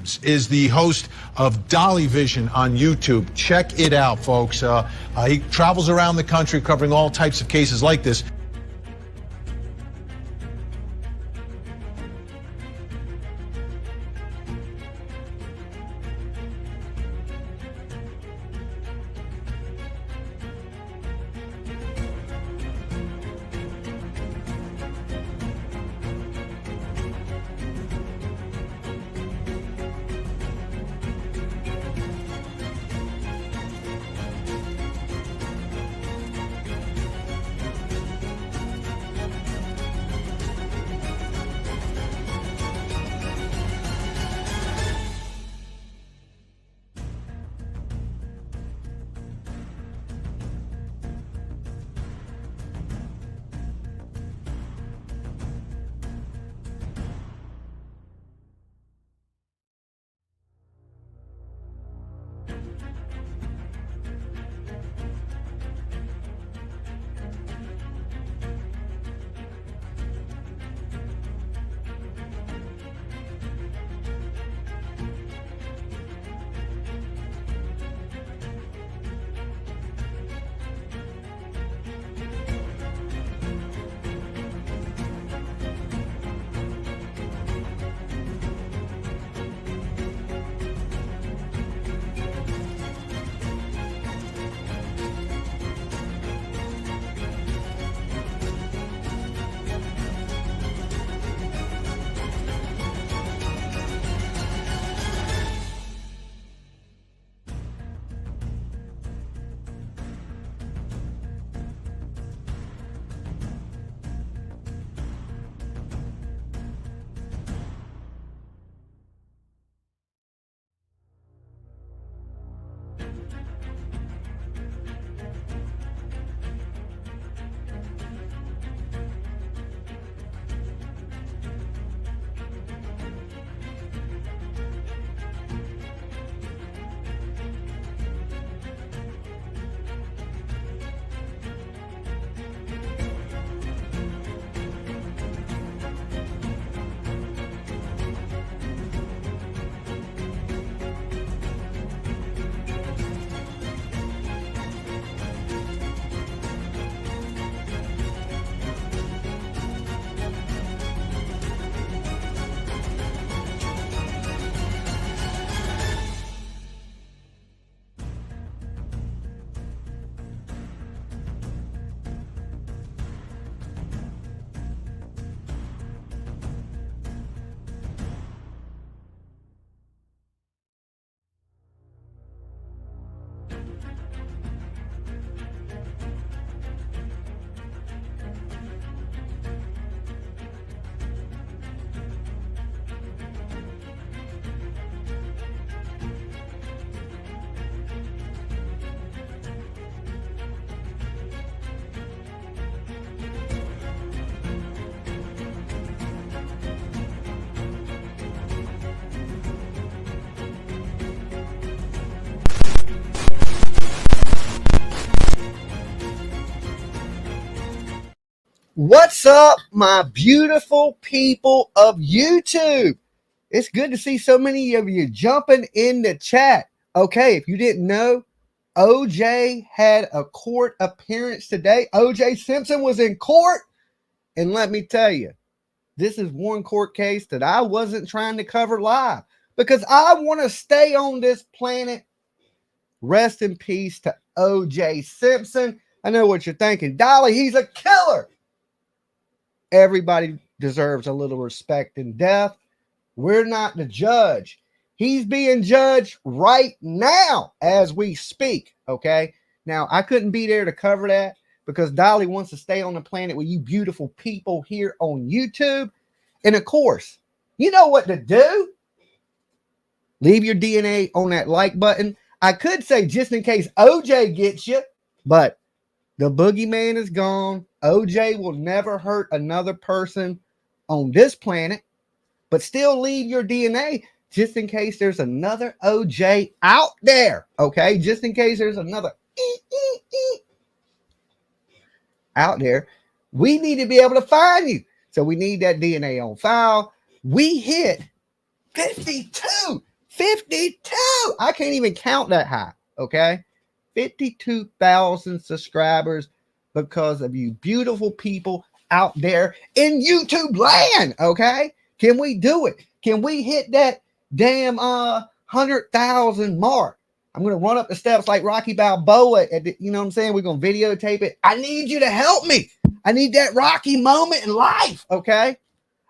Rogers is the host of Dolly Vision on YouTube. Check it out, folks. He travels around the country covering all types of cases like this. What's up, my beautiful people of YouTube? It's good to see so many of you jumping in the chat. Okay, if you didn't know, OJ had a court appearance today. OJ Simpson was in court. And let me tell you, this is one court case that I wasn't trying to cover live because I want to stay on this planet. Rest in peace to OJ Simpson. I know what you're thinking. Dolly, he's a killer. Everybody deserves a little respect and death. We're not the judge. He's being judged right now as we speak, okay? Now, I couldn't be there to cover that because Dolly wants to stay on the planet with you beautiful people here on YouTube. And, of course, you know what to do. Leave your DNA on that like button. I could say just in case OJ gets you, but the boogeyman is gone. OJ will never hurt another person on this planet, but still leave your DNA just in case there's another OJ out there, okay? Just in case there's another out there. We need to be able to find you. So we need that DNA on file. We hit 52 52. I can't even count that high. Okay. 52,000 subscribers because of you beautiful people out there in YouTube land. Okay. Can we do it? Can we hit that damn 100,000 mark? I'm going to run up the steps like Rocky Balboa. You know what I'm saying? We're going to videotape it. I need you to help me. I need that Rocky moment in life. Okay.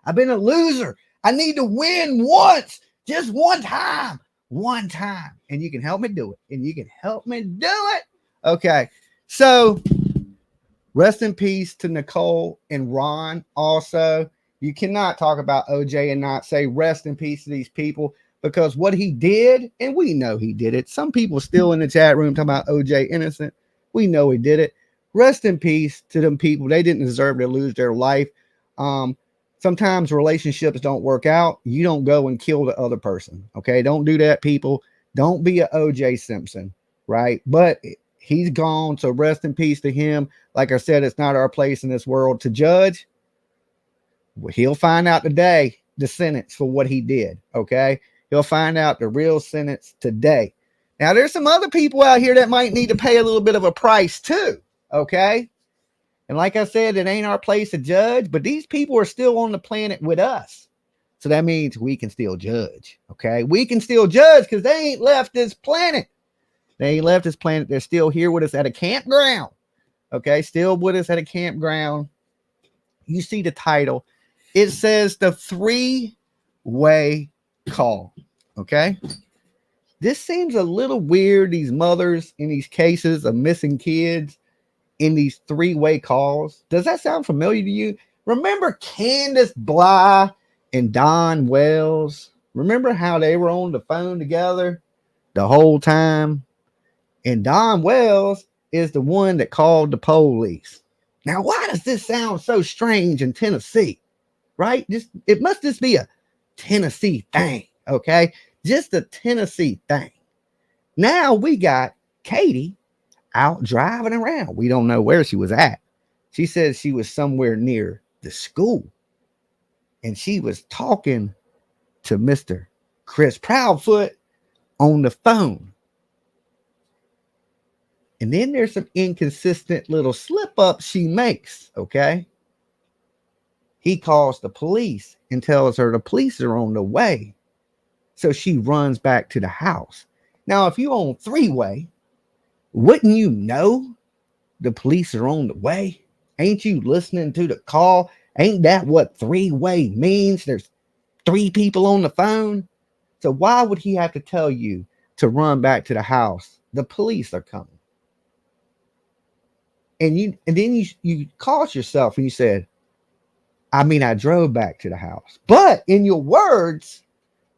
I've been a loser. I need to win once, just one time. And you can help me do it. Okay. So rest in peace to Nicole and Ron. Also, you cannot talk about OJ and not say rest in peace to these people, because what he did, and we know he did it. Some people still in the chat room talking about OJ innocent. We know he did it. Rest in peace to them people. They didn't deserve to lose their life. Sometimes relationships don't work out. You don't go and kill the other person. Okay. Don't do that, people. Don't be a OJ Simpson. Right. But he's gone. So rest in peace to him. Like I said, it's not our place in this world to judge. He'll find out today the sentence for what he did. Okay. He'll find out the real sentence today. Now, there's some other people out here that might need to pay a little bit of a price too. Okay. And like I said, it ain't our place to judge, but these people are still on the planet with us. So that means we can still judge. Okay. We can still judge because they ain't left this planet. They're still here with us at a campground. Okay. Still with us at a campground. You see the title. It says the 3-way call. Okay. This seems a little weird. These mothers in these cases of missing kids in these 3-way calls. Does that sound familiar to you? Remember Candace Bly and Don Wells? Remember how they were on the phone together the whole time? And Don Wells is the one that called the police. Now, why does this sound so strange in Tennessee? Right? It must just be a Tennessee thing. Okay. Just a Tennessee thing. Now we got Katie out driving around. We don't know where she was at. She says she was somewhere near the school. And she was talking to Mr. Chris Proudfoot on the phone. And then there's some inconsistent little slip-ups she makes, okay? He calls the police and tells her the police are on the way. So she runs back to the house. Now, if you own 3-way, wouldn't you know the police are on the way? Ain't you listening to the call? Ain't that what 3-way means? There's 3 people on the phone. So why would he have to tell you to run back to the house? The police are coming. And then you caught yourself and you said, I drove back to the house. But in your words,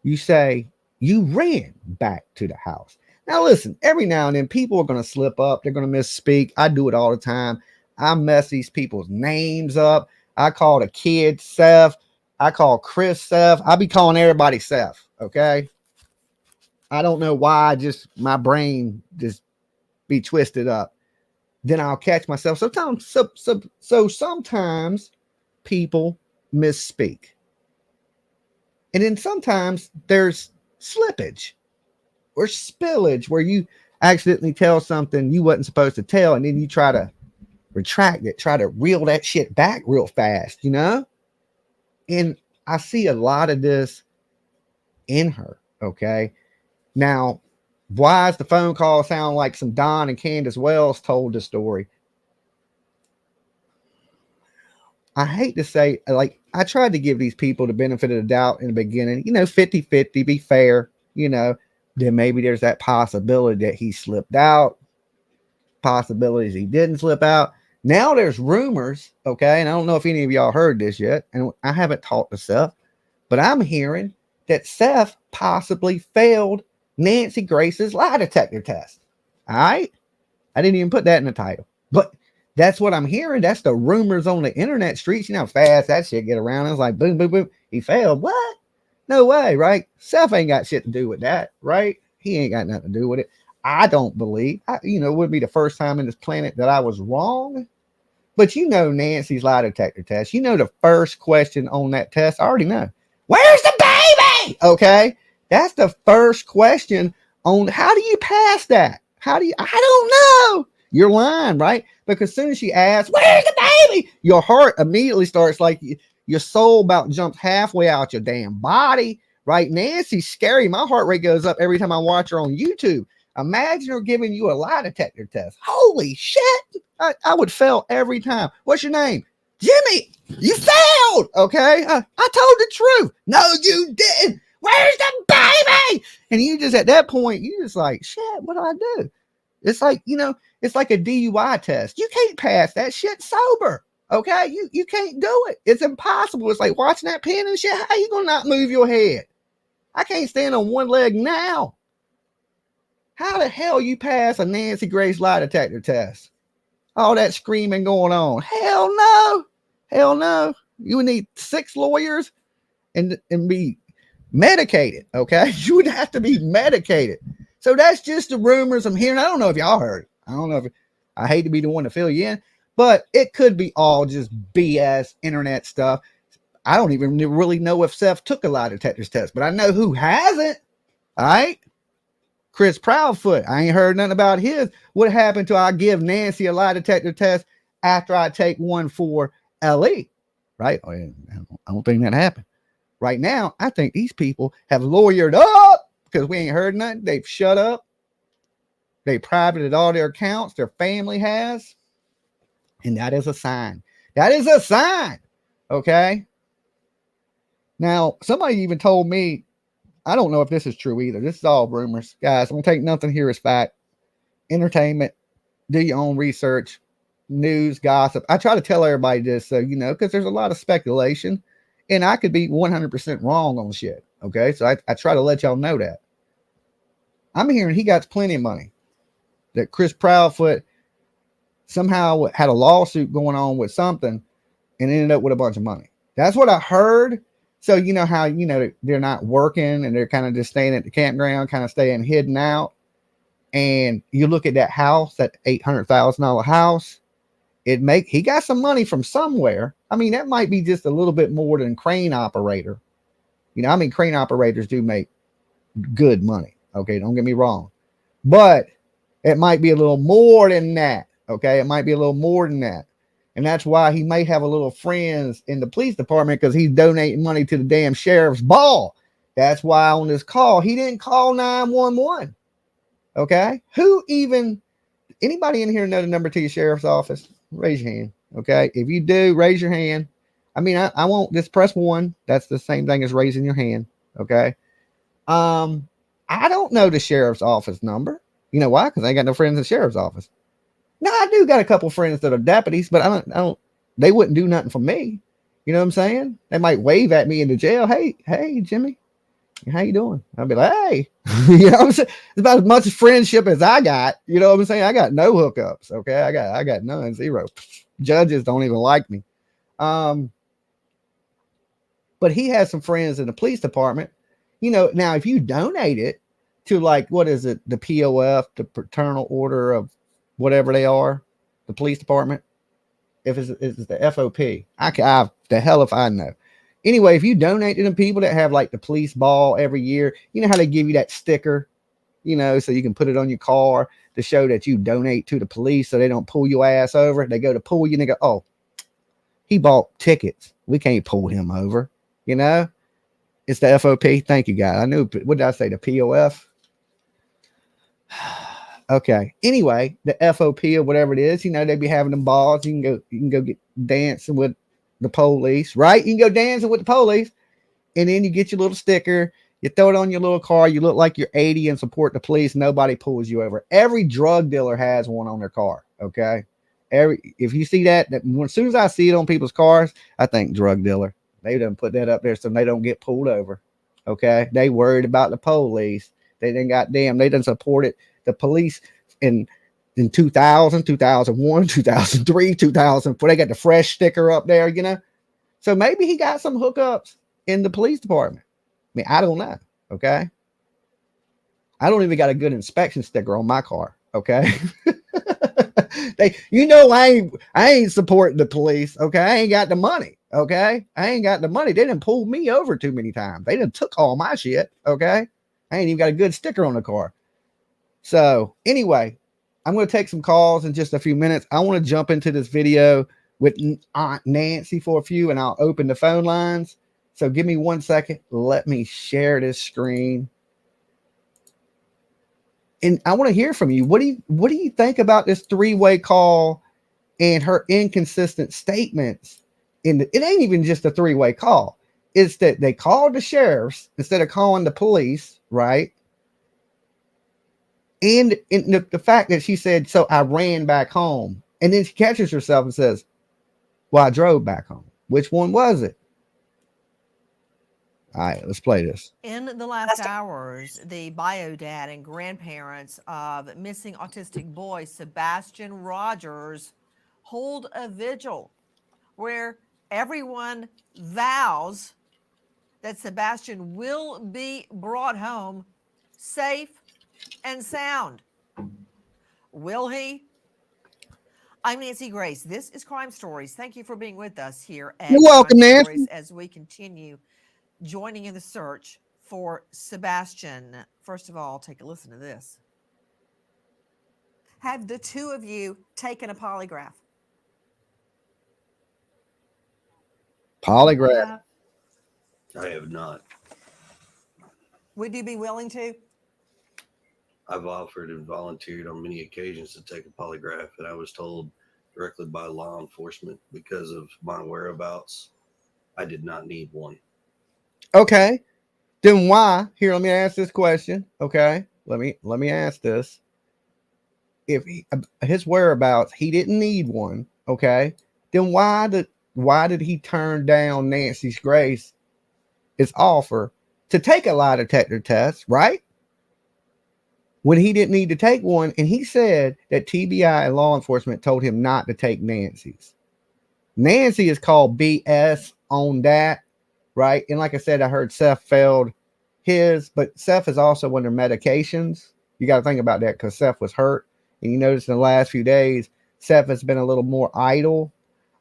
you say you ran back to the house. Now, listen, every now and then people are going to slip up. They're going to misspeak. I do it all the time. I mess these people's names up. I call the kid Seth. I call Chris Seth. I be calling everybody Seth. Okay. I don't know why. My brain just be twisted up. Then I'll catch myself. Sometimes people misspeak. And then sometimes there's slippage or spillage where you accidentally tell something you wasn't supposed to tell, and then you try to retract it, try to reel that shit back real fast, you know? And I see a lot of this in her, okay? Now, why does the phone call sound like some Don and Candace Wells told the story? I hate to say, like, I tried to give these people the benefit of the doubt in the beginning, 50-50, be fair, then maybe there's that possibility that he slipped out, possibilities he didn't slip out. Now there's rumors, okay, and I don't know if any of y'all heard this yet, and I haven't talked to Seth, but I'm hearing that Seth possibly failed Nancy Grace's lie detector test. All right? I didn't even put that in the title, but that's what I'm hearing. That's the rumors on the internet streets. You know how fast that shit get around. It's like boom, boom, boom. He failed. What? No way, right? Seth ain't got shit to do with that, right? He ain't got nothing to do with it. I don't believe. It would be the first time in this planet that I was wrong. But Nancy's lie detector test. The first question on that test. I already know. Where's the baby? Okay. That's the first question on how do you pass that? I don't know. You're lying, right? Because as soon as she asks, where's the baby? Your heart immediately starts like your soul about jumps halfway out your damn body, right? Nancy's scary. My heart rate goes up every time I watch her on YouTube. Imagine her giving you a lie detector test. Holy shit. I would fail every time. What's your name? Jimmy, you failed. Okay. I told the truth. No, you didn't. Where's the baby? And you just, at that point, you just like, shit, what do I do? It's like, it's like a DUI test. You can't pass that shit sober. Okay. You can't do it. It's impossible. It's like watching that pin and shit. How you going to not move your head? I can't stand on one leg now. How the hell you pass a Nancy Grace lie detector test? All that screaming going on. Hell no. Hell no. You would need 6 lawyers and be medicated. Okay. You would have to be medicated. So that's just the rumors I'm hearing. I don't know if y'all heard it. I don't know if I hate to be the one to fill you in, but it could be all just BS internet stuff. I don't even really know if Seth took a lie detector test, but I know who hasn't. All right. Chris Proudfoot. I ain't heard nothing about his. What happened to I give Nancy a lie detector test after I take one for LE? Right? I don't think that happened. Right now, I think these people have lawyered up because we ain't heard nothing. They've shut up. They privated all their accounts. Their family has. And that is a sign. That is a sign. Okay? Now, somebody even told me, I don't know if this is true either. This is all rumors. Guys, I'm going to take nothing here as fact. Entertainment. Do your own research. News, gossip. I try to tell everybody this, so because there's a lot of speculation. And I could be 100% wrong on shit. Okay? So I try to let y'all know that. I'm hearing he got plenty of money. That Chris Proudfoot somehow had a lawsuit going on with something and ended up with a bunch of money. That's what I heard. So you know how, they're not working and they're kind of just staying at the campground, kind of staying hidden out. And you look at that house, that $800,000 house, he got some money from somewhere. I mean, that might be just a little bit more than crane operator. Crane operators do make good money. Okay. Don't get me wrong, but it might be a little more than that. Okay. It might be a little more than that. And that's why he may have a little friends in the police department because he's donating money to the damn sheriff's ball. That's why on this call, he didn't call 911. Okay. Anybody in here know the number to your sheriff's office? Raise your hand. Okay. If you do, raise your hand. I won't just press 1. That's the same thing as raising your hand. Okay. I don't know the sheriff's office number. You know why? Because I ain't got no friends in the sheriff's office. No, I do got a couple friends that are deputies, but I don't, they wouldn't do nothing for me. You know what I'm saying? They might wave at me in the jail. Hey, Jimmy, how you doing? I'll be like, hey, you know what I'm saying? It's about as much friendship as I got. You know what I'm saying? I got no hookups. Okay. I got none, 0. Judges don't even like me. But he has some friends in the police department. Now if you donate it to what is it? The POF, the Fraternal Order of whatever they are, the police department. If it's the FOP, the hell if I know. Anyway, if you donate to them people that have the police ball every year, you know how they give you that sticker, so you can put it on your car to show that you donate to the police so they don't pull your ass over. They go to pull you and they go, oh, he bought tickets. We can't pull him over. It's the FOP. Thank you, guys. I knew, what did I say? The POF. Okay. Anyway, the FOP or whatever it is, they be having them balls. You can go get dancing with the police, right? You can go dancing with the police, and then you get your little sticker. You throw it on your little car. You look like you're 80 and support the police. Nobody pulls you over. Every drug dealer has one on their car. Okay. If you see that as soon as I see it on people's cars, I think drug dealer. They done put that up there so they don't get pulled over. Okay. They worried about the police. They done supported the police in 2000, 2001, 2003, 2004. They got the fresh sticker up there, So maybe he got some hookups in the police department. I don't know. Okay. I don't even got a good inspection sticker on my car. Okay. I ain't supporting the police. Okay. I ain't got the money. Okay. I ain't got the money. They didn't pull me over too many times. They done took all my shit. Okay. I ain't even got a good sticker on the car. So anyway, I'm going to take some calls in just a few minutes. I want to jump into this video with Aunt Nancy for a few, and I'll open the phone lines. So give me 1 second. Let me share this screen. And I want to hear from you. What do you think about this three-way call and her inconsistent statements? It ain't even just a three-way call. It's that they called the sheriffs instead of calling the police, right? And the fact that she said, so I ran back home. And then she catches herself and says, well, I drove back home. Which one was it? All right, let's play this. In the last hours, the bio dad and grandparents of missing autistic boy Sebastian Rogers hold a vigil where everyone vows that Sebastian will be brought home safe and sound. Will he? I'm Nancy Grace. This is Crime Stories. Thank you for being with us here at You're welcome, Crime Nancy. Stories as we continue joining in the search for Sebastian. First of all, take a listen to this. Have the two of you taken a polygraph? Polygraph. I have not. Would you be willing to? I've offered and volunteered on many occasions to take a polygraph, and I was told directly by law enforcement because of my whereabouts, I did not need one. Okay. Then why? Here, let me ask this question. Okay. Let me ask this. If his whereabouts, he didn't need one. Okay. Then why did he turn down Nancy Grace's offer to take a lie detector test, right? When he didn't need to take one, and he said that TBI and law enforcement told him not to take Nancy's. Nancy is called BS on that, right? And like I said, I heard Seth failed his, but Seth is also under medications. You got to think about that because Seth was hurt. And you notice in the last few days, Seth has been a little more idle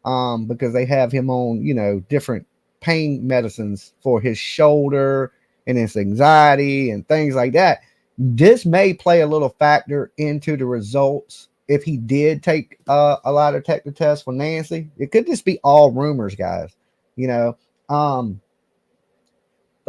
because they have him on, different pain medicines for his shoulder and his anxiety and things like that. This may play a little factor into the results if he did take a lie detector test for Nancy. It could just be all rumors, guys, but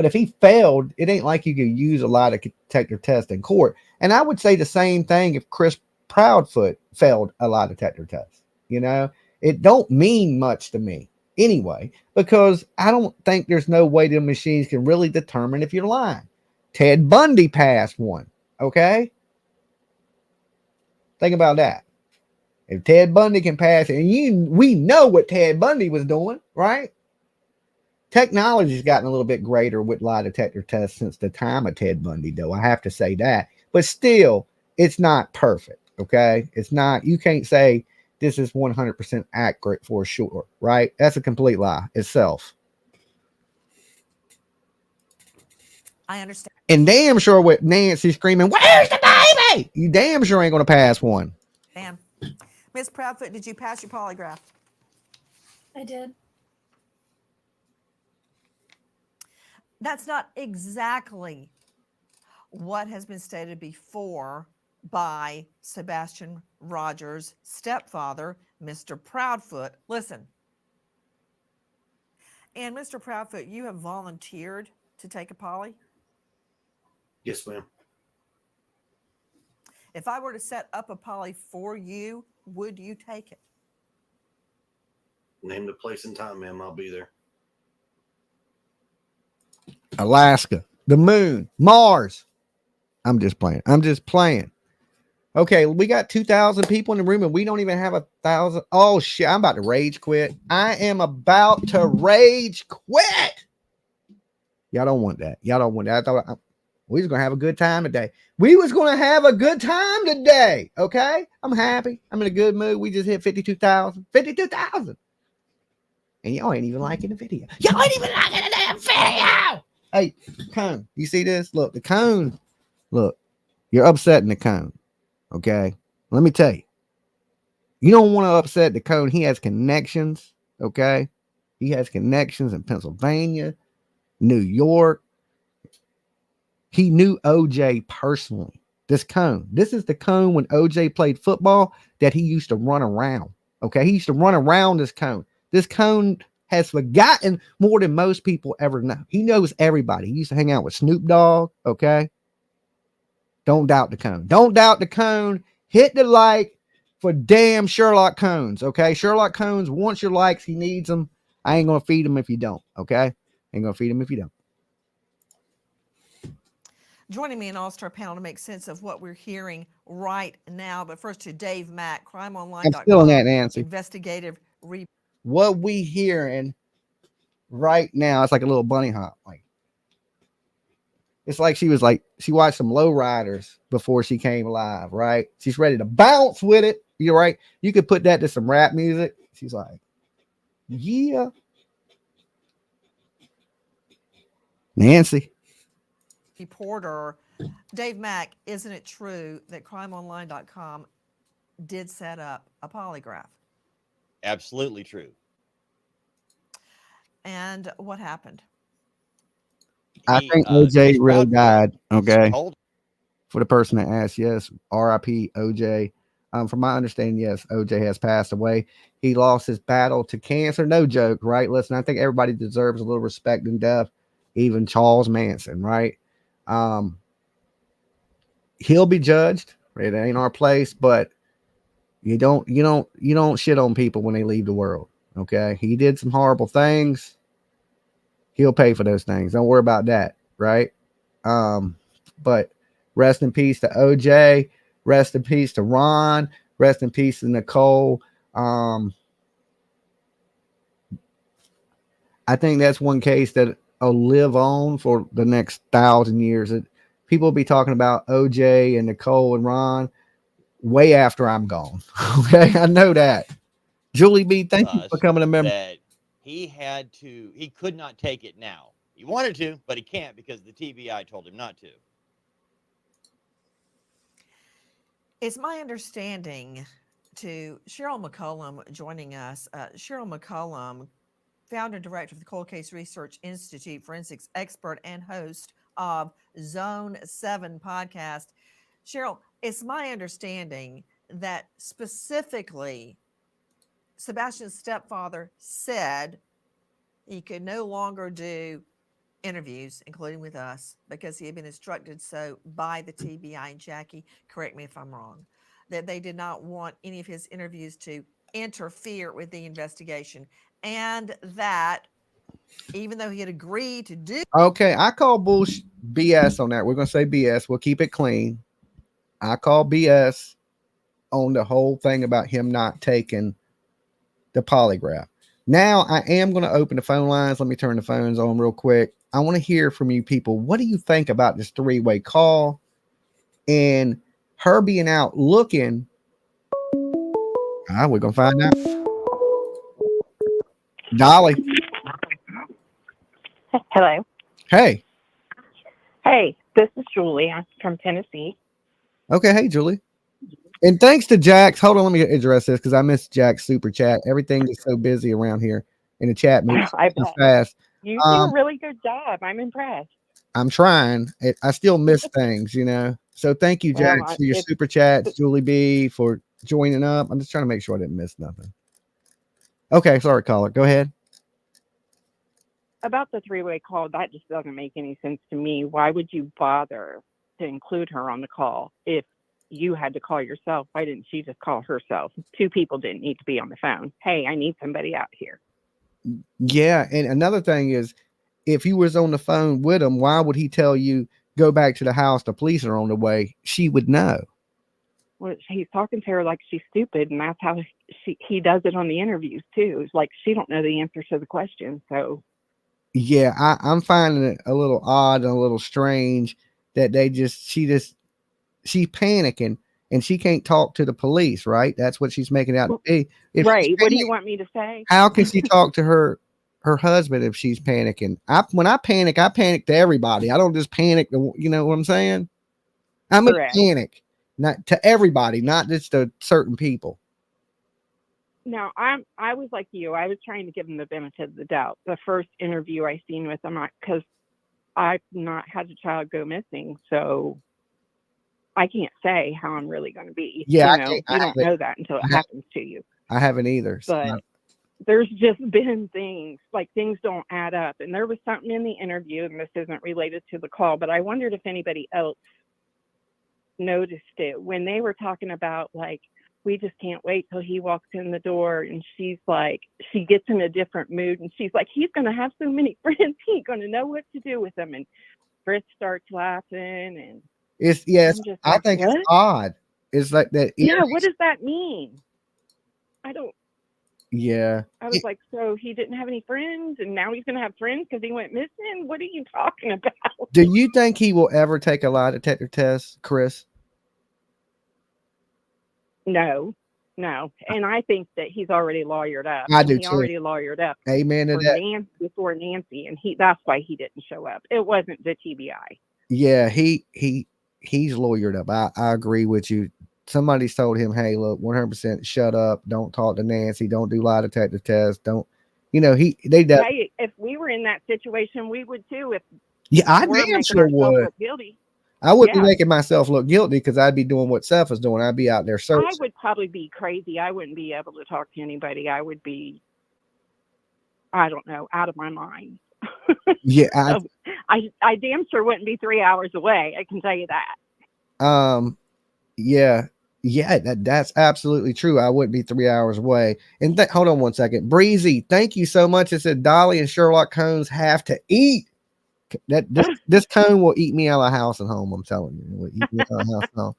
if he failed, it ain't like you could use a lie detector test in court. And I would say the same thing if Chris Proudfoot failed a lie detector test. It don't mean much to me anyway, because I don't think there's no way the machines can really determine if you're lying. Ted Bundy passed one. Okay. Think about that. If Ted Bundy can pass it, and we know what Ted Bundy was doing, right? Technology's gotten a little bit greater with lie detector tests since the time of Ted Bundy, though. I have to say that. But still, it's not perfect. Okay. It's not, you can't say this is 100% accurate for sure, right? That's a complete lie itself. I understand. And damn sure with Nancy screaming, where's the baby? You damn sure ain't going to pass one. Dan. Miss Proudfoot, did you pass your polygraph? I did. That's not exactly what has been stated before by Sebastian Rogers' stepfather, Mr. Proudfoot. Listen. And Mr. Proudfoot, you have volunteered to take a poly? Yes, ma'am. If I were to set up a poly for you, would you take it? Name the place and time, ma'am. I'll be there. Alaska, the moon, Mars. I'm just playing. Okay, we got 2,000 people in the room and we don't even have 1,000. Oh shit, I'm about to rage quit. I am about to rage quit. Y'all don't want that. I thought we was going to have a good time today. Okay, I'm happy. I'm in a good mood. We just hit 52,000. And y'all ain't even liking the video. Y'all ain't even liking the damn video. Hey, cone, you see this? Look, the cone. Look, you're upsetting the cone. Okay, let me tell you. You don't want to upset the cone. He has connections. Okay, he has connections in Pennsylvania, New York, He knew OJ personally. This cone. This is the cone when OJ played football that he used to run around. Okay. He used to run around this cone. This cone has forgotten more than most people ever know. He knows everybody. He used to hang out with Snoop Dogg. Okay. Don't doubt the cone. Don't doubt the cone. Hit the like for damn Sherlock Cones. Okay. Sherlock Cones wants your likes. He needs them. I ain't going to feed him if you don't. Okay. Ain't going to feed him if you don't. Joining me in All-Star panel to make sense of what we're hearing right now. But first to Dave Mack, crimeonline.com. I'm still in that, Nancy. Investigative. What we hearing right now, it's like a little bunny hop. Like, it's like she watched some low riders before she came alive, right? She's ready to bounce with it. You're right. You could put that to some rap music. She's like, yeah. Nancy. Reporter Dave Mack, isn't it true that crimeonline.com did set up a polygraph? Absolutely true. And what happened? I think OJ really died. Okay. Hold. For the person that asked, yes, RIP OJ. From my understanding, yes, OJ has passed away. He lost his battle to cancer. No joke, right? Listen, I think everybody deserves a little respect and death, even Charles Manson, right? He'll be judged. It ain't our place, but you don't shit on people when they leave the world. Okay. He did some horrible things. He'll pay for those things. Don't worry about that. Right. But rest in peace to OJ. Rest in peace to Ron. Rest in peace to Nicole. I think that's one case that will live on for the next 1,000 years. People will be talking about OJ and Nicole and Ron way after I'm gone. Okay, I know that. Julie B, thank you for coming to member. That he could not take it now. He wanted to, but he can't because the TBI told him not to. It's my understanding to Cheryl McCollum joining us. Cheryl McCollum, founder and director of the Cold Case Research Institute, forensics expert, and host of Zone 7 podcast. Cheryl, it's my understanding that specifically Sebastian's stepfather said he could no longer do interviews, including with us, because he had been instructed so by the TBI. And Jackie, correct me if I'm wrong, that they did not want any of his interviews to interfere with the investigation, and that even though he had agreed to do. Okay, I call bullshit BS on that. We're gonna say BS. We'll keep it clean. I call BS on the whole thing about him not taking the polygraph. Now I am going to open the phone lines. Let me turn the phones on real quick. I want to hear from you people. What do you think about this three-way call and her being out looking? We're going to find out. Dolly. Hello. Hey. Hey, this is Julie. I'm from Tennessee. Okay. Hey, Julie. And thanks to Jack's. Hold on, let me address this because I missed Jack's super chat. Everything is so busy around here, and the chat moves so fast. You do a really good job. I'm impressed. I'm trying. I still miss things, So thank you, Jack, for your super chats. Julie B for joining up. I'm just trying to make sure I didn't miss nothing. Okay, sorry, caller. Go ahead. About the three-way call, that just doesn't make any sense to me. Why would you bother to include her on the call if you had to call yourself? Why didn't she just call herself? Two people didn't need to be on the phone. Hey, I need somebody out here. Yeah, and another thing is, if he was on the phone with him, why would he tell you go back to the house? The police are on the way. She would know. Well, he's talking to her like she's stupid, and that's how he does it on the interviews too. It's like she don't know the answer to the question. So, yeah, I'm finding it a little odd and a little strange that she's panicking and she can't talk to the police, right? That's what she's making out to be. Right. What do you want me to say? How can she talk to her husband if she's panicking? When I panic to everybody. I don't just panic. You know what I'm saying? I'm a panic, not to everybody, not just to certain people. No, I was like you. I was trying to give him the benefit of the doubt. The first interview I seen with him, because I've not had a child go missing, so I can't say how I'm really going to be. Yeah, You don't know that until it happens to you. I haven't either. But there's just been things like things don't add up. And there was something in the interview, and this isn't related to the call, but I wondered if anybody else noticed it when they were talking about, like, we just can't wait till he walks in the door. And she's like, she gets in a different mood, and she's like, he's going to have so many friends, he ain't going to know what to do with them. And Chris starts laughing, and it's I like, think what? it's odd. It's like that. Yeah, what does that mean? I don't. Yeah. I was like, so he didn't have any friends, and now he's going to have friends because he went missing? What are you talking about? Do you think he will ever take a lie detector test, Chris? No. And I think that he's already lawyered up. I do he too. already lawyered up. Amen to that. Before Nancy, and that's why he didn't show up. It wasn't the TBI. Yeah, he's lawyered up. I agree with you. Somebody's told him, hey, look, 100% shut up. Don't talk to Nancy. Don't do lie detector tests. Don't, they Hey, if we were in that situation, we would too. I damn sure would. Look guilty. I wouldn't be making myself look guilty because I'd be doing what Seth is doing. I'd be out there searching. I would probably be crazy. I wouldn't be able to talk to anybody. I would be, I don't know, out of my mind. Yeah, I damn sure wouldn't be 3 hours away. I can tell you that. Yeah, that's absolutely true. I wouldn't be 3 hours away. And hold on one second. Breezy, thank you so much. It said Dolly and Sherlock Holmes have to eat. This cone will eat me out of house and home. I'm telling you, it will eat me out of house and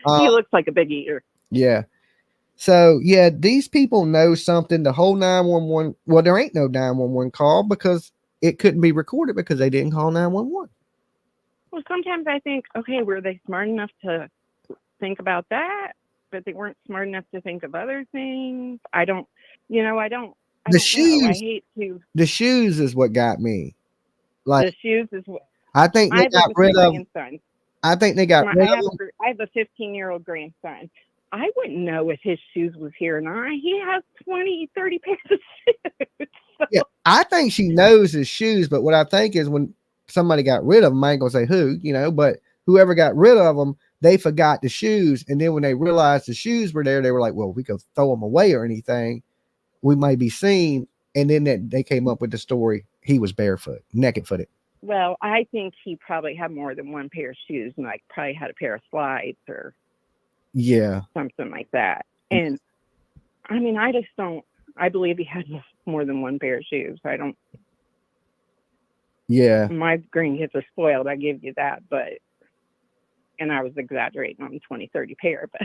home. He looks like a big eater. Yeah. So yeah, these people know something. The whole 911. Well, there ain't no 911 call because it couldn't be recorded because they didn't call 911. Well, sometimes I think, okay, were they smart enough to think about that, but they weren't smart enough to think of other things? I don't. The shoes. I hate to. The shoes is what got me. Like the shoes is what I think they got rid of. I think they got rid of. I have a 15-year-old grandson. I wouldn't know if his shoes was here or not. He has 20, 30 pairs of shoes. So. Yeah, I think she knows his shoes, but what I think is when somebody got rid of them, I ain't gonna say who, but whoever got rid of them, they forgot the shoes, and then when they realized the shoes were there, they were like, "Well, we could throw them away or anything. We might be seen." And then they came up with the story. He was barefoot, naked footed. Well, I think he probably had more than one pair of shoes, and like probably had a pair of slides or something like that. And I mean, I just don't. I believe he had more than one pair of shoes. I don't. Yeah. My grandkids are spoiled. I give you that, and I was exaggerating on 20, 30 pair, but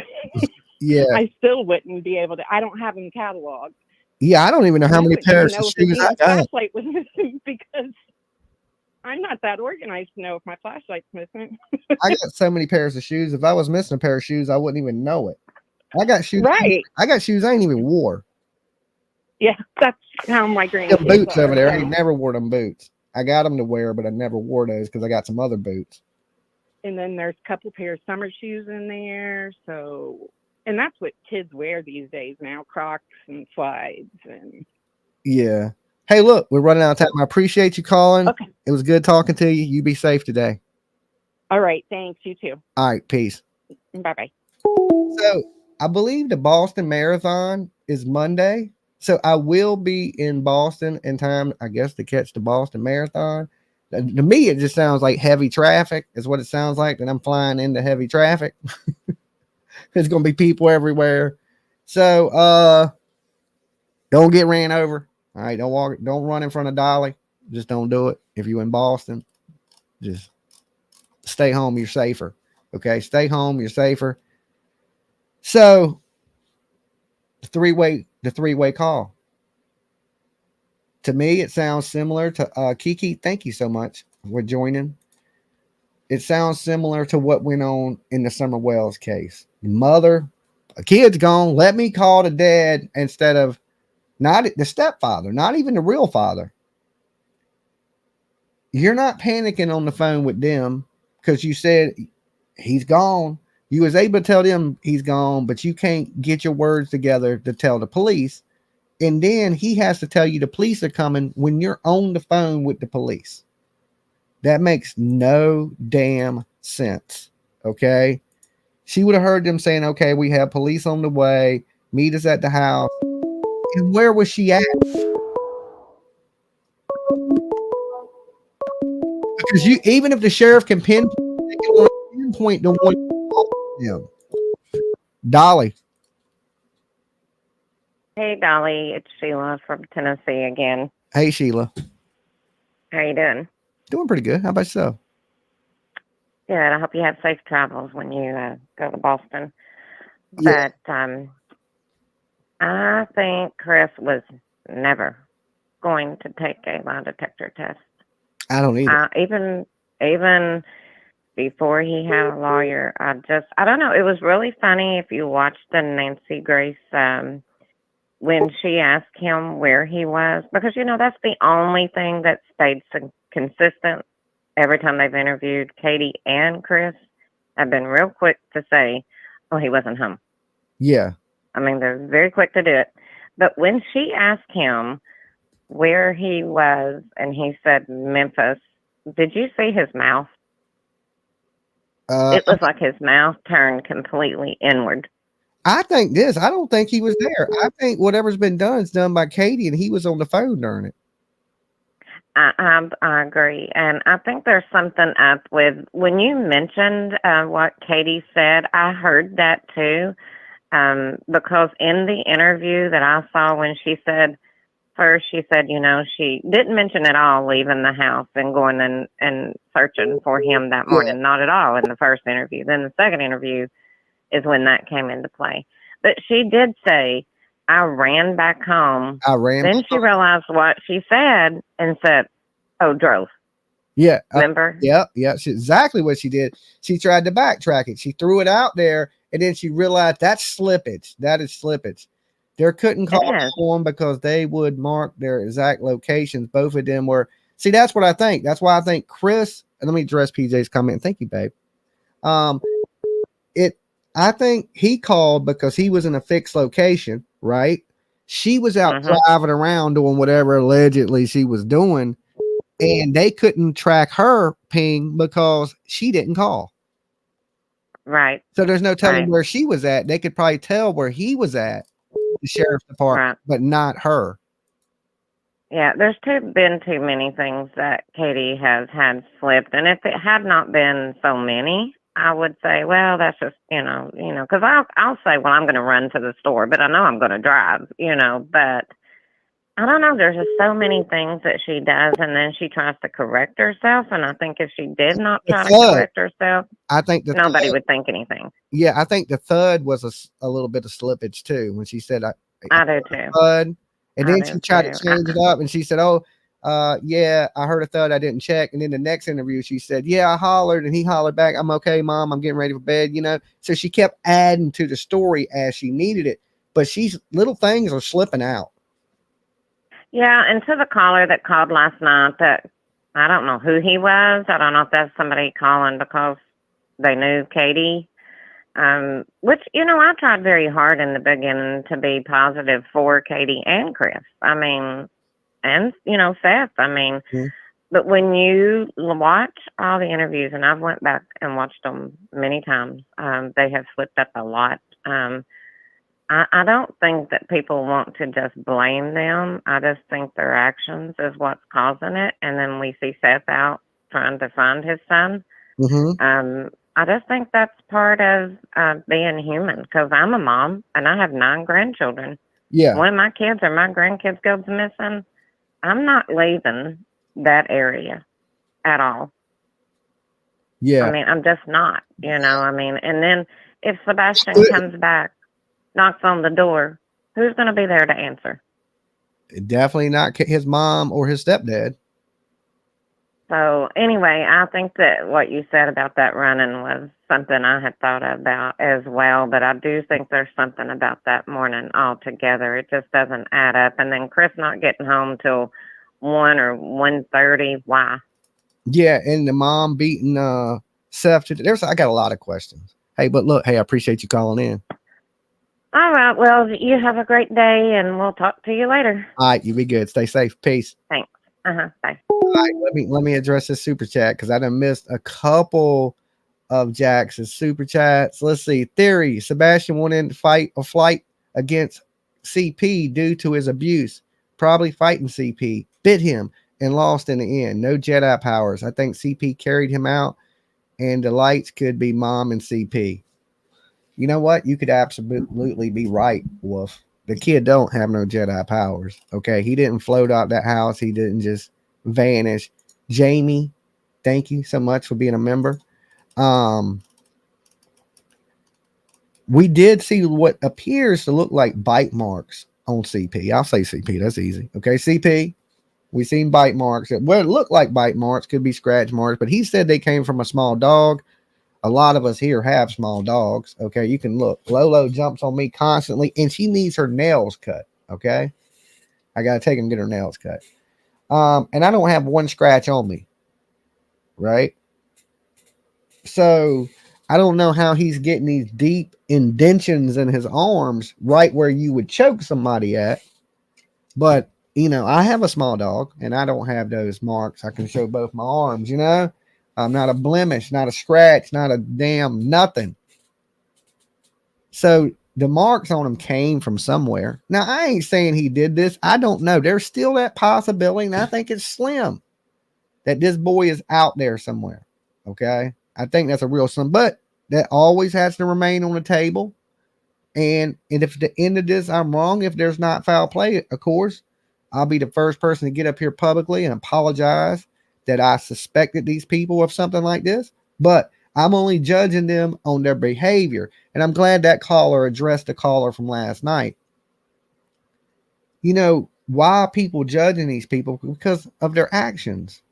yeah, I still wouldn't be able to. I don't have them cataloged. Yeah, I don't even know how many pairs of shoes I got. Flashlight was missing because I'm not that organized to know if my flashlight's missing. I got so many pairs of shoes. If I was missing a pair of shoes, I wouldn't even know it. I got shoes. Right. I got shoes I ain't even wore. Yeah, that's how my grandkids The boots over there. I never wore them boots. I got them to wear, but I never wore those because I got some other boots. And then there's a couple pairs of summer shoes in there. So, and that's what kids wear these days now, Crocs and slides. And yeah. Hey, look, we're running out of time. I appreciate you calling. Okay. It was good talking to you. You be safe today. All right. Thanks. You too. All right. Peace. Bye-bye. So I believe the Boston Marathon is Monday. So I will be in Boston in time, I guess, to catch the Boston Marathon. To me, it just sounds like heavy traffic is what it sounds like. That I'm flying into heavy traffic. There's going to be people everywhere. So don't get ran over. All right. Don't run in front of Dolly. Just don't do it. If you're in Boston, just stay home. You're safer. Okay. Stay home. You're safer. So the three-way call. To me, it sounds similar to Kiki. Thank you so much for joining. It sounds similar to what went on in the Summer Wells case. Mother, a kid's gone. Let me call the dad instead of not the stepfather, not even the real father. You're not panicking on the phone with them because you said he's gone. You was able to tell them he's gone, but you can't get your words together to tell the police. And then he has to tell you the police are coming when you're on the phone with the police. That makes no damn sense. Okay. She would have heard them saying, okay, we have police on the way, meet us at the house. And where was she at? Because you, even if the sheriff can pinpoint the one, him. Dolly. Hey, Dolly, it's Sheila from Tennessee again. Hey, Sheila. How you doing? Doing pretty good. How about yourself? Good. I hope you have safe travels when you go to Boston. Yeah. But I think Chris was never going to take a lie detector test. I don't either. Even before he had a lawyer, I don't know. It was really funny if you watched the Nancy Grace when she asked him where he was, because that's the only thing that stayed consistent every time they've interviewed. Katie and Chris have been real quick to say, "Oh, he wasn't home." Yeah. I mean, they're very quick to do it. But when she asked him where he was and he said Memphis, did you see his mouth? It was like his mouth turned completely inward. I think this. I don't think he was there. I think whatever's been done is done by Katie, and he was on the phone during it. I agree. And I think there's something up with when you mentioned what Katie said, I heard that too. Because in the interview that I saw when she said, first she said, she didn't mention at all leaving the house and going and searching for him that morning. Yeah. Not at all in the first interview. Then the second interview is when that came into play. But she did say, I ran back home. Then she realized what she said and said, oh, drove. Yeah. Remember? Yeah. That's exactly what she did. She tried to backtrack it. She threw it out there, and then she realized that's slippage. That is slippage. They couldn't call one because they would mark their exact locations. Both of them were. See, that's what I think. That's why I think Chris, and let me address PJ's comment. Thank you, babe. I think he called because he was in a fixed location, right? She was out driving around doing whatever allegedly she was doing, and they couldn't track her ping because she didn't call. Right. So there's no telling where she was at. They could probably tell where he was at, the sheriff's department, but not her. Yeah, there's been too many things that Katie has had slipped, and if it had not been so many, I would say, well, that's just, because I'll say, well, I'm going to run to the store, but I know I'm going to drive, but I don't know. There's just so many things that she does, and then she tries to correct herself. And I think if she did not try to correct herself, I think nobody would think anything. Yeah, I think the thud was a little bit of slippage too when she said, I do too. Thud. And then she tried to change it up, and she said, oh, yeah, I heard a thud. I didn't check. And then the next interview, she said, yeah, I hollered, and he hollered back, I'm okay, Mom. I'm getting ready for bed, So she kept adding to the story as she needed it. But little things are slipping out. Yeah, and to the caller that called last night, that I don't know who he was. I don't know if that's somebody calling because they knew Katie. Which, I tried very hard in the beginning to be positive for Katie and Chris. I mean, and, Seth. I mean, but when you watch all the interviews, and I've went back and watched them many times, they have slipped up a lot. I don't think that people want to just blame them. I just think their actions is what's causing it. And then we see Seth out trying to find his son. I just think that's part of being human, because I'm a mom and I have 9 grandchildren. Yeah. One of my kids or my grandkids goes missing, I'm not leaving that area at all. Yeah. I mean, I'm just not, and then if Sebastian comes back, knocks on the door, who's going to be there to answer? Definitely not his mom or his stepdad. So anyway, I think that what you said about that running was something I had thought about as well, but I do think there's something about that morning altogether. It just doesn't add up. And then Chris not getting home till 1 or 1:30. Why? Yeah, and the mom beating Seth. I got a lot of questions. Hey, but look, I appreciate you calling in. All right. Well, you have a great day, and we'll talk to you later. All right, you be good. Stay safe. Peace. Thanks. Bye. right, let me address this super chat because I done missed a couple of Jax's super chats. Let's see. Theory: Sebastian wanted to fight a flight against CP due to his abuse. Probably fighting CP, bit him, and lost in the end. No Jedi powers. I think CP carried him out, and the lights could be Mom and CP. You know what? You could absolutely be right, Wolf. The kid don't have no Jedi powers. Okay, he didn't float out that house. He didn't just vanish. Jamie, thank you so much for being a member. We did see what appears to look like bite marks on CP. I'll say CP. That's easy. Okay, CP. We seen bite marks. What it looked like bite marks could be scratch marks, but he said they came from a small dog. A lot of us here have small dogs. Okay, you can look. Lolo jumps on me constantly, and she needs her nails cut. Okay, I gotta take her and get her nails cut. And I don't have one scratch on me, right? So I don't know how he's getting these deep indentions in his arms right where you would choke somebody at. But, you know, I have a small dog and I don't have those marks. I can show both my arms, you know. I'm not a blemish, not a scratch, not a damn nothing. So the marks on him came from somewhere. Now, I ain't saying he did this. I don't know. There's still that possibility, and I think it's slim that this boy is out there somewhere. Okay? I think that's a real slim, but that always has to remain on the table. And if at the end of this I'm wrong, if there's not foul play, of course, I'll be the first person to get up here publicly and apologize that I suspected these people of something like this. But I'm only judging them on their behavior. And I'm glad that caller addressed the caller from last night. You know, why are people judging these people? Because of their actions.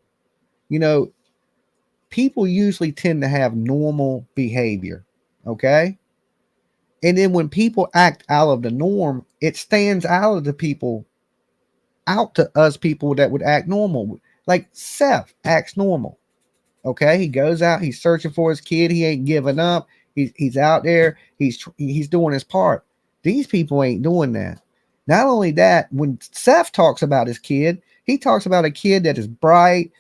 You know, people usually tend to have normal behavior. Okay? And then when people act out of the norm, it stands out of the people, out to us people that would act normal. Like Seth acts normal. Okay, he goes out, he's searching for his kid, he ain't giving up. He's out there, he's doing his part. These people ain't doing that. Not only that, when Seth talks about his kid, he talks about a kid that is bright,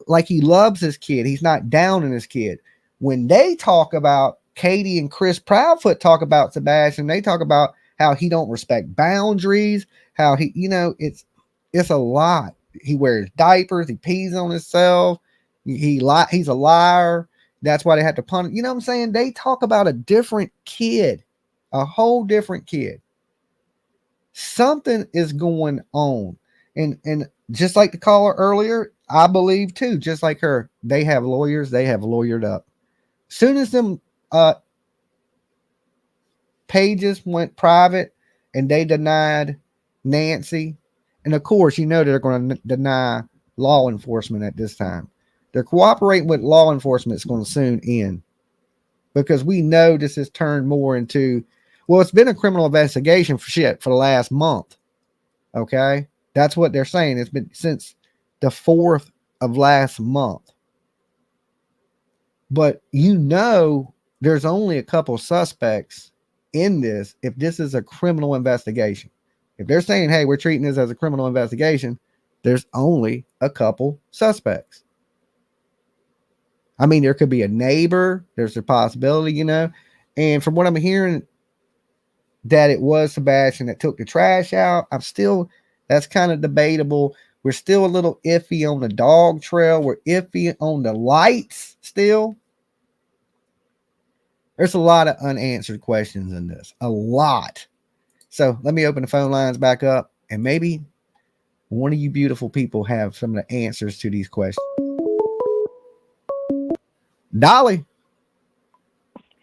like he loves his kid. He's not down on his kid. When they talk about Katie and Chris Proudfoot talk about Sebastian, they talk about how he don't respect boundaries, how he, you know, it's a lot. He wears diapers, he pees on himself, he's a liar. That's why they had to punish. You know what I'm saying? They talk about a different kid, a whole different kid. Something is going on. And just like the caller earlier, I believe too, just like her, they have lawyers, they have lawyered up. Soon as them pages went private and they denied Nancy, and of course, you know, they're going to deny law enforcement at this time. They're cooperating with law enforcement. It's going to soon end because we know this has turned more into, well, it's been a criminal investigation for the last month. Okay. That's what they're saying. It's been since the 4th of last month. But you know, there's only a couple suspects in this if this is a criminal investigation. If they're saying, hey, we're treating this as a criminal investigation, there's only a couple suspects. I mean, there could be a neighbor. There's a possibility, you know. And from what I'm hearing, that it was Sebastian that took the trash out. That's kind of debatable. We're still a little iffy on the dog trail. We're iffy on the lights still. There's a lot of unanswered questions in this. A lot. So let me open the phone lines back up, and maybe one of you beautiful people have some of the answers to these questions. Dolly.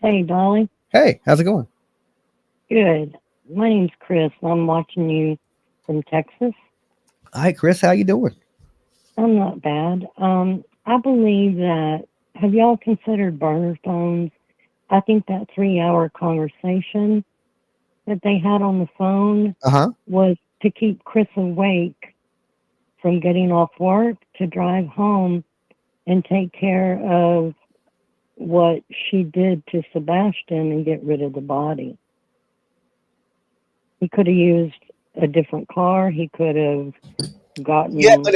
Hey, Dolly. Hey, how's it going? Good. My name's Chris. I'm watching you from Texas. Hi, Chris. How you doing? I'm not bad. I believe that, have y'all considered burner phones? I think that 3-hour conversation that they had on the phone was to keep Chris awake from getting off work to drive home and take care of what she did to Sebastian and get rid of the body. He could have used a different car. He could have gotten. Yeah, but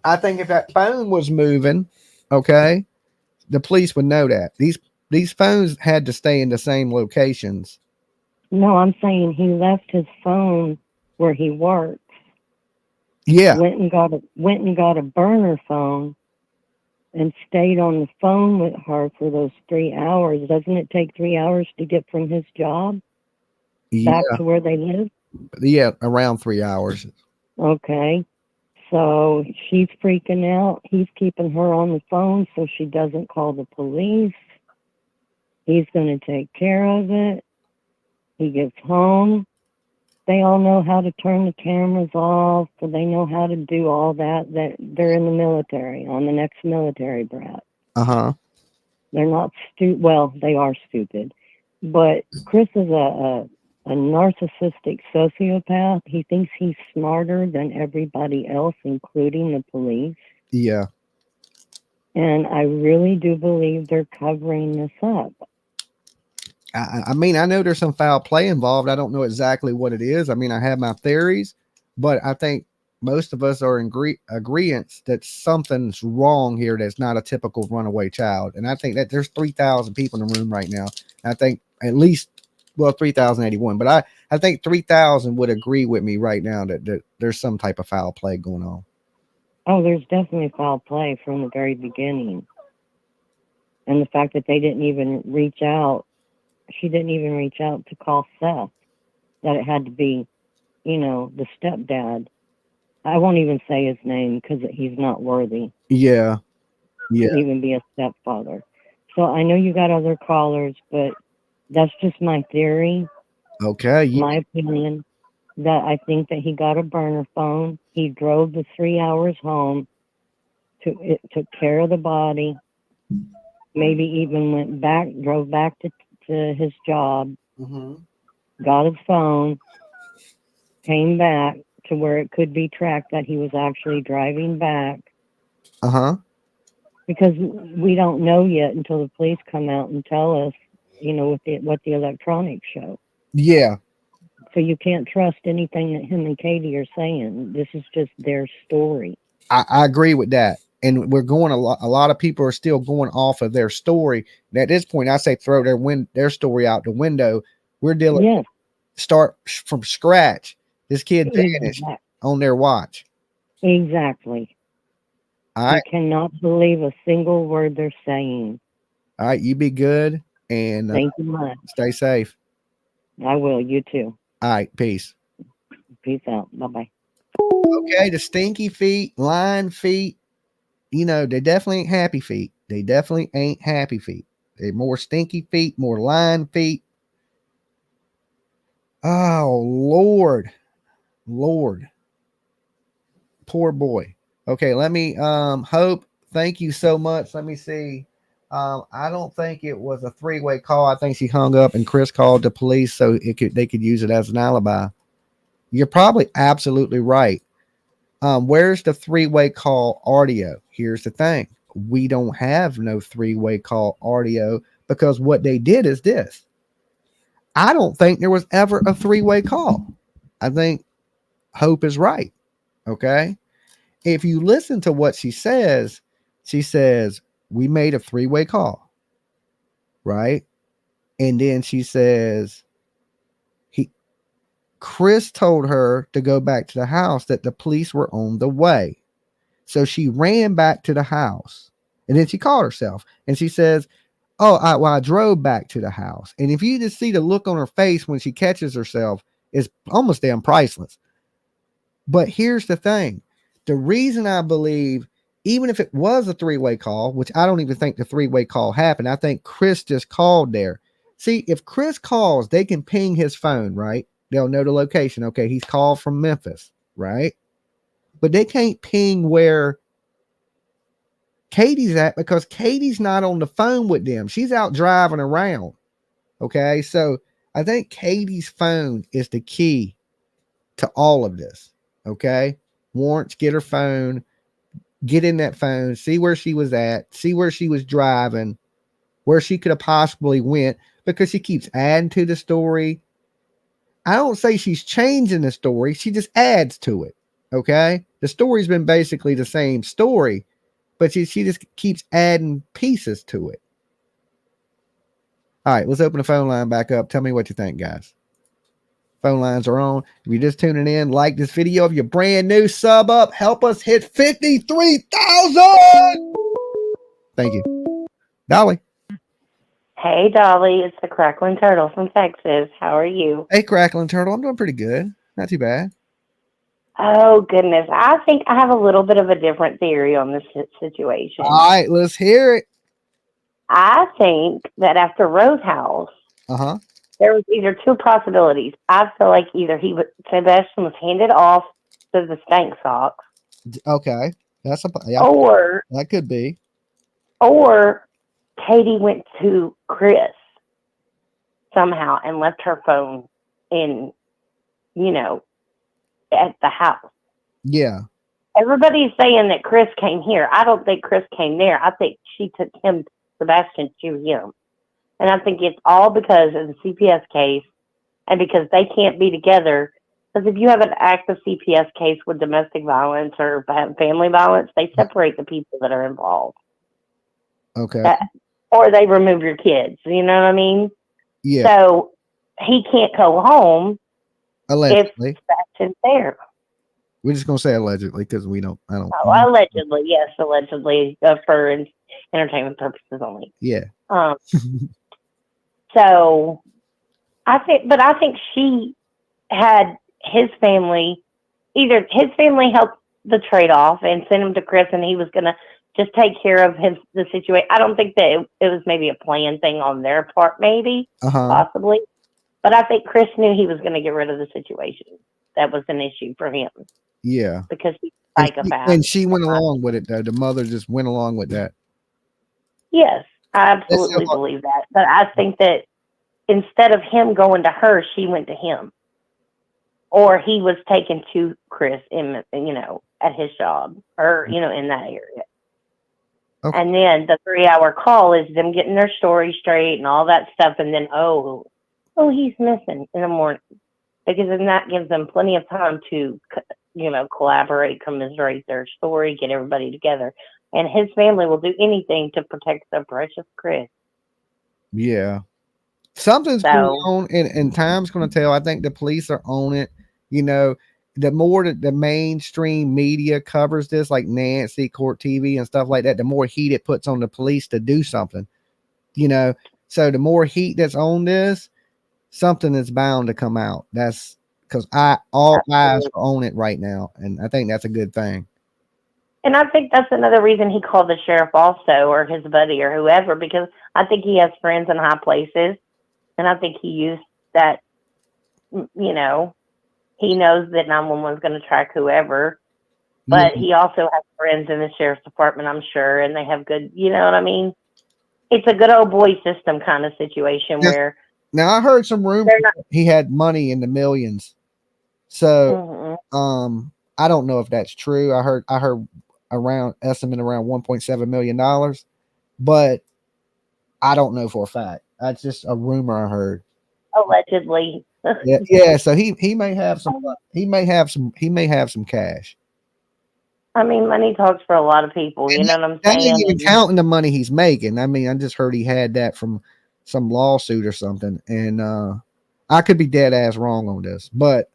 I think if that phone was moving, okay, the police would know that. These phones had to stay in the same locations. No, I'm saying he left his phone where he works. Yeah. Went and got a burner phone and stayed on the phone with her for those 3 hours. Doesn't it take 3 hours to get from his job Yeah. back to where they live? Yeah. Around 3 hours. Okay. So she's freaking out. He's keeping her on the phone so she doesn't call the police. He's going to take care of it. He gets home. They all know how to turn the cameras off. So they know how to do all that. They're in the military, on the next military brat. Uh-huh. They're not stupid. Well, they are stupid. But Chris is a narcissistic sociopath. He thinks he's smarter than everybody else, including the police. Yeah. And I really do believe they're covering this up. I mean, I know there's some foul play involved. I don't know exactly what it is. I mean, I have my theories, but I think most of us are in agreement that something's wrong here that's not a typical runaway child. And I think that there's 3,000 people in the room right now. I think at least, well, 3,081, but I think 3,000 would agree with me right now that there's some type of foul play going on. Oh, there's definitely foul play from the very beginning. And the fact that they didn't even reach out, she didn't even reach out to call Seth, that it had to be, the stepdad. I won't even say his name because he's not worthy. Yeah. Yeah. To even be a stepfather. So I know you got other callers, but that's just my theory. Okay. Yeah. My opinion, that I think that he got a burner phone. He drove the 3 hours home, it took care of the body, maybe even drove back to his job, got his phone, came back to where it could be tracked that he was actually driving back. Uh-huh. Because we don't know yet until the police come out and tell us, what the electronics show. Yeah. So you can't trust anything that him and Katie are saying. This is just their story. I agree with that. And we're going a lot of people are still going off of their story. And at this point, I say throw their story out the window. We're dealing start from scratch. This kid vanished on their watch. Exactly. All right. You cannot believe a single word they're saying. All right, you be good and thank you much. Stay safe. I will. You too. All right, peace. Peace out. Bye-bye. Okay, the stinky feet, lying feet, they definitely ain't happy feet. They definitely ain't happy feet. They're more stinky feet, more lying feet. Oh, Lord. Poor boy. Okay, let me, Hope, thank you so much. Let me see. I don't think it was a three-way call. I think she hung up and Chris called the police so they could use it as an alibi. You're probably absolutely right. Where's the three-way call audio? Here's the thing. We don't have no three-way call audio because what they did is this. I don't think there was ever a three-way call. I think Hope is right. Okay. If you listen to what she says, we made a three-way call. Right. And then she says, Chris told her to go back to the house, that the police were on the way. So she ran back to the house and then she called herself and she says, I drove back to the house. And if you just see the look on her face when she catches herself, it's almost damn priceless. But here's the thing. The reason I believe, even if it was a three-way call, which I don't even think the three-way call happened, I think Chris just called there. See, if Chris calls, they can ping his phone, right? They'll know the location. Okay, he's called from Memphis, right? But they can't ping where Katie's at because Katie's not on the phone with them. She's out driving around. Okay, so I think Katie's phone is the key to all of this. Okay, Warrants, get her phone, get in that phone, see where she was at, see where she was driving, where she could have possibly went, because she keeps adding to the story. I don't say she's changing the story. She just adds to it. Okay. The story's been basically the same story, but she just keeps adding pieces to it. All right, let's open the phone line back up. Tell me what you think, guys. Phone lines are on. If you're just tuning in, like this video. If you're brand new, sub up. Help us hit 53,000. Thank you. Dolly. Hey, Dolly, it's the Crackling Turtle from Texas. How are you? Hey, Crackling Turtle. I'm doing pretty good. Not too bad. Oh, goodness. I think I have a little bit of a different theory on this situation. All right, let's hear it. I think that after Roadhouse, there was either two possibilities. I feel like either Sebastian was handed off to the stank socks. Okay. Or that could be. Or Katie went to Chris somehow and left her phone in, at the house. Yeah. Everybody's saying that Chris came here. I don't think Chris came there. I think she took Sebastian to him. And I think it's all because of the CPS case and because they can't be together. Because if you have an active CPS case with domestic violence or family violence, they separate the people that are involved. Okay. Or they remove your kids. You know what I mean? Yeah. So he can't go home allegedly. If Sebastian's there. We're just gonna say allegedly because I don't. Allegedly, yes, allegedly for entertainment purposes only. Yeah. So I think she had his family. Either his family helped the trade off and sent him to Chris, and he was gonna just take care of the situation. I don't think that it was maybe a planned thing on their part, maybe possibly. But I think Chris knew he was going to get rid of the situation. That was an issue for him. Yeah. Because he's a psychopath. And she went along with it, though. The mother just went along with that. Yes, I absolutely believe that. But I think that instead of him going to her, she went to him. Or he was taken to Chris in, at his job or, in that area. Okay. And then the 3-hour call is them getting their story straight and all that stuff. And then, oh, he's missing in the morning. Because then that gives them plenty of time to, collaborate, commiserate their story, get everybody together. And his family will do anything to protect their precious Chris. Yeah. Something's going on, and time's going to tell. I think the police are on it. The more that the mainstream media covers this, like Nancy, Court TV, and stuff like that, the more heat it puts on the police to do something. So the more heat that's on this, something is bound to come out. That's because all eyes are on it right now, and I think that's a good thing. And I think that's another reason he called the sheriff also, or his buddy, or whoever, because I think he has friends in high places, and I think he used that. He knows that 911 is going to track whoever, but he also has friends in the sheriff's department, I'm sure, and they have good. You know what I mean? It's a good old boy system kind of situation where. Now I heard some rumors he had money in the millions, so I don't know if that's true. I heard estimate around $1.7 million, but I don't know for a fact. That's just a rumor I heard. Allegedly. Yeah. So he may have some. He may have some cash. I mean, money talks for a lot of people. You know what I'm saying? Not even counting the money he's making. I mean, I just heard he had that from some lawsuit or something, and I could be dead ass wrong on this, but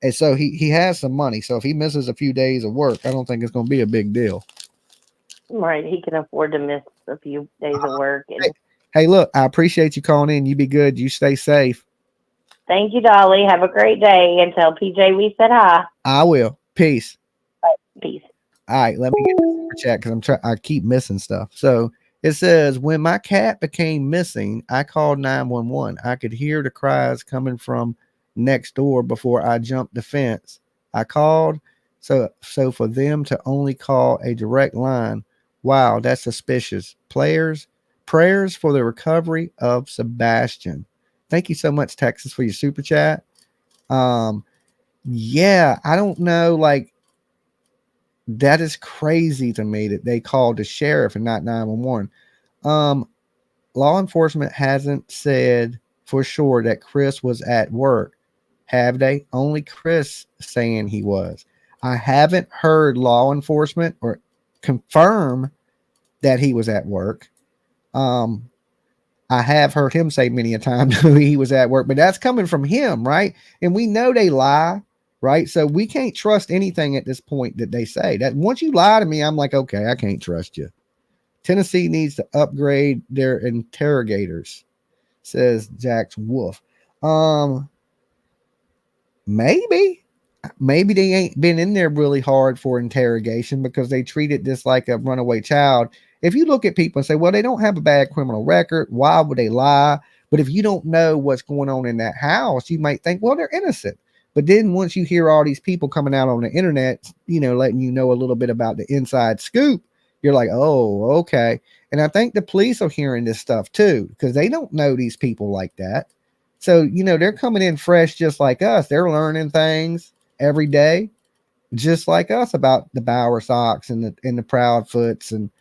and so he has some money. So if he misses a few days of work, I don't think it's going to be a big deal. Right, he can afford to miss a few days of work. Hey, look, I appreciate you calling in. You be good. You stay safe. Thank you, Dolly. Have a great day, and tell PJ we said hi. I will. Peace. Peace. All right, let me get the chat because I keep missing stuff. So it says, when my cat became missing, I called 911. I could hear the cries coming from next door before I jumped the fence. I called, so for them to only call a direct line, wow, that's suspicious. Prayers for the recovery of Sebastian. Thank you so much, Texas, for your super chat. Yeah, I don't know, like, that is crazy to me that they called the sheriff and not 911. Law enforcement hasn't said for sure that Chris was at work, have they? Only Chris saying he was. I haven't heard law enforcement or confirm that he was at work. I have heard him say many a time he was at work, but that's coming from him, right? And we know they lie, right? So we can't trust anything at this point that they say. That once you lie to me, I'm like, okay, I can't trust you. Tennessee needs to upgrade their interrogators, says Jack's Wolf. Maybe they ain't been in there really hard for interrogation because they treated this like a runaway child. If you look at people and say, well, they don't have a bad criminal record, why would they lie? But if you don't know what's going on in that house, you might think, well, they're innocent. But then once you hear all these people coming out on the internet, letting you know a little bit about the inside scoop, you're like, oh, okay. And I think the police are hearing this stuff too, because they don't know these people like that. So, they're coming in fresh just like us. They're learning things every day, just like us, about the Bower Sox and the Proudfoots, and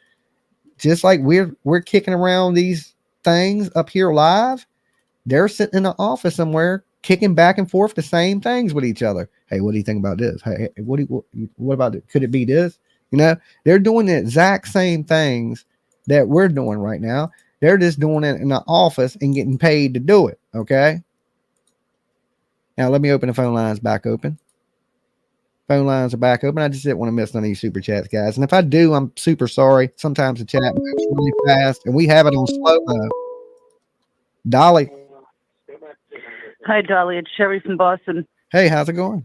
just like we're kicking around these things up here live, they're sitting in an office somewhere kicking back and forth the same things with each other. Hey, what do you think about this? Hey, what about it? Could it be this? They're doing the exact same things that we're doing right now. They're just doing it in the office and getting paid to do it. Okay. Now let me open the phone lines back open. Phone lines are back open. I just didn't want to miss none of these super chats, guys. And if I do, I'm super sorry. Sometimes the chat moves really fast, and we have it on slow mo. Dolly. Hi, Dolly. It's Sherry from Boston. Hey, how's it going?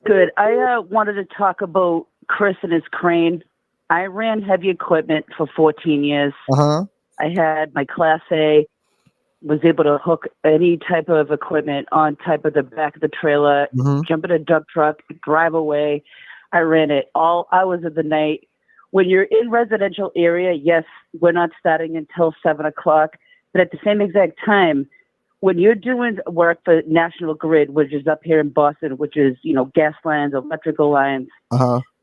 Good. I wanted to talk about Chris and his crane. I ran heavy equipment for 14 years. Uh-huh. I had my Class A, was able to hook any type of equipment on type of the back of the trailer, jump in a dump truck, drive away. I ran it all hours of the night. When you're in residential area, yes, we're not starting until 7 o'clock, but at the same exact time, when you're doing work for National Grid, which is up here in Boston, which is, gas lines, electrical lines,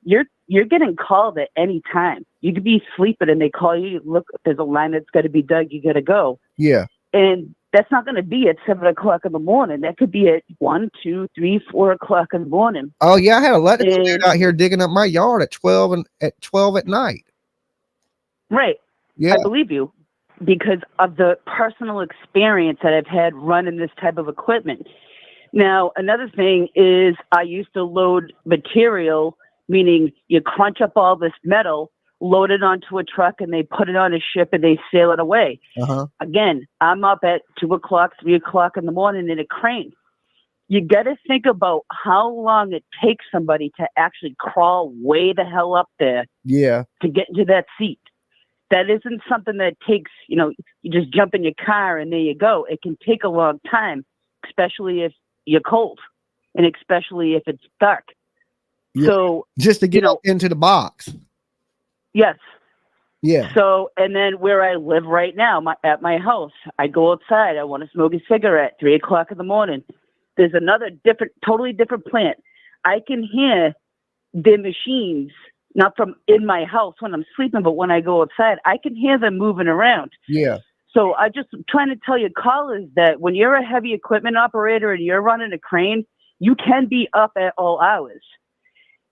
you're getting called at any time. You could be sleeping and they call you, look, there's a line that's got to be dug, you got to go. Yeah. And that's not going to be at 7 o'clock in the morning. That could be at 1, 2, 3, 4 o'clock in the morning. Oh yeah, I had a electrical dude out here digging up my yard at 12 at night. Right. Yeah. I believe you, because of the personal experience that I've had running this type of equipment. Now, another thing is I used to load material, meaning you crunch up all this metal, load it onto a truck, and they put it on a ship and they sail it away. Again, I'm up at 2 o'clock, 3 o'clock in the morning in a crane. You got to think about how long it takes somebody to actually crawl way the hell up there to get into that seat. That isn't something that takes, you just jump in your car and there you go. It can take a long time, especially if you're cold and especially if it's dark. Yeah. So just to get into the box. Yes. Yeah. So, and then where I live right now, at my house, I go outside. I want to smoke a cigarette, 3 o'clock in the morning. There's another totally different plant. I can hear the machines, not from in my house when I'm sleeping, but when I go outside, I can hear them moving around. Yeah. So I just trying to tell you, callers, that when you're a heavy equipment operator and you're running a crane, you can be up at all hours.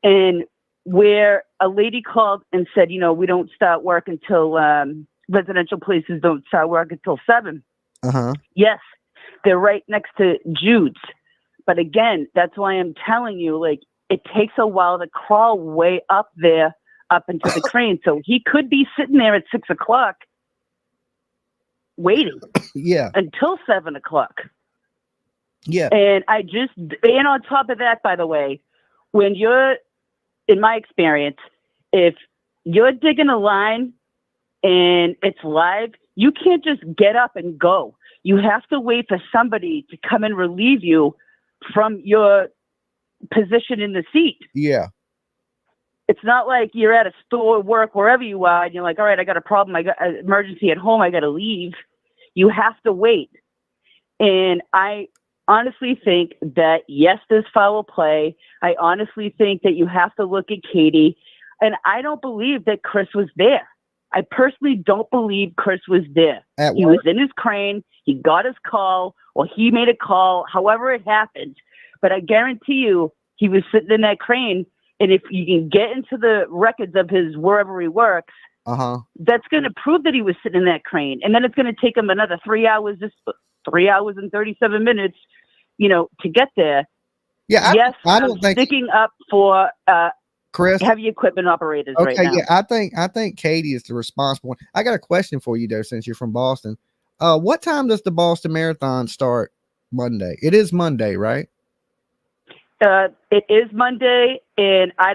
And where a lady called and said, we don't start work until residential places don't start work until 7. Yes, they're right next to Jude's. But again, that's why I'm telling you, it takes a while to crawl way up there, up into the crane. So he could be sitting there at 6 o'clock waiting until 7 o'clock. Yeah. And on top of that, by the way, when you're, in my experience, if you're digging a line and it's live, you can't just get up and go. You have to wait for somebody to come and relieve you from your position in the seat. Yeah. It's not like you're at a store, work, wherever you are, and you're like, all right, I got a problem. I got an emergency at home. I got to leave. You have to wait. And I honestly think that, yes, there's foul play. I honestly think that you have to look at Katie. And I don't believe that Chris was there. I personally don't believe Chris was there. He was in his crane. He got his call, or he made a call, however it happened. But I guarantee you, he was sitting in that crane. And if you can get into the records of his wherever he works, that's going to prove that he was sitting in that crane. And then it's going to take him another 3 hours, 3 hours and 37 minutes, to get there. Yeah, I don't think sticking up for Chris, heavy equipment operators right now. Yeah, I think Katie is the responsible one. I got a question for you though, since you're from Boston. What time does the Boston Marathon start Monday? It is Monday, right? It is Monday, and I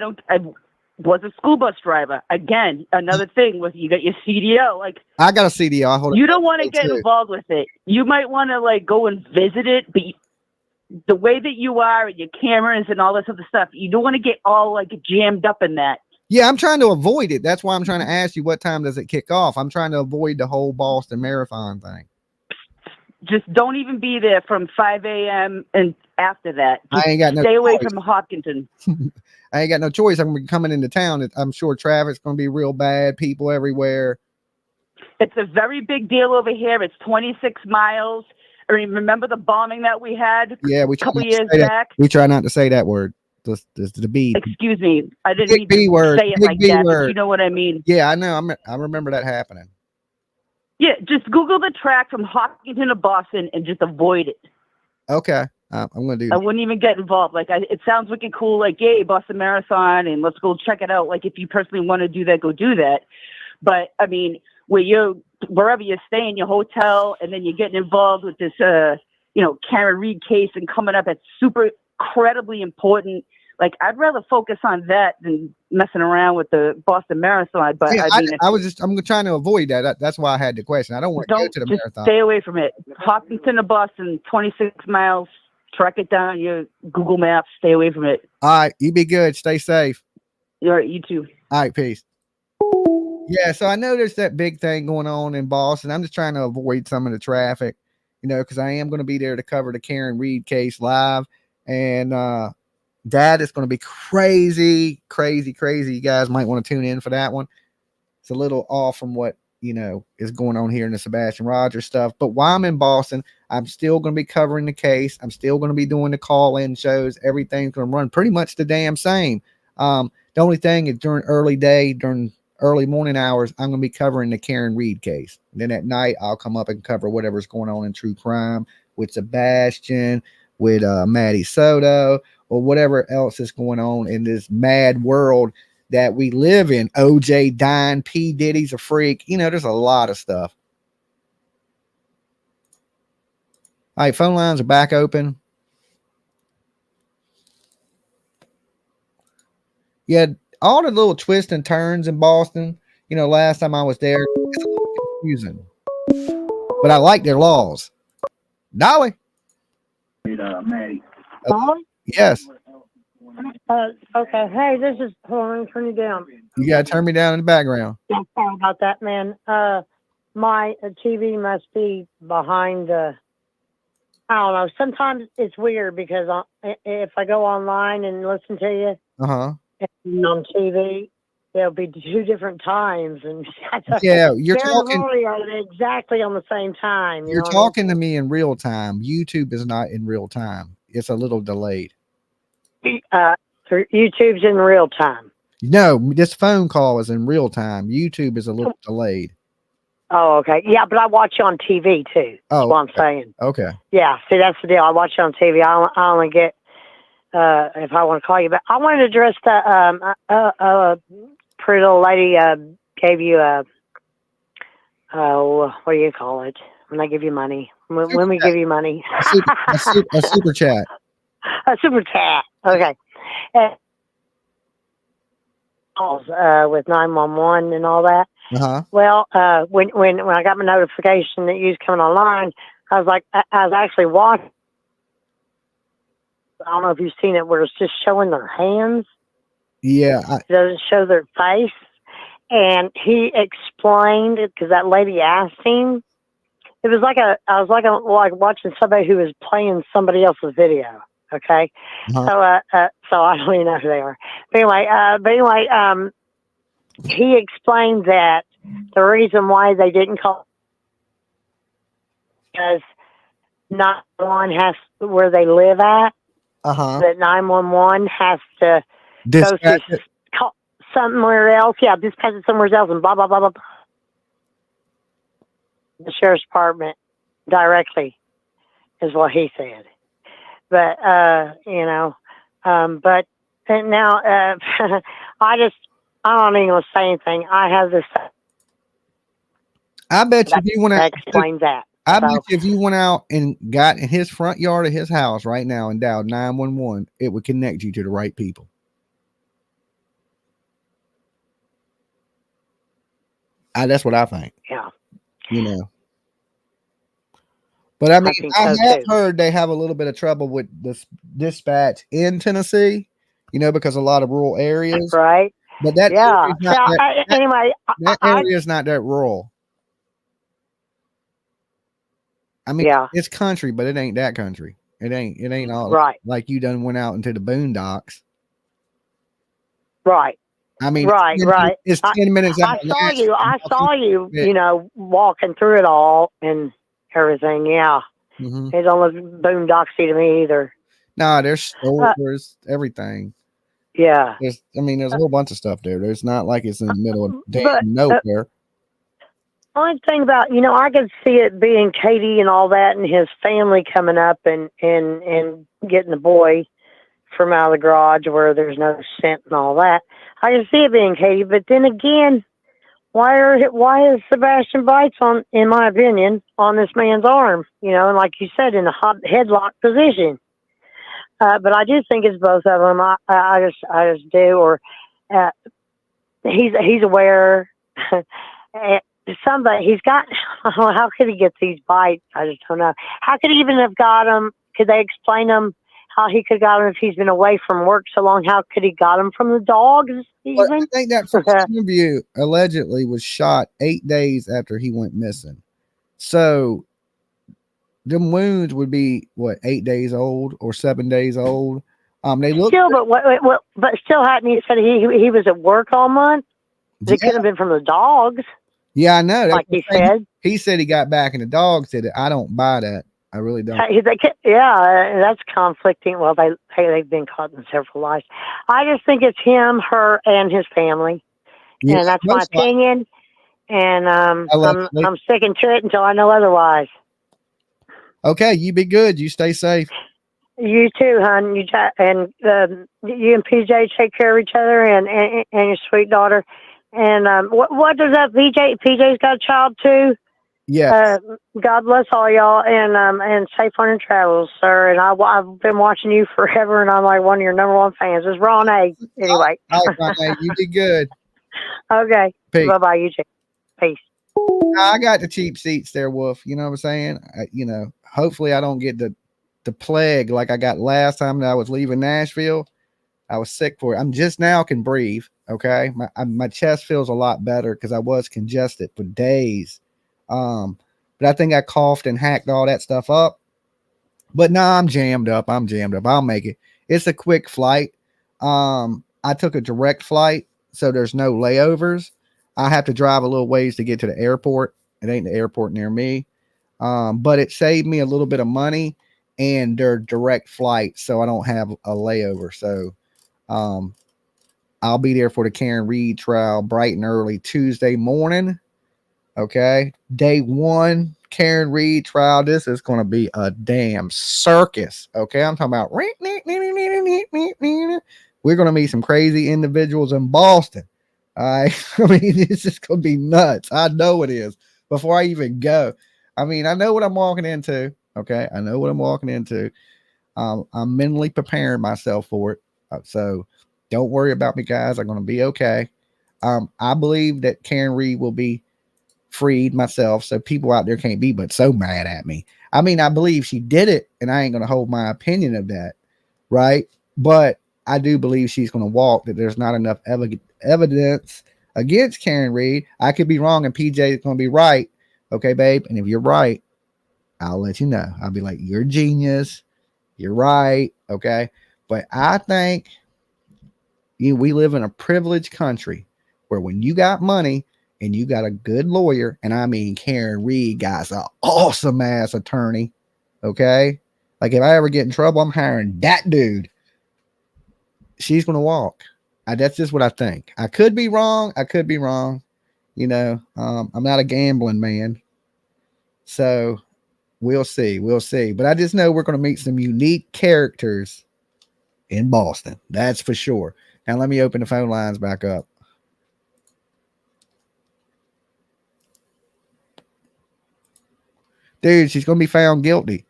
was a school bus driver. Again, another thing with you got your CDO. Like, I got a CDO. You don't want to get involved with it. You might want to go and visit it, but the way that you are and your cameras and all this other stuff, you don't want to get all jammed up in that. Yeah, I'm trying to avoid it. That's why I'm trying to ask you, what time does it kick off? I'm trying to avoid the whole Boston Marathon thing. Just don't even be there from 5 a.m. and after that. Just I ain't got no stay away choice. from Hopkinton. I ain't got no choice. I'm gonna be coming into town. I'm sure traffic's going to be real bad. People everywhere. It's a very big deal over here. It's 26 miles. I mean, remember the bombing that we had a couple years back? We try not to say that word. The B. Excuse me. I didn't mean to say it like that, but you know what I mean. Yeah, I know. I remember that happening. Yeah, just Google the track from Hopkinton to Boston and just avoid it. Okay. I'm going to do that. I wouldn't even get involved. It sounds wicked cool, yay, Boston Marathon, and let's go check it out. If you personally want to do that, go do that. But, I mean, wherever you're staying, your hotel, and then you're getting involved with this, Karen Reed case and coming up, it's super incredibly important. I'd rather focus on that than messing around with the Boston Marathon. But yeah, I'm trying to avoid that. That's why I had the question. I don't want to go to the marathon. Stay away from it. Hopkinton to Boston, 26 miles. Track it down your Google Maps. Stay away from it. All right, you be good. Stay safe. All right, you too. All right, peace. Yeah, so I know there's that big thing going on in Boston. I'm just trying to avoid some of the traffic, because I am going to be there to cover the Karen Reed case live, and that is going to be crazy, crazy, crazy. You guys might want to tune in for that one. It's a little off from what is going on here in the Sebastian Rogers stuff. But while I'm in Boston, I'm still going to be covering the case. I'm still going to be doing the call-in shows. Everything's going to run pretty much the damn same. The only thing is during early morning hours, I'm going to be covering the Karen Reed case. And then at night, I'll come up and cover whatever's going on in true crime with Sebastian, with Maddie Soto, or whatever else is going on in this mad world that we live in. OJ dying, P. Diddy's a freak. There's a lot of stuff. All right, phone lines are back open. Yeah, all the little twists and turns in Boston. Last time I was there, it's a little confusing. But I like their laws. Dolly. Maddie. Yes. Okay. Hey, this is Lauren. Turn you down. You gotta turn me down in the background. Yeah, sorry about that, man. My TV must be behind. I don't know. Sometimes it's weird because if I go online and listen to you on TV, there'll be 2 different times, and yeah, you're talking exactly on the same time. You're talking to me in real time. YouTube is not in real time. It's a little delayed. YouTube's in real time. No, this phone call is in real time. YouTube is a little delayed. Oh, okay. Yeah, but I watch you on TV too. That's what I'm saying. Okay. Yeah, see, that's the deal. I watch you on TV. I only get if I want to call you. But I wanted to address that pretty little lady gave you what do you call it when they give you money? When we give you money? A super chat. A super chat. Okay. With 911 and all that. Well, when I got my notification that you was coming online, I was actually watching. I don't know if you've seen it, where it's just showing their hands. Yeah. It doesn't show their face. And he explained it because that lady asked him. It was I was like watching somebody who was playing somebody else's video. Okay. So I don't even know who they are. But anyway, he explained that the reason why they didn't call because not one has where they live at. Uh-huh. 911 has to go to Dispatch it. somewhere else. Yeah, dispatch it somewhere else and blah, blah, blah, blah. The sheriff's department directly is what he said. But, but now, I don't even want to say anything. I have this. I bet you if you went out, explains that. I bet you if you went out and got in his front yard of his house right now and dialed 911, it would connect you to the right people. That's what I think. Yeah. But I mean, I so have too. heard they have a little bit of trouble with this dispatch in Tennessee, because a lot of rural areas. Right. But that Yeah. anyway, that area is not that rural. I mean, it's country, but it ain't that country. It ain't all right. Like you done went out into the boondocks. Right. I mean, right. It's 10 minutes out. I saw you, walking through it all and everything. Yeah. Mm-hmm. It don't look boondocksy to me either. Nah, there's stores, there's everything. Yeah. There's a whole bunch of stuff there. There's not like it's in the middle of nowhere. Only thing about, I could see it being Katie and all that and his family coming up and getting the boy from out of the garage where there's no scent and all that. I can see it being Katie, but then again, why is Sebastian bites on, in my opinion, on this man's arm? And like you said, in the headlock position. But I do think it's both of them. I just do. Or he's aware. Somebody he's got. How could he get these bites? I just don't know. How could he even have got them? Could they explain them? How he could have got them if he's been away from work so long? How could he got them from the dogs? Well, I think that first interview allegedly was shot 8 days after he went missing. So them wounds would be 8 days old or 7 days old. They look still, but still hadn't he said he was at work all month? It couldn't have been from the dogs. Yeah, I know. Like he said. He said he got back and the dogs did it. I don't buy that. I really don't. That's conflicting. Well, they've been caught in several lies. I just think it's him, her, and his family, and that's my opinion. And I'm sticking to it until I know otherwise. Okay, you be good. You stay safe. You too, hon. You and PJ take care of each other, and your sweet daughter. And what does that PJ's got a child too? Yeah. God bless all y'all, and safe on your travels, sir. And I've been watching you forever, and I'm like one of your number one fans. It's Ron A. Anyway. All right, Ron A. You be good. Okay. Peace. Bye-bye, you too. Peace. I got the cheap seats there, Wolf. You know what I'm saying? Hopefully I don't get the plague like I got last time that I was leaving Nashville. I was sick for it. I'm just now can breathe. Okay. My chest feels a lot better because I was congested for days. But I think I coughed and hacked all that stuff up. But no, I'm jammed up. I'll make it. It's a quick flight. I took a direct flight, so there's no layovers. I have to drive a little ways to get to the airport. It ain't the airport near me. But it saved me a little bit of money, and they're direct flights, so I don't have a layover. So I'll be there for the Karen Reed trial bright and early Tuesday morning. Okay. Day 1, Karen Reed trial. This is going to be a damn circus. Okay. I'm talking about we're going to meet some crazy individuals in Boston. All right. I mean, it's just going to be nuts. I know it is before I even go. I mean, I know what I'm walking into. Okay. I know what I'm walking into. I'm mentally preparing myself for it. So don't worry about me, guys. I'm going to be okay. I believe that Karen Reed will be freed myself. So people out there can't be but so mad at me. I mean, I believe she did it, and I ain't going to hold my opinion of that. Right. But I do believe she's going to walk, that there's not enough evidence against Karen Reed. I could be wrong, and PJ is going to be right. Okay, babe. And if you're right, I'll let you know. I'll be like, you're a genius. You're right. Okay. But I think we live in a privileged country where when you got money and you got a good lawyer, and I mean Karen Reed got an awesome ass attorney. Okay. Like if I ever get in trouble, I'm hiring that dude. She's gonna walk. That's just what I think. I could be wrong. You know, I'm not a gambling man, so we'll see. But I just know we're gonna meet some unique characters in Boston. That's for sure. Now let me open the phone lines back up. Dude, she's gonna be found guilty.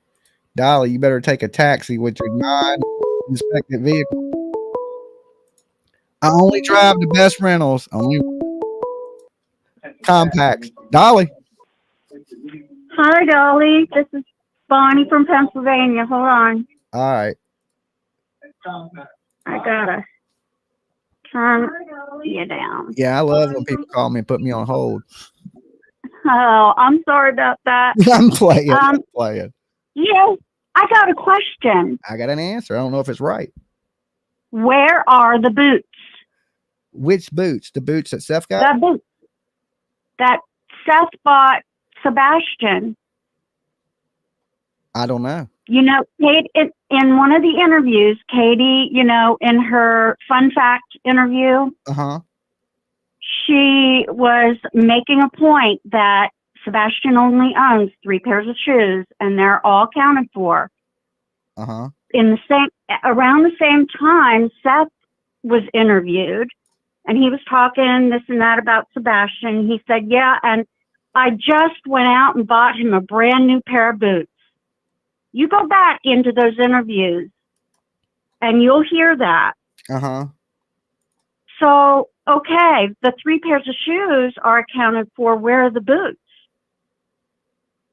Dolly, you better take a taxi with your non-inspected vehicle. I only drive the best rentals, only compacts. Dolly. Hi, Dolly. This is Bonnie from Pennsylvania. Hold on. All right. I gotta turn you down. Yeah, I love when people call me and put me on hold. Oh, I'm sorry about that. I'm playing. Yeah, I got a question. I got an answer. I don't know if it's right. Where are the boots? Which boots? The boots that Seth got? The boots that Seth bought Sebastian. I don't know. You know, Kate, in one of the interviews, Katie, you know, in her fun fact interview, she was making a point that Sebastian only owns 3 pairs of shoes, and they're all accounted for. In the same, around the same time, Seth was interviewed, and he was talking this and that about Sebastian. He said, "Yeah, and I just went out and bought him a brand new pair of boots." You go back into those interviews, and you'll hear that. So, okay, the 3 pairs of shoes are accounted for. Where are the boots?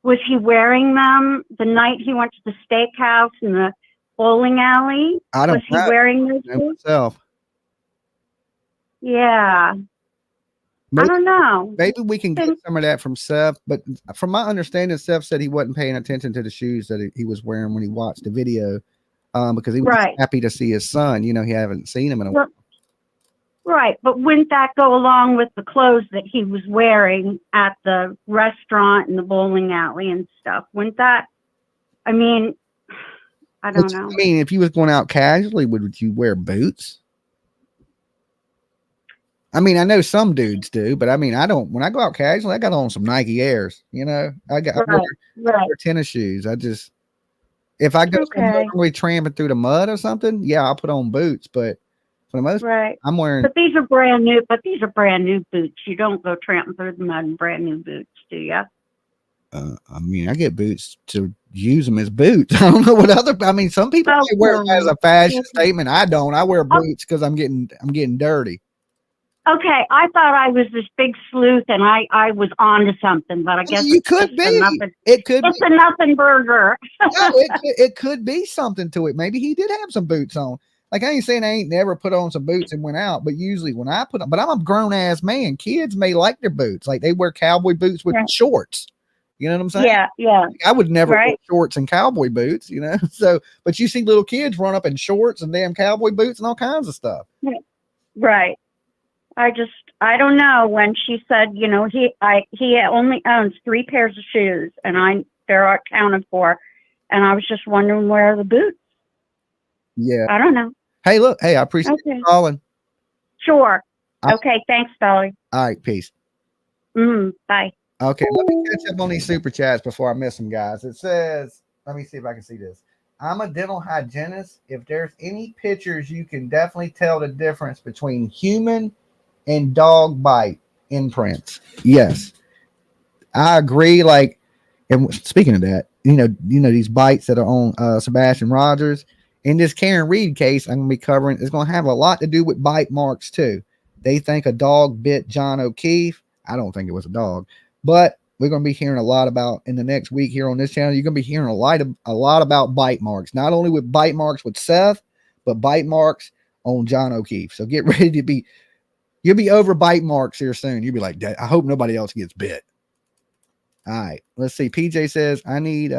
Was he wearing them the night he went to the steakhouse in the bowling alley? I don't Was he know. wearing those boots? Myself. Yeah. Maybe, I don't know. Maybe we can get some of that from Seth, but from my understanding, Seth said he wasn't paying attention to the shoes that he was wearing when he watched the video, because he was happy to see his son. You know, he haven't seen him in a while. Right, but wouldn't that go along with the clothes that he was wearing at the restaurant and the bowling alley and stuff? Wouldn't that? I mean, I don't know. I mean, if you was going out casually, would you wear boots? I mean, I know some dudes do, but I mean, I don't. When I go out casually, I got on some Nike Airs. You know, I wear tennis shoes. If I go somewhere tramping through the mud or something, yeah, I'll put on boots. But for the most part, I'm wearing. But these are brand new. But these are brand new boots. You don't go tramping through the mud in brand new boots, do you? I mean, I get boots to use them as boots. I don't know what other. I mean, some people might wear them as a fashion statement. I don't. I wear boots because I'm getting dirty. Okay, I thought I was this big sleuth and I was onto something, but I guess you could be. It could. It's a nothing burger. No, it could be something to it. Maybe he did have some boots on. Like, I ain't saying I ain't never put on some boots and went out, but usually when I put on, but I'm a grown ass man. Kids may like their boots, like they wear cowboy boots with shorts. You know what I'm saying? Yeah. I would never wear shorts and cowboy boots, you know. So, but you see little kids run up in shorts and damn cowboy boots and all kinds of stuff. Right. I don't know. When she said, you know, he only owns 3 pairs of shoes, and they're accounted for, and I was just wondering where are the boots. Yeah. I don't know. Hey, look. Hey, I appreciate you calling. Sure. Okay. Thanks, Dolly. All right. Peace. Bye. Okay. Let me catch up on these super chats before I miss them, guys. It says, let me see if I can see this. I'm a dental hygienist. If there's any pictures, you can definitely tell the difference between human and dog bite imprints. Yes, I agree. Like, and speaking of that, you know these bites that are on Sebastian Rogers in this Karen Reed case, I'm gonna be covering. It's gonna have a lot to do with bite marks too. They think a dog bit John O'Keefe. I don't think it was a dog, but we're gonna be hearing a lot about in the next week here on this channel. You're gonna be hearing a lot about bite marks, not only with bite marks with Seth, but bite marks on John O'Keefe. So get ready to be. You'll be over bite marks here soon. You'll be like, I hope nobody else gets bit. All right. Let's see. PJ says, I need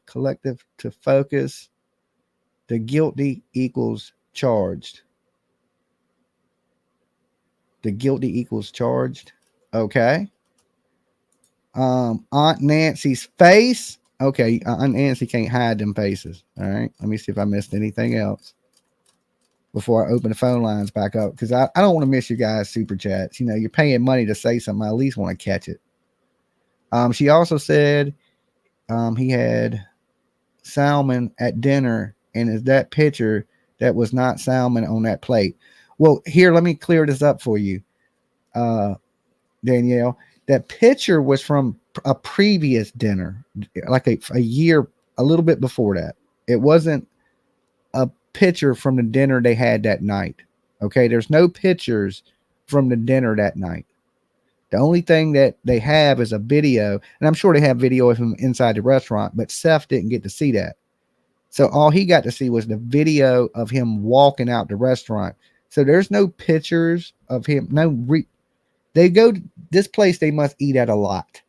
collective to focus. The guilty equals charged. The guilty equals charged. Okay. Aunt Nancy's face Okay, Nancy can't hide them faces. All right, let me see if I missed anything else before I open the phone lines back up, because I don't want to miss you guys' super chats. You know, you're paying money to say something. I at least want to catch it. She also said he had salmon at dinner, and is that picture that was not salmon on that plate? Well, here, let me clear this up for you, Danielle. That picture was from a previous dinner, like a year, a little bit before that. It wasn't a picture from the dinner they had that night. Okay, there's no pictures from the dinner that night. The only thing that they have is a video, and I'm sure they have video of him inside the restaurant, but Seth didn't get to see that. So all he got to see was the video of him walking out the restaurant. So there's no pictures of him. They go to this place, they must eat at a lot.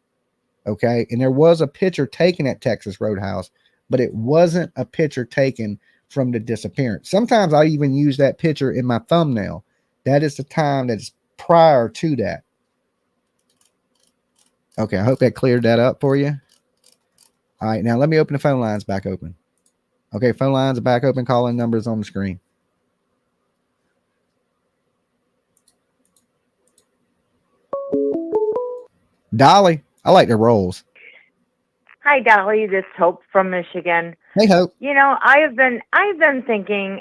Okay. And there was a picture taken at Texas Roadhouse, but it wasn't a picture taken from the disappearance. Sometimes I even use that picture in my thumbnail. That is the time that's prior to that. Okay. I hope that cleared that up for you. All right. Now let me open the phone lines back open. Okay. Phone lines are back open. Calling numbers on the screen. Dolly, I like the rolls. Hi, Dolly. This is Hope from Michigan. Hey, Hope. You know, I've been thinking,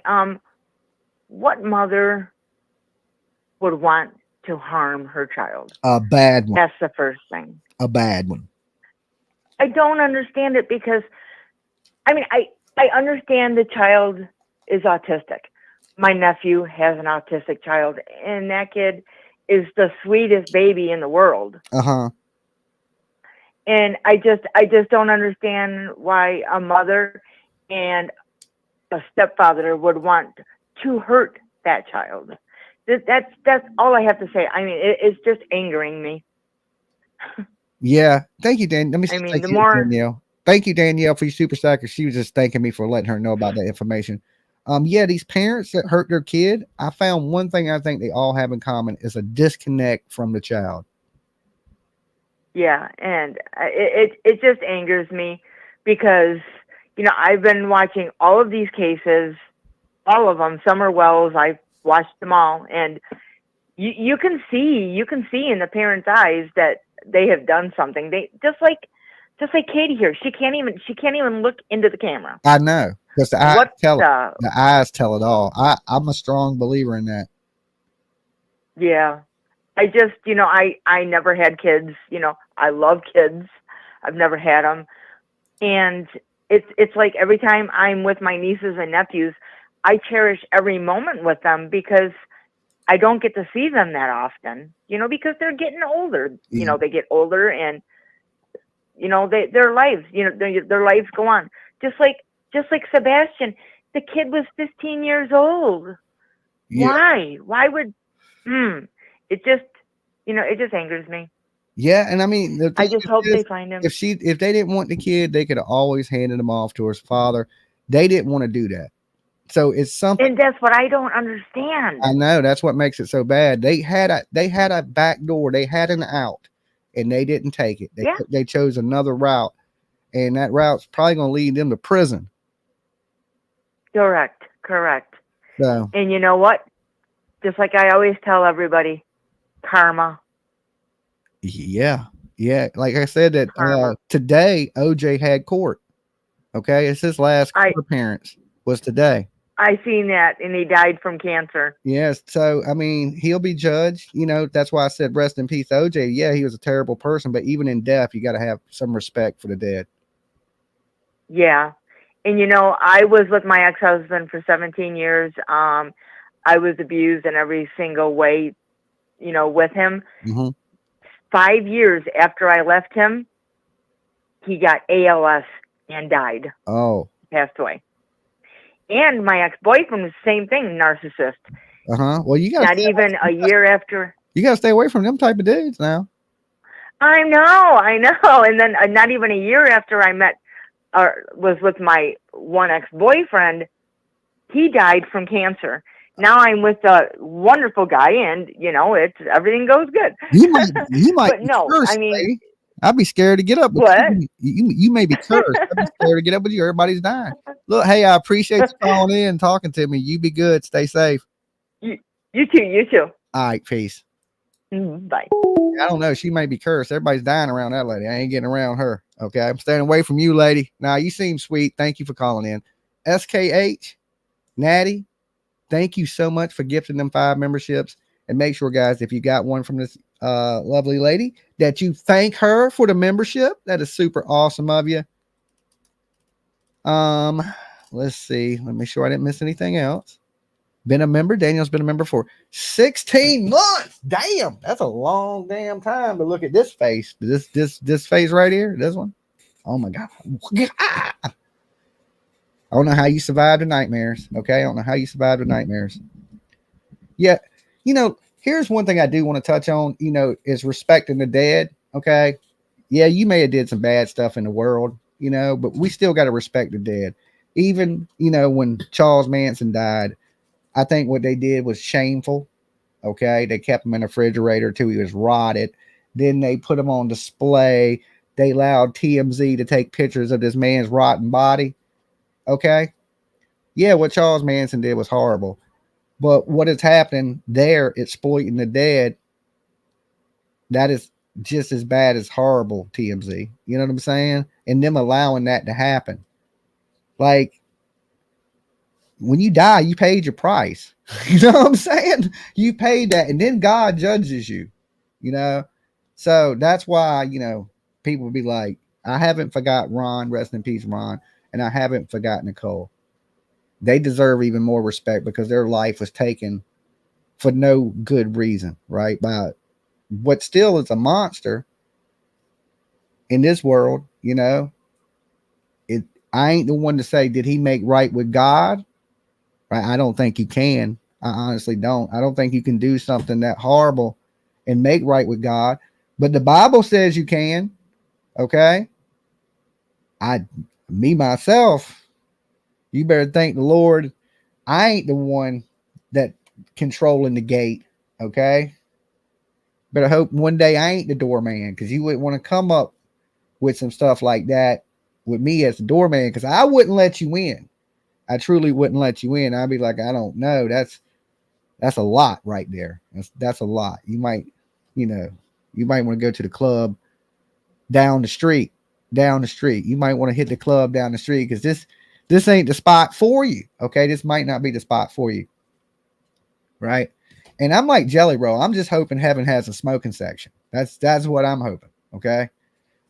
what mother would want to harm her child? A bad one. That's the first thing. A bad one. I don't understand it because, I mean, I understand the child is autistic. My nephew has an autistic child, and that kid is the sweetest baby in the world. Uh-huh. And I just don't understand why a mother and a stepfather would want to hurt that child. That's all I have to say. I mean, it's just angering me. Yeah. Thank you, Dan. Let me I mean, thank the you, more Danielle. Thank you, Danielle, for your super stacker. She was just thanking me for letting her know about that information. Yeah, these parents that hurt their kid, I found one thing I think they all have in common is a disconnect from the child. yeah, and it just angers me because, you know, I've been watching all of these cases, all of them. Summer Wells, I've watched them all, and you can see in the parents' eyes that they have done something. They just like Katie here. She can't even look into the camera. I know, because the eyes tell it all. I'm a strong believer in that. Yeah. I just, you know, I never had kids, you know, I love kids. I've never had them. And it's like every time I'm with my nieces and nephews, I cherish every moment with them because I don't get to see them that often, you know, because they're getting older. You know, they get older and, you know, their lives, you know, their lives go on. Just like Sebastian, the kid was 15 years old. Yeah. Why would, it just, you know, it just angers me. Yeah, and I mean, I just hope they find him. If they didn't want the kid, they could have always handed him off to his father. They didn't want to do that. So it's something. And that's what I don't understand. I know, that's what makes it so bad. They had a back door. They had an out, and they didn't take it. They chose another route, and that route's probably going to lead them to prison. Correct. So, and you know what? Just like I always tell everybody, karma. Yeah. Like I said, that today OJ had court. Okay, it's his last court appearance was today. I seen that, and he died from cancer. Yes, so I mean, he'll be judged. You know, that's why I said rest in peace, OJ. Yeah, he was a terrible person, but even in death, you got to have some respect for the dead. Yeah, and you know, I was with my ex-husband for 17 years. I was abused in every single way, you know, with him. 5 years after I left him, he got ALS and died. Oh. Passed away. And my ex-boyfriend was the same thing, narcissist. Well, you got not even a year after. You got to stay away from them type of dudes now. I know. And then not even a year after I met or was with my one ex-boyfriend, he died from cancer. Now I'm with a wonderful guy, and you know, everything goes good. You might but no, first, I mean, I'd be scared to get up with What? you may be cursed. I'd be scared to get up with you. Everybody's dying. Look, hey, I appreciate you calling in and talking to me. You be good. Stay safe. You too. You too. All right, peace. Bye. I don't know. She may be cursed. Everybody's dying around that lady. I ain't getting around her. Okay. I'm staying away from you, lady. Now, you seem sweet. Thank you for calling in. SKH, Natty, thank you so much for gifting them 5 memberships. And make sure, guys, if you got one from this lovely lady, that you thank her for the membership. That is super awesome of you. Let's see. Let me make sure I didn't miss anything else. Been a member. Daniel's been a member for 16 months. Damn, that's a long damn time. But look at this face. This face right here. This one. Oh my God. I don't know how you survived the nightmares. Okay. I don't know how you survived the nightmares. Yeah. You know, here's one thing I do want to touch on, you know, is respecting the dead. Okay. Yeah, you may have did some bad stuff in the world, you know, but we still got to respect the dead. Even, you know, when Charles Manson died, I think what they did was shameful. Okay. They kept him in a refrigerator till he was rotted. Then they put him on display. They allowed TMZ to take pictures of this man's rotten body. Okay. Yeah. What Charles Manson did was horrible. But what is happening there, exploiting the dead, that is just as bad as horrible, TMZ. You know what I'm saying? And them allowing that to happen. Like, when you die, you paid your price. You know what I'm saying? You paid that, and then God judges you, you know? So that's why, you know, people will be like, I haven't forgot Ron, rest in peace, Ron, and I haven't forgotten Nicole. They deserve even more respect because their life was taken for no good reason, right? By what still is a monster in this world, you know? I ain't the one to say, did he make right with God? Right? I don't think you can. I honestly don't. I don't think you can do something that horrible and make right with God. But the Bible says you can. Okay. Myself, you better thank the Lord. I ain't the one that controlling the gate. Okay. But I hope one day I ain't the doorman, because you wouldn't want to come up with some stuff like that with me as the doorman, because I wouldn't let you in. I truly wouldn't let you in. I'd be like, I don't know. That's a lot right there. That's a lot. You might want to go to the club down the street. You might want to hit the club down the street, because this ain't the spot for you. Okay. This might not be the spot for you. Right. And I'm like Jelly Roll. I'm just hoping heaven has a smoking section. That's what I'm hoping. Okay.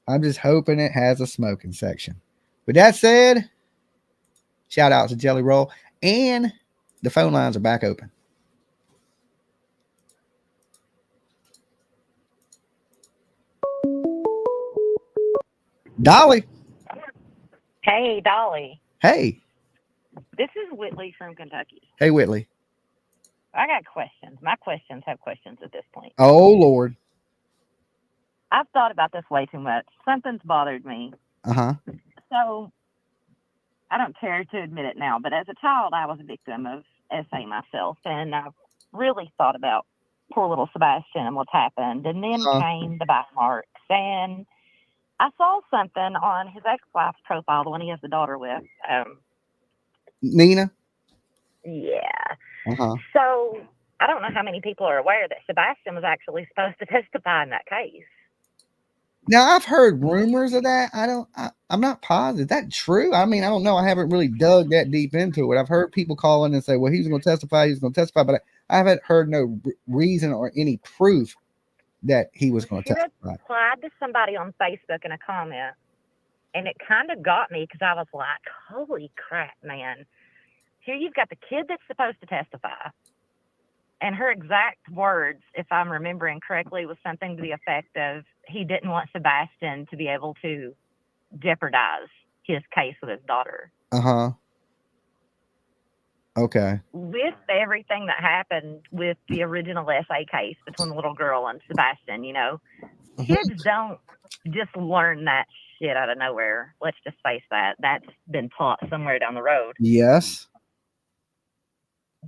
I'm just hoping it has a smoking section. With that said, shout out to Jelly Roll, and the phone lines are back open. Dolly. Hey, Dolly. Hey. This is Whitley from Kentucky. Hey, Whitley. I got questions. My questions have questions at this point. Oh, Lord. I've thought about this way too much. Something's bothered me. Uh-huh. So, I don't care to admit it now, but as a child, I was a victim of SA myself, and I've really thought about poor little Sebastian and what's happened. And then came the bite marks, and I saw something on his ex-wife's profile, the one he has the daughter with. Nina? Yeah. Uh-huh. So, I don't know how many people are aware that Sebastian was actually supposed to testify in that case. Now, I've heard rumors of that. I'm not positive. Is that true? I mean, I don't know. I haven't really dug that deep into it. I've heard people call in and say, well, he's going to testify, but I haven't heard no reason or any proof that he was going to testify. I replied to somebody on Facebook in a comment, and it kind of got me, because I was like, holy crap, man. Here you've got the kid that's supposed to testify. And her exact words, if I'm remembering correctly, was something to the effect of, he didn't want Sebastian to be able to jeopardize his case with his daughter. Uh-huh. Okay. With everything that happened with the original SA case between the little girl and Sebastian, you know, kids don't just learn that shit out of nowhere. Let's just face that. That's been taught somewhere down the road. Yes.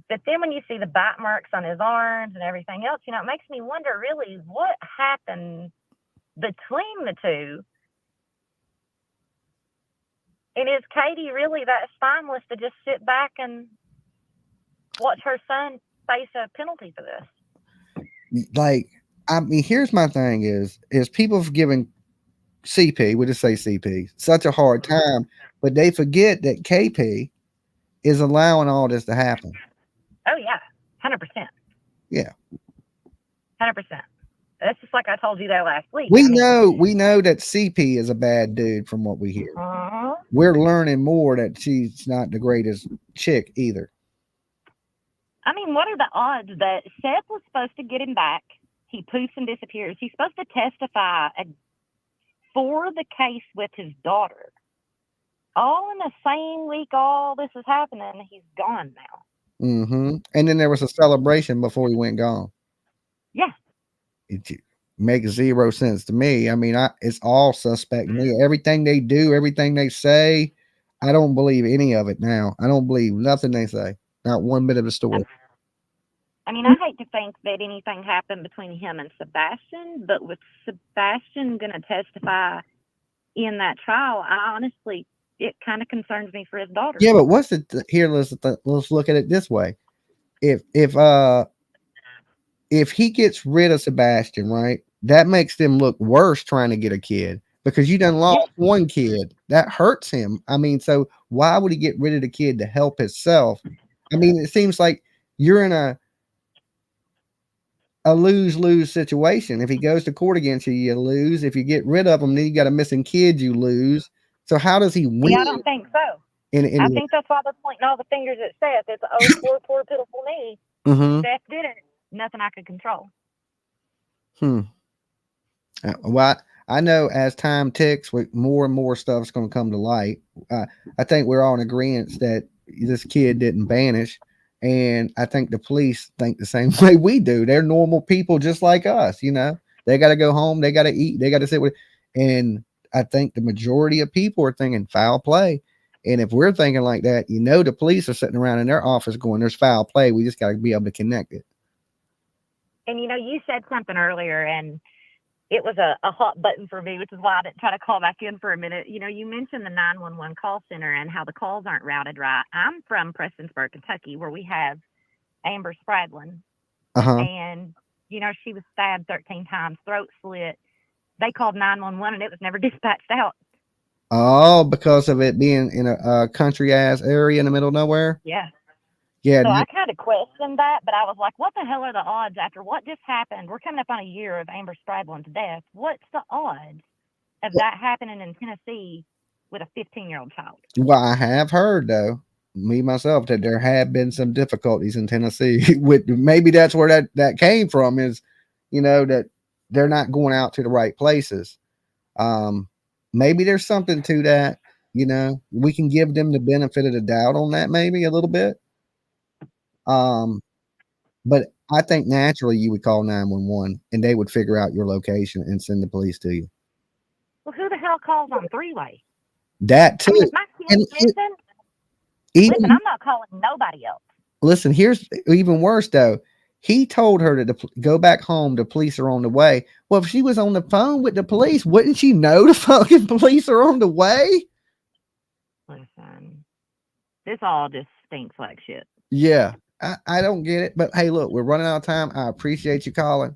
But then when you see the bite marks on his arms and everything else, you know, it makes me wonder really what happened between the two. And is Katie really that spineless to just sit back and watch her son face a penalty for this? Like, I mean, here's my thing is people have given CP, we just say CP, such a hard time, but they forget that KP is allowing all this to happen. Oh yeah, 100%. Yeah, 100%. That's just like I told you that last week. we know that CP is a bad dude from what we hear. We're learning more that she's not the greatest chick either. I mean, what are the odds that Seth was supposed to get him back? He poofs and disappears. He's supposed to testify for the case with his daughter. All in the same week all this is happening, he's gone now. Mm-hmm. And then there was a celebration before he went gone. Yeah. It makes zero sense to me. I mean, it's all suspect to me. Everything they do, everything they say, I don't believe any of it now. I don't believe nothing they say. Not one bit of the story. I mean, I hate to think that anything happened between him and Sebastian, but with Sebastian going to testify in that trial, I honestly, it kind of concerns me for his daughter. Yeah, but what's it here? Let's look at it this way. If he gets rid of Sebastian, right, that makes them look worse trying to get a kid because you done lost one kid. That hurts him. I mean, so why would he get rid of the kid to help himself? I mean, it seems like you're in a lose-lose situation. If he goes to court against you, you lose. If you get rid of him, then you got a missing kid, you lose. So how does he win? Yeah, I don't think so. I think that's why they're pointing all the fingers at Seth. It's, oh, poor, pitiful me. Seth did it. Nothing I could control. Well, I know as time ticks, with more and more stuff is going to come to light. I think we're all in agreement that this kid didn't vanish. And I think the police think the same way we do. They're normal people just like us, you know. They got to go home, they got to eat, they got to sit with. And I think the majority of people are thinking foul play. And if we're thinking like that, you know, the police are sitting around in their office going, there's foul play. We just got to be able to connect it. And, you know, you said something earlier, and it was a hot button for me, which is why I didn't try to call back in for a minute. You know, you mentioned the 911 call center and how the calls aren't routed right. I'm from Prestonsburg, Kentucky, where we have Amber Spradlin. And, you know, she was stabbed 13 times, throat slit. They called 911 and it was never dispatched out. Oh, because of it being in a country ass area in the middle of nowhere? Yeah. Yeah. So I kind of questioned that, but I was like, what the hell are the odds after what just happened? We're coming up on a year of Amber Spradlin's death. What's the odds of that happening in Tennessee with a 15-year-old child? Well, I have heard, though, me myself, that there have been some difficulties in Tennessee. With maybe that's where that came from, is, you know, that they're not going out to the right places. Maybe there's something to that. You know, we can give them the benefit of the doubt on that, maybe a little bit. But I think naturally you would call 911 and they would figure out your location and send the police to you. Well, who the hell calls on three-way? That too. I mean, if my kid's missing, listen, I'm not calling nobody else. Listen, here's even worse though. He told her to go back home. The police are on the way. Well, if she was on the phone with the police, wouldn't she know the fucking police are on the way? Listen, this all just stinks like shit. Yeah. I don't get it, but hey, look, we're running out of time. I appreciate you calling.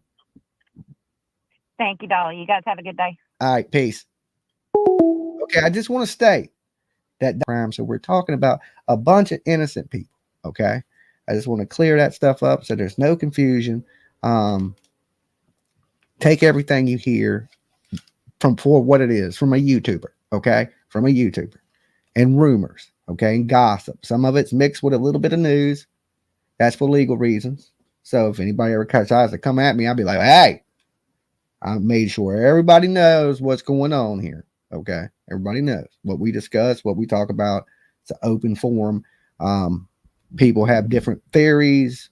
Thank you, Dolly. You guys have a good day. All right, peace. Okay, I just want to state that crime. So we're talking about a bunch of innocent people. Okay, I just want to clear that stuff up so there's no confusion. Take everything you hear for what it is from a YouTuber. Okay, from a YouTuber, and rumors. Okay, and gossip. Some of it's mixed with a little bit of news. That's for legal reasons. So if anybody ever tries to come at me, I'll be like, hey, I made sure everybody knows what's going on here. Okay. Everybody knows what we discuss, what we talk about. It's an open forum. People have different theories.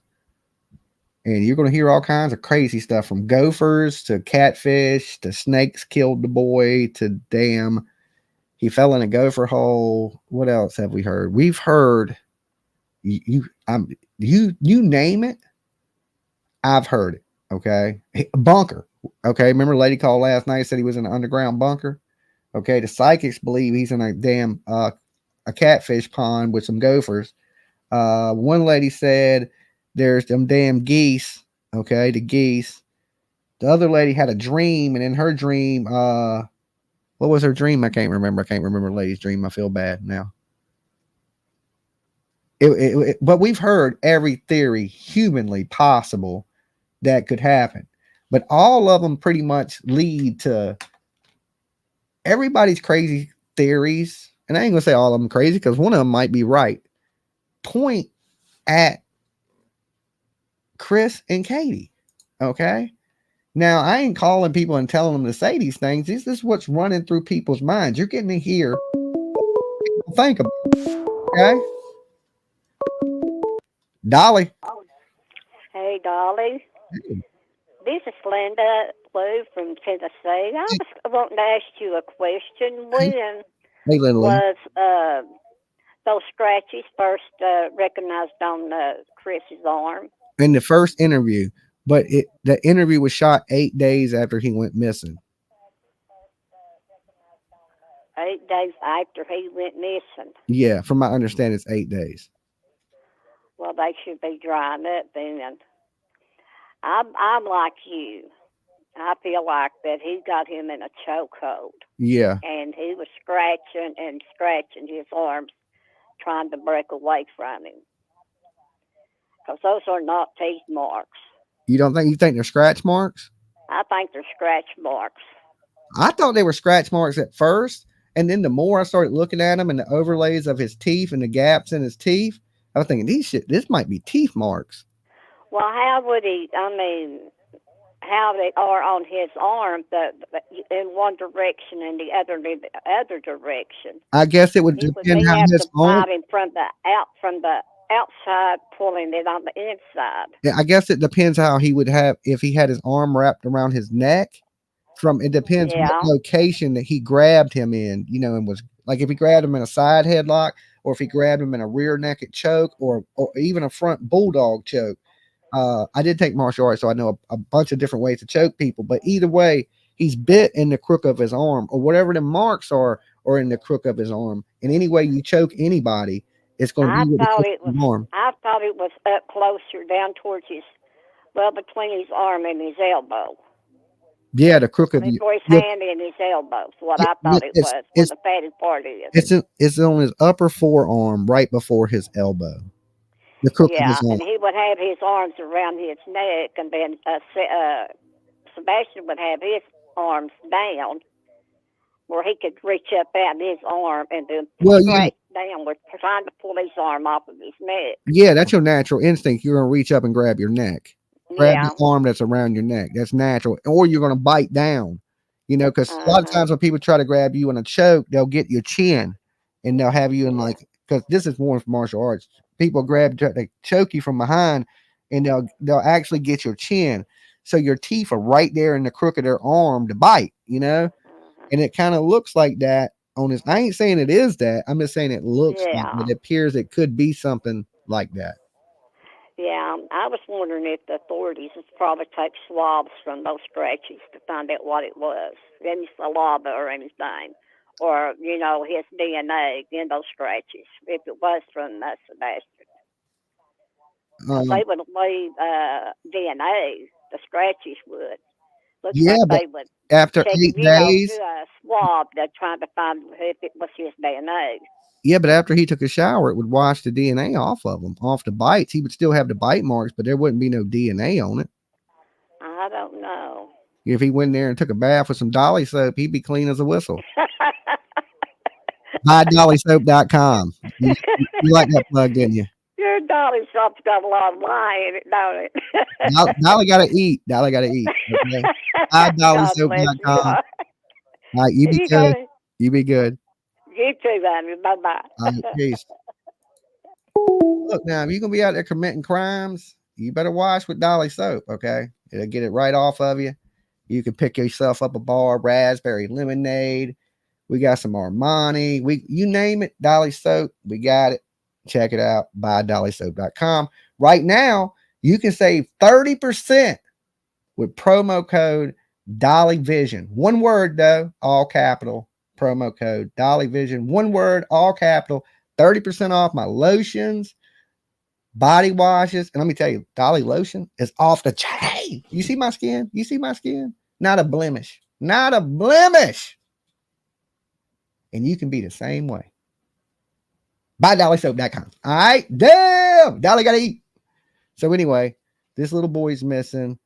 And you're going to hear all kinds of crazy stuff, from gophers to catfish to snakes killed the boy to damn, he fell in a gopher hole. What else have we heard? We've heard you name it, I've heard it. Okay. A bunker. Okay. Remember the lady called last night, said he was in an underground bunker. Okay. The psychics believe he's in a damn a catfish pond with some gophers. One lady said there's them damn geese. Okay, the geese. The other lady had a dream, and in her dream, what was her dream? I can't remember. I can't remember the lady's dream. I feel bad now. But we've heard every theory humanly possible that could happen. But all of them pretty much lead to everybody's crazy theories. And I ain't gonna say all of them crazy because one of them might be right. Point at Chris and Katie. Okay. Now, I ain't calling people and telling them to say these things. This is what's running through people's minds. You're getting to hear people think about it. Okay. Dolly. Hey, Dolly. Hey. This is Linda Lou from Tennessee. I was wanting to ask you a question. When Hey, Linda. was those scratches first recognized on Chris's arm? In the first interview, but the interview was shot 8 days after he went missing. 8 days after he went missing. Yeah, from my understanding, it's 8 days. Well, they should be drying up then. I'm like you. I feel like that he got him in a chokehold. Yeah. And he was scratching and scratching his arms, trying to break away from him. Because those are not teeth marks. You think they're scratch marks? I think they're scratch marks. I thought they were scratch marks at first. And then the more I started looking at them and the overlays of his teeth and the gaps in his teeth, I was thinking, this might be teeth marks. Well, how they are on his arm, in one direction and the other direction. I guess it would depend how his arm. Him from the outside, pulling it on the inside. Yeah, I guess it depends how he would have if he had his arm wrapped around his neck. It depends what location that he grabbed him in, and was like if he grabbed him in a side headlock, or if he grabbed him in a rear naked choke, or even a front bulldog choke. I did take martial arts, so I know a bunch of different ways to choke people. But either way, he's bit in the crook of his arm, or whatever the marks are in the crook of his arm. And any way you choke anybody, it's going to be with the crook of his arm. I thought it was up closer, down towards between his arm and his elbow. Yeah, the crook of his hand and his elbow. What I thought it was. Where the fatty part is. It's on his upper forearm, right before his elbow. The crook of his arm. And he would have his arms around his neck, and then Sebastian would have his arms down, where he could reach up out his arm and then straight downward, trying to pull his arm off of his neck. Yeah, that's your natural instinct. You're going to reach up and grab your neck. Grab the arm that's around your neck. That's natural. Or you're going to bite down, because a lot of times when people try to grab you in a choke, they'll get your chin and they'll have you in because this is more martial arts. People they choke you from behind and they'll actually get your chin. So your teeth are right there in the crook of their arm to bite, and it kind of looks like that on his. I ain't saying it is that. I'm just saying it looks like it appears it could be something like that. Yeah, I was wondering if the authorities would probably take swabs from those scratches to find out what it was. Any saliva or anything. Or, his DNA in those scratches, if it was from Sebastian. They would leave DNA, the scratches would. Looks like they would after 8 days. Do a swab, they're trying to find if it was his DNA. Yeah, but after he took a shower, it would wash the DNA off of him, off the bites. He would still have the bite marks, but there wouldn't be no DNA on it. I don't know. If he went there and took a bath with some Dolly soap, he'd be clean as a whistle. BuyDollySoap.com. You like that plug, didn't you? Your Dolly Soap's got a lot of lie in it, don't it? Dolly got to eat. Dolly got to eat. Okay? BuyDollySoap.com. All right, you be good. You be good. You too, baby. Bye-bye. All right, peace. Look, now, if you're going to be out there committing crimes, you better wash with Dolly Soap, okay? It'll get it right off of you. You can pick yourself up a bar of raspberry lemonade. We got some Armani. You name it, Dolly Soap. We got it. Check it out. BuyDollySoap.com. Right now, you can save 30% with promo code Dolly Vision. One word though, all capital. Promo code Dolly Vision. One word, all capital. 30% off my lotions, body washes. And let me tell you, Dolly lotion is off the chain. You see my skin? You see my skin? Not a blemish. Not a blemish. And you can be the same way. Buy DollySoap.com. All right. Damn. Dolly got to eat. So anyway, this little boy's missing.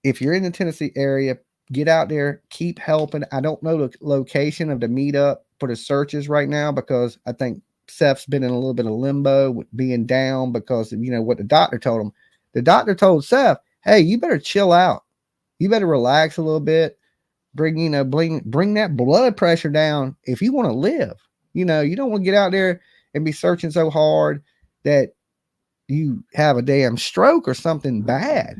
If you're in the Tennessee area, get out there. Keep helping. I don't know the location of the meetup for the searches right now because I think Seth's been in a little bit of limbo with being down because of, what the doctor told him. The doctor told Seth, hey, you better chill out. You better relax a little bit. Bring that blood pressure down if you want to live. You don't want to get out there and be searching so hard that you have a damn stroke or something bad.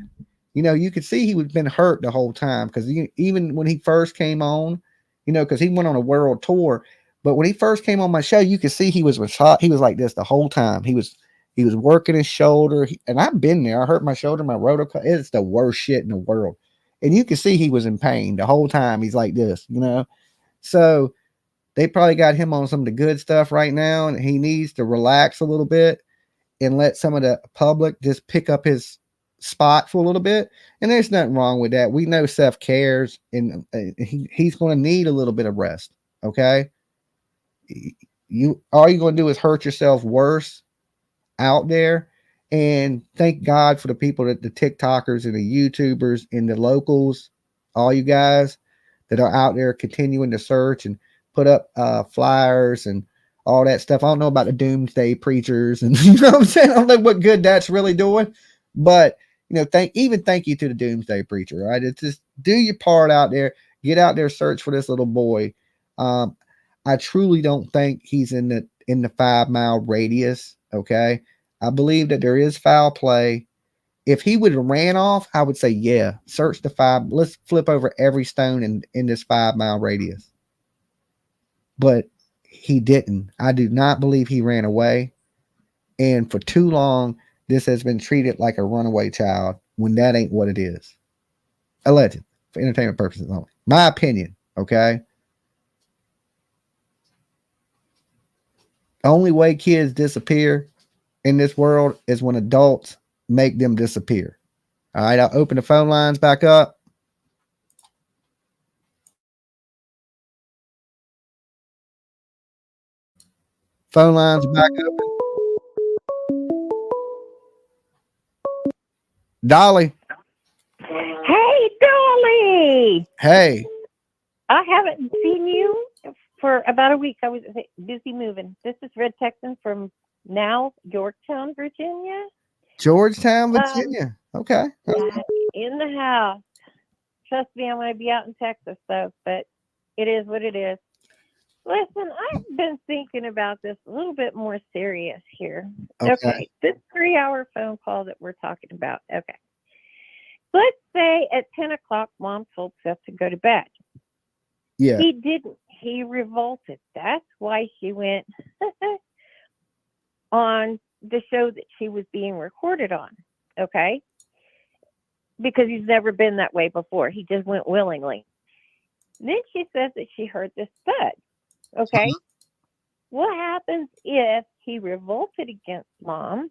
You could see he was been hurt the whole time because even when he first came on, because he went on a world tour. But when he first came on my show, you could see he was like this the whole time. He was working his shoulder, and I've been there. I hurt my shoulder, my rotator. It's the worst shit in the world, and you can see he was in pain the whole time. He's like this, So they probably got him on some of the good stuff right now, and he needs to relax a little bit and let some of the public just pick up his spot for a little bit. And there's nothing wrong with that. We know Seth cares, and he's going to need a little bit of rest. Okay. All you're going to do is hurt yourself worse out there. And thank God for the people the TikTokers and the YouTubers and the locals, all you guys that are out there continuing to search and put up flyers and all that stuff. I don't know about the doomsday preachers and you know what I'm saying? I don't know what good that's really doing, but thank you to the doomsday preacher, right? It's just do your part out there, get out there, search for this little boy. I truly don't think he's in the 5 mile radius. Okay. I believe that there is foul play. If he would have ran off, I would say, yeah, search the 5. Let's flip over every stone in this 5 mile radius. But he didn't. I do not believe he ran away. And for too long, this has been treated like a runaway child when that ain't what it is. Alleged for entertainment purposes only. My opinion. Okay. The only way kids disappear in this world is when adults make them disappear. All right. I'll open the phone lines back up. Phone lines are back open. Dolly. Hey, Dolly. Hey. I haven't seen you for about a week. I was busy moving. This is Red Texan from now Yorktown, Virginia. Georgetown, Virginia. Okay. In the house. Trust me, I'm going to be out in Texas, though, but it is what it is. Listen, I've been thinking about this a little bit more serious here. Okay. This 3-hour phone call that we're talking about. Okay. Let's say at 10 o'clock, Mom told Seth to go to bed. Yeah. He didn't. He revolted. That's why she went on the show that she was being recorded on. Okay. Because he's never been that way before. He just went willingly. Then she says that she heard this thud. Okay. What happens if he revolted against Mom?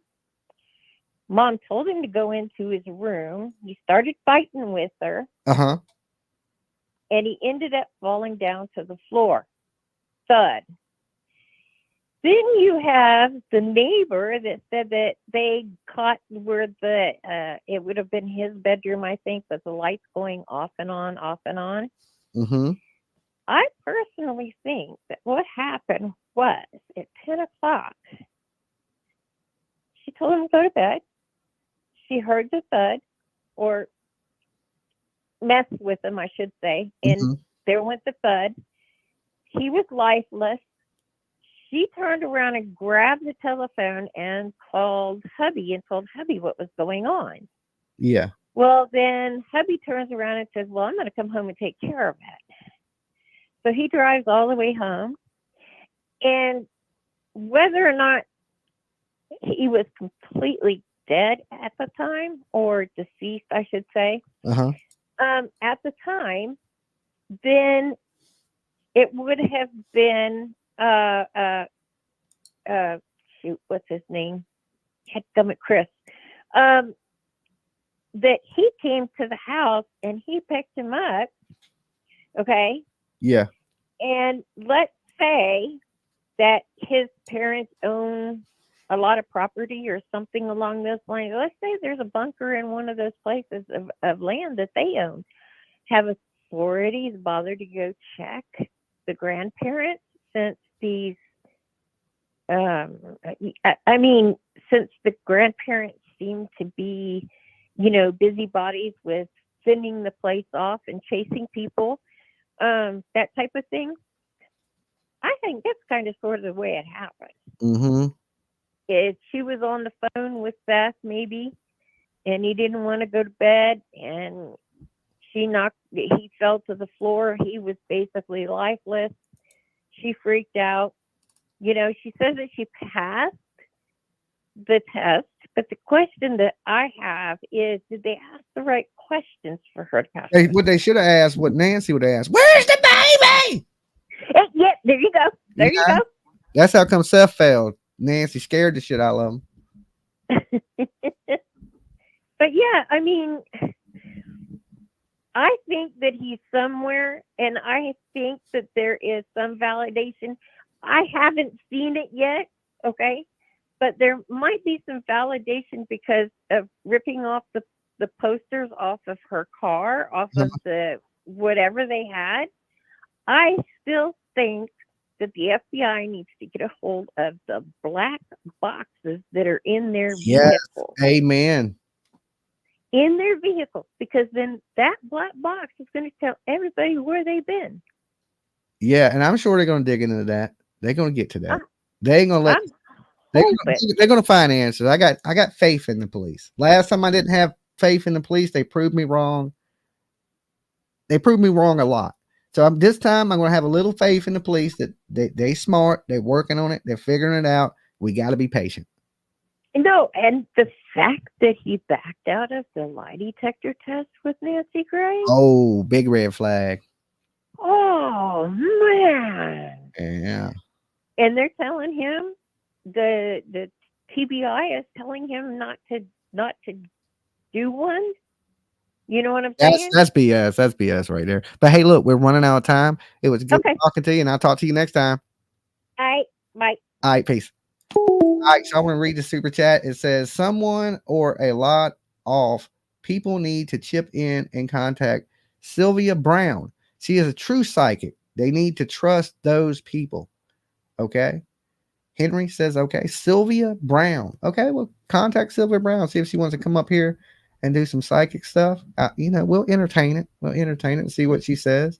Mom told him to go into his room. He started fighting with her. Uh-huh. And he ended up falling down to the floor. Thud. Then you have the neighbor that said that they caught where it would have been his bedroom, I think, but the lights going off and on, off and on. Mm-hmm. I personally think that what happened was at 10 o'clock, she told him to go to bed. She heard the thud, or messed with him, I should say, and there went the thud. He was lifeless. She turned around and grabbed the telephone and called hubby and told hubby what was going on. Yeah. Well, then hubby turns around and says, well, I'm going to come home and take care of it. So he drives all the way home. And whether or not he was completely dead at the time, or deceased, I should say, at the time, then it would have been shoot, what's his name? Headgummit Chris. That he came to the house and he picked him up. Okay. Yeah. And let's say that his parents own a lot of property or something along those lines. Let's say there's a bunker in one of those places of land that they own. Have authorities bothered to go check the grandparents since these, I mean, since the grandparents seem to be, busybodies with sending the place off and chasing people, that type of thing. I think that's kind of sort of the way it happened. Mm-hmm. If she was on the phone with Beth, maybe, and he didn't want to go to bed, and he fell to the floor. He was basically lifeless. She freaked out. She says that she passed the test, but the question that I have is, did they ask the right questions for her to pass? What they should have asked, what Nancy would have asked, where's the baby? Yeah, there you go. There you go. That's how come Seth failed. Nancy scared the shit out of him. But yeah, I mean, I think that he's somewhere, and I think that there is some validation. I haven't seen it yet, okay? But there might be some validation because of ripping off the posters off of her car, off of the whatever they had. I still think that the FBI needs to get a hold of the black boxes that are in their vehicle. Amen. In their vehicle, because then that black box is going to tell everybody where they've been. Yeah, and I'm sure they're going to dig into that. They're going to get to that. They ain't going to let. They're going to find answers. I got faith in the police. Last time I didn't have faith in the police, they proved me wrong. They proved me wrong a lot. So this time I'm going to have a little faith in the police that they smart. They're working on it. They're figuring it out. We got to be patient. No, and the fact that he backed out of the lie detector test with Nancy Grace. Oh, big red flag. Oh man. Yeah. And they're telling him the TBI is telling him not to do one. You know what I'm saying? That's BS. That's BS right there. But hey, look, we're running out of time. It was good talking to you, and I'll talk to you next time. All right. Bye. All right. Peace. All right. So I want to read the super chat. It says, someone or a lot of people need to chip in and contact Sylvia Brown. She is a true psychic. They need to trust those people. Okay. Henry says, okay. Sylvia Brown. Okay. Well, contact Sylvia Brown. See if she wants to come up here and do some psychic stuff. We'll entertain it. We'll entertain it and see what she says.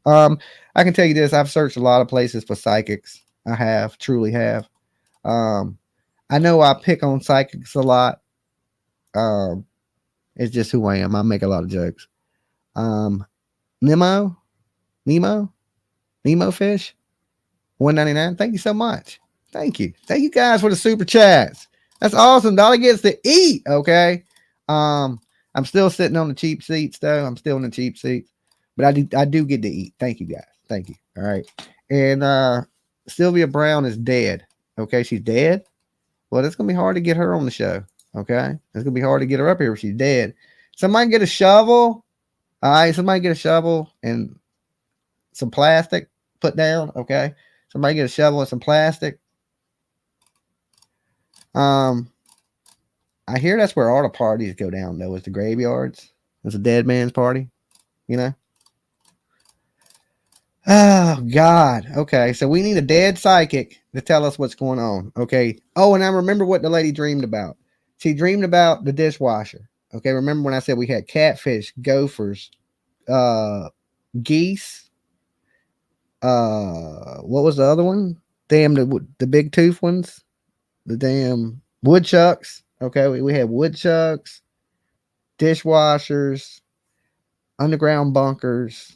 I can tell you this. I've searched a lot of places for psychics. I have, truly have. I know I pick on psychics a lot. It's just who I am. I make a lot of jokes. Nemo Fish, $1.99. Thank you so much. Thank you guys for the super chats. That's awesome. Dolly gets to eat. Okay. I'm still sitting on the cheap seats though. I'm still in the cheap seats, but I do get to eat. Thank you guys. Thank you. All right. And Sylvia Brown is dead. Okay, she's dead. Well, it's gonna be hard to get her on the show. Okay, it's gonna be hard to get her up here if she's dead. Somebody get a shovel. All right, somebody get a shovel and some plastic put down. Okay, somebody get a shovel and some plastic. I hear that's where all the parties go down though, is the graveyards. It's a dead man's party, Oh God. Okay. So we need a dead psychic to tell us what's going on. Okay. Oh, and I remember what the lady dreamed about. She dreamed about the dishwasher. Okay. Remember when I said we had catfish, gophers, geese. What was the other one? Damn, the big tooth ones. The damn woodchucks. Okay. We had woodchucks, dishwashers, underground bunkers.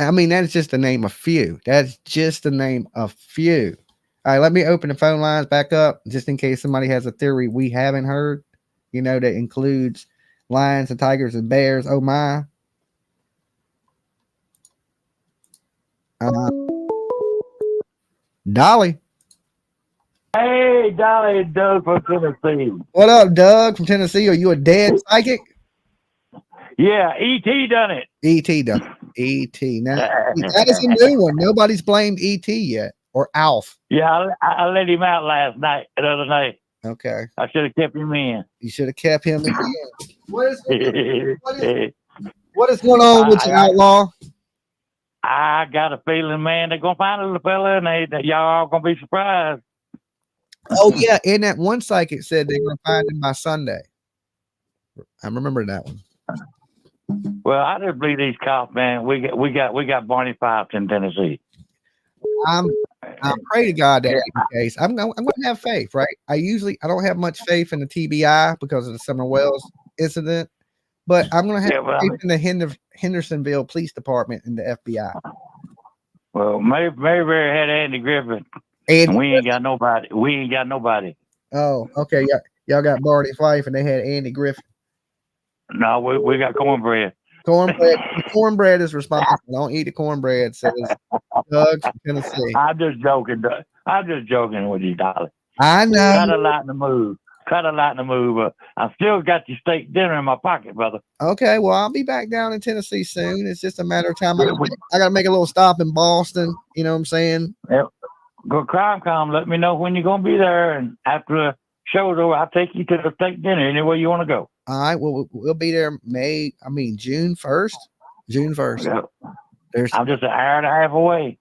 I mean, that is just to name a few. That's just to name a few. All right, let me open the phone lines back up just in case somebody has a theory we haven't heard, that includes lions and tigers and bears. Oh my. Dolly. Hey, Dolly, it's Doug from Tennessee. What up, Doug from Tennessee? Are you a dead psychic? Yeah, E.T. done it. E.T. done it. E.T. Now, that is a new one. Nobody's blamed E.T. yet. Or Alf. Yeah, I let him out the other night. Okay. I should have kept him in. You should have kept him in. What is going on with you, Outlaw? I got a feeling, man, they're going to find a little fella, and y'all all going to be surprised. Oh, yeah. And that one psychic said they're going to find him by Sunday. I remember that one. Well, I just believe these cops, man. We got Barney Fife in Tennessee. I pray to God that ain't the case. I'm going to have faith, right? I don't have much faith in the TBI because of the Summer Wells incident, but I'm going to have faith in the Hendersonville Police Department and the FBI. Well, Mayberry had Andy Griffin, and we ain't got nobody. Oh, okay. Yeah, y'all got Barney Fife, and they had Andy Griffin. No, we got cornbread. Cornbread is responsible. Don't eat the cornbread, says Doug from Tennessee. I'm just joking, Doug. I'm just joking with you, Dolly. I know. Kind of lighten the move. I still got your steak dinner in my pocket, brother. Okay, well, I'll be back down in Tennessee soon. It's just a matter of time. I got to make a little stop in Boston. You know what I'm saying? Yeah. Go CrimeCom. Let me know when you're going to be there. And after the show's over, I'll take you to the steak dinner anywhere you want to go. All right. Well, we'll be there June 1st. June 1st. Yeah. I'm just an hour and a half away.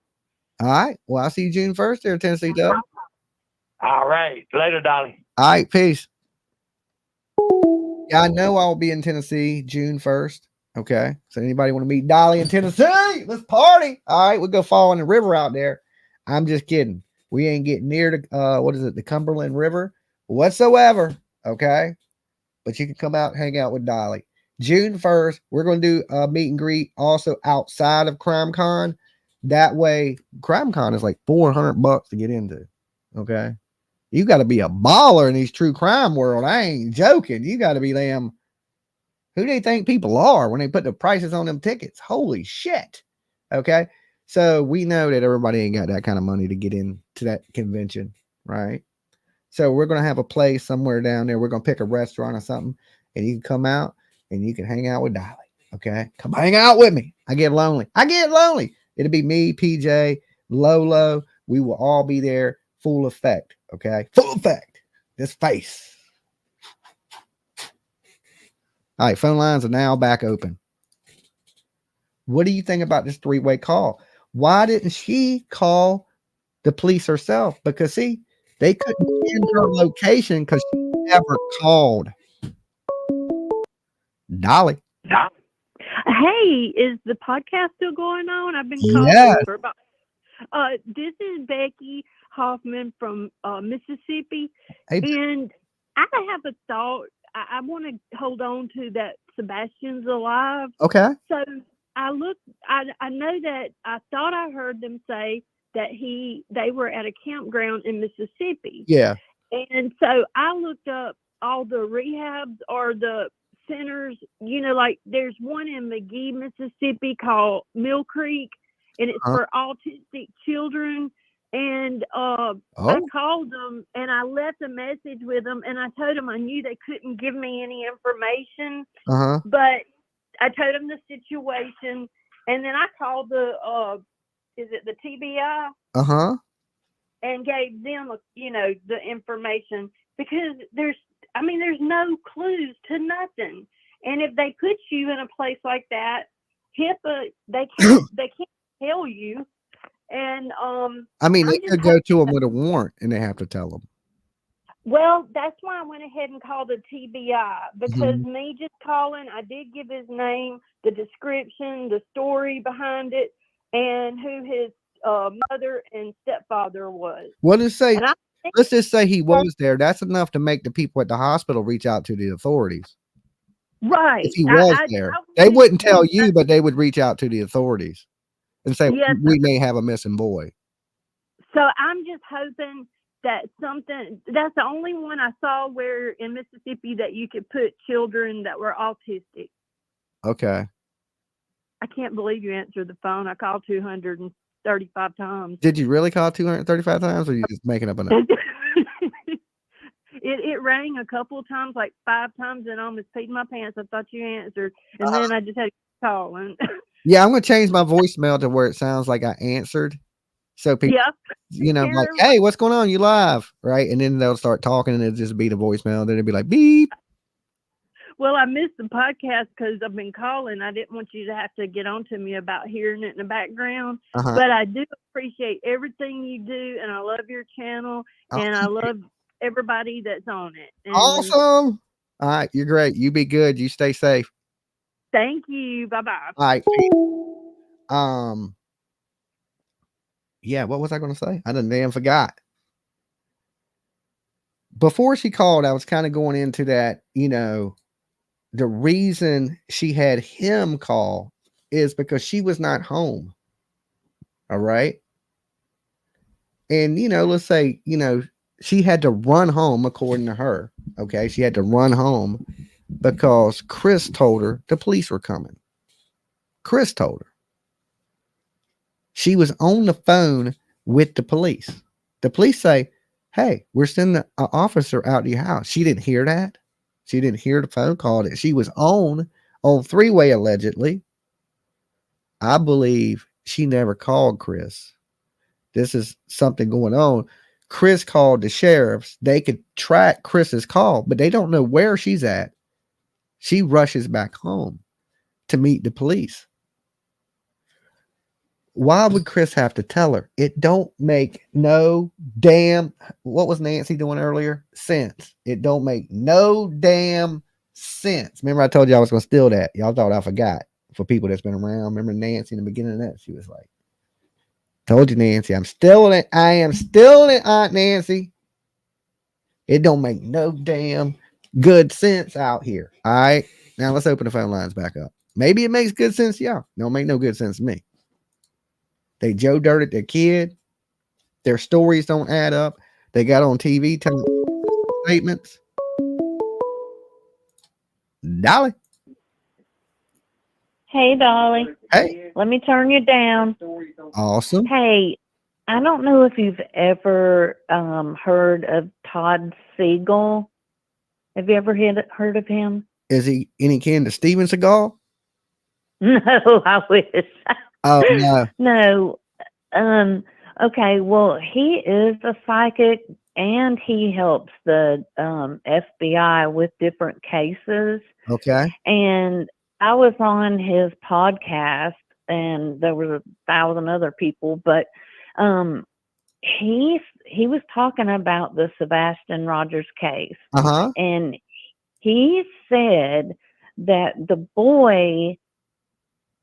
All right. Well, I'll see you June 1st there, Tennessee, Doug. All right. Later, Dolly. All right. Peace. Yeah, I know I'll be in Tennessee June 1st. Okay. So anybody want to meet Dolly in Tennessee? Let's party. All right. We'll go fall in the river out there. I'm just kidding. We ain't getting near the Cumberland River whatsoever. Okay. But you can come out and hang out with Dolly. June 1st, we're going to do a meet and greet also outside of CrimeCon. That way, CrimeCon is like $400 to get into. Okay. You got to be a baller in these true crime world. I ain't joking. You got to be them. Who do they think people are when they put the prices on them tickets? Holy shit. Okay. So we know that everybody ain't got that kind of money to get into that convention. Right. So we're going to have a place somewhere down there. We're going to pick a restaurant or something, and you can come out and you can hang out with Dolly. Okay. Come hang out with me. I get lonely. It'll be me, PJ, Lolo. We will all be there full effect. Okay. Full effect. This face. All right. Phone lines are now back open. What do you think about this three-way call? Why didn't she call the police herself? Because see, they couldn't find her location because she never called. Dolly. Hey, is the podcast still going on? I've been calling for about. This is Becky Hoffman from Mississippi, and I have a thought. I want to hold on to that Sebastian's alive. Okay. So I looked. I know that I thought I heard them say that they were at a campground in Mississippi. Yeah. And so I looked up all the rehabs or the centers, like there's one in McGee, Mississippi called Mill Creek, and it's for autistic children. And I called them and I left a message with them, and I told them I knew they couldn't give me any information, but I told them the situation, and then I called the TBI? And gave them, the information, because there's no clues to nothing. And if they put you in a place like that, HIPAA, they can't tell you. And they could go to them with a warrant, and they have to tell them. Well, that's why I went ahead and called the TBI, because me just calling, I did give his name, the description, the story behind it, and who his mother and stepfather was. What does it say? Let's just say he was there. That's enough to make the people at the hospital reach out to the authorities. Right. If he was there, they wouldn't tell you, but they would reach out to the authorities and say, we may have a missing boy. So I'm just hoping that's the only one I saw where in Mississippi that you could put children that were autistic. Okay. I can't believe you answered the phone. I called 235 times. Did you really call 235 times, or are you just making up a number? It rang a couple of times, like 5 times, and I almost peed my pants. I thought you answered, and then I just had to call. And Yeah, I'm gonna change my voicemail to where it sounds like I answered, so people, like, hey, what's going on? You live, right? And then they'll start talking, and it'll just be the voicemail. Then it'll be like beep. well, I missed the podcast because I've been calling. I didn't want you to have to get on to me about hearing it in the background. But I do appreciate everything you do, and I love your channel, and I love everybody that's on it. And Awesome. All right, you're great. You be good. You stay safe. thank you. Bye-bye. All right. Yeah, what was I going to say? I done damn forgot. Before she called, I was kind of going into that, the reason she had him call is because she was not home. All right. And, let's say, she had to run home according to her. Okay. She had to run home because Chris told her the police were coming. Chris told her. She was on the phone with the police. The police say, hey, we're sending an officer out to your house. She didn't hear that. She didn't hear the phone call that she was on three-way allegedly. I believe she never called Chris. This is something going on. Chris called the sheriffs. They could track Chris's call, but they don't know where she's at. She rushes back home to meet the police. Why would Chris have to tell her? It don't make no damn, what was Nancy doing earlier? Sense. It don't make no damn sense. Remember I told you I was going to steal that. Y'all thought I forgot. For people that's been around. Remember Nancy in the beginning of that? She was like, told you, Nancy, I'm stealing it. I am stealing it, Aunt Nancy. It don't make no damn good sense out here. All right. Now let's open the phone lines back up. Maybe it makes good sense to y'all. Don't make no good sense to me. They Joe dirted their kid. Their stories don't add up. They got on TV telling statements. Dolly. Hey, Dolly. Hey. Let me turn you down. Awesome. Hey, I don't know if you've ever heard of Todd Siegel. Have you ever heard of him? Is he any kin to Steven Seagal? No, I wish. Oh, no. No. Okay, well, he is a psychic and he helps the FBI with different cases. Okay. And I was on his podcast and there were 1,000 other people, but he was talking about the Sebastian Rogers case. Uh-huh. And he said that the boy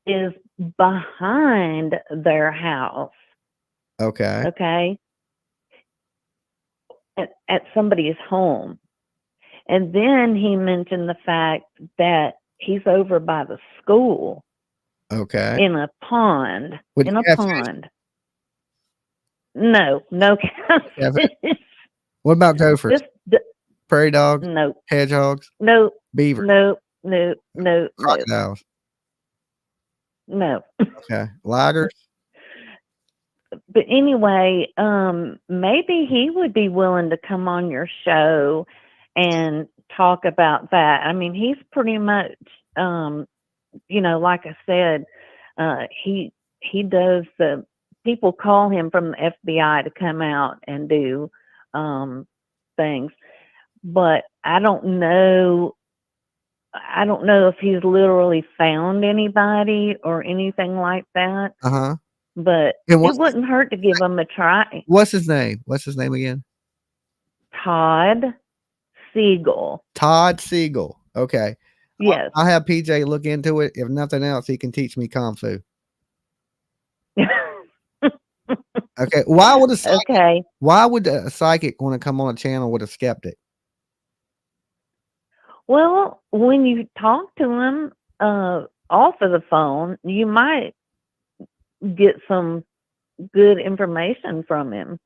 is behind their house. Okay. Okay. At somebody's home. And then he mentioned the fact that he's over by the school. Okay. In a pond. With in a catfish? pond. No catfish. What about gophers? Prairie dogs? No. Hedgehogs? No. Beaver? No. Crocodiles? No. Okay. Ligers? But anyway, maybe he would be willing to come on your show and talk about that. I mean, he's pretty much, like I said, he does people call him from the FBI to come out and do things, but I don't know if he's literally found anybody or anything like that. Uh-huh. But it wouldn't hurt to give him a try. What's his name? What's his name again? Todd Siegel. Todd Siegel. Okay. Yes. I'll have PJ look into it. If nothing else, he can teach me Kung Fu. Okay. Why would a psychic want to come on a channel with a skeptic? Well, when you talk to him off of the phone, you might get some good information from him,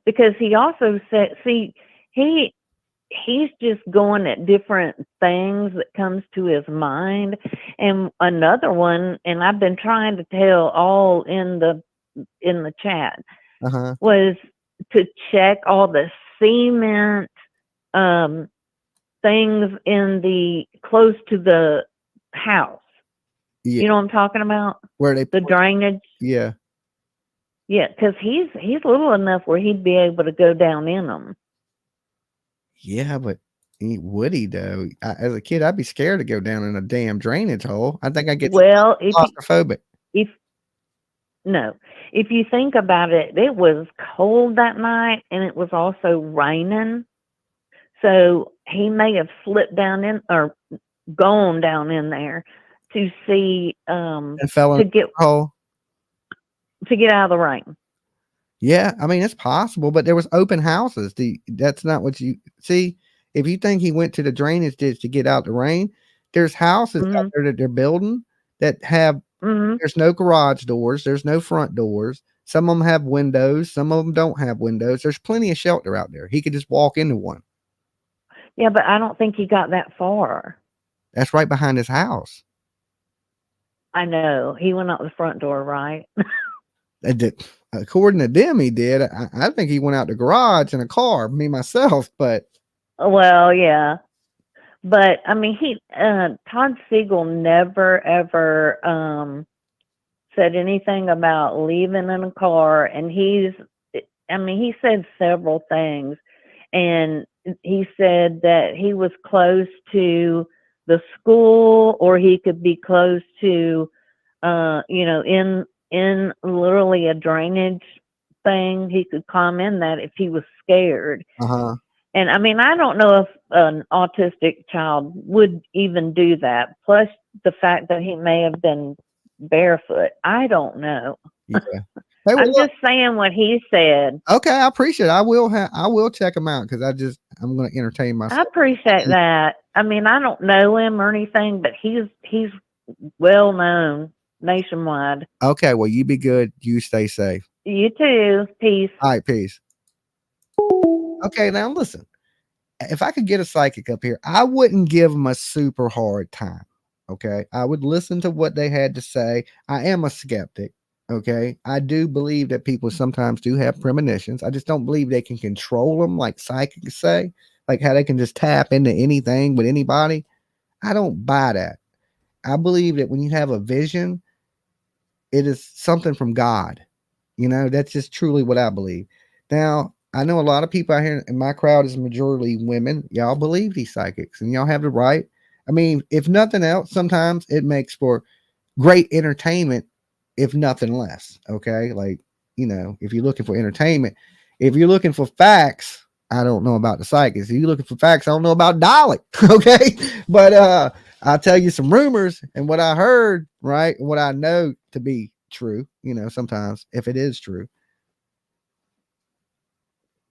because he also said, see, he's just going at different things that comes to his mind. And another one, and I've been trying to tell all in the chat, was to check all the cement things in the close to the house. Yeah. You know what I'm talking about? Where they the drainage. Yeah. Yeah, because he's little enough where he'd be able to go down in them. Yeah, but would he though? As a kid, I'd be scared to go down in a damn drainage hole. I think I get claustrophobic. If you think about it, it was cold that night and it was also raining. So he may have slipped down in or gone down in there to see And fell in the hole. to get out of the rain. Yeah, I mean it's possible, but there was open houses. That's not what you see. If you think he went to the drainage ditch to get out the rain, there's houses out there that they're building that have there's no garage doors, there's no front doors. Some of them have windows, some of them don't have windows. There's plenty of shelter out there. He could just walk into one. Yeah, but I don't think he got that far. That's right behind his house. I know. He went out the front door, right? According to them, he did. I think he went out the garage in a car, me myself, but well, yeah. But I mean, Todd Siegel never ever said anything about leaving in a car, and he said several things, and he said that he was close to the school, or he could be close to, in literally a drainage thing. He could climb in that if he was scared. And I mean, I don't know if an autistic child would even do that. Plus the fact that he may have been barefoot. I don't know. Yeah. Hey, I'm just saying what he said. Okay, I appreciate it. I will check him out because I'm going to entertain myself. I appreciate that. I mean, I don't know him or anything, but he's well known nationwide. Okay, well, you be good. You stay safe. You too. Peace. All right, peace. Okay, now listen. If I could get a psychic up here, I wouldn't give them a super hard time. Okay, I would listen to what they had to say. I am a skeptic. Okay, I do believe that people sometimes do have premonitions. I just don't believe they can control them like psychics say, like how they can just tap into anything with anybody. I don't buy that. I believe that when you have a vision, it is something from God. You know, that's just truly what I believe. Now, I know a lot of people out here in my crowd is majority women. Y'all believe these psychics and y'all have the right. I mean, if nothing else, sometimes it makes for great entertainment, if nothing less. Okay. Like, if you're looking for entertainment, if you're looking for facts, I don't know about the psychics. If you're looking for facts, I don't know about Dolly. Okay. But I'll tell you some rumors and what I heard, right? What I know to be true, sometimes if it is true.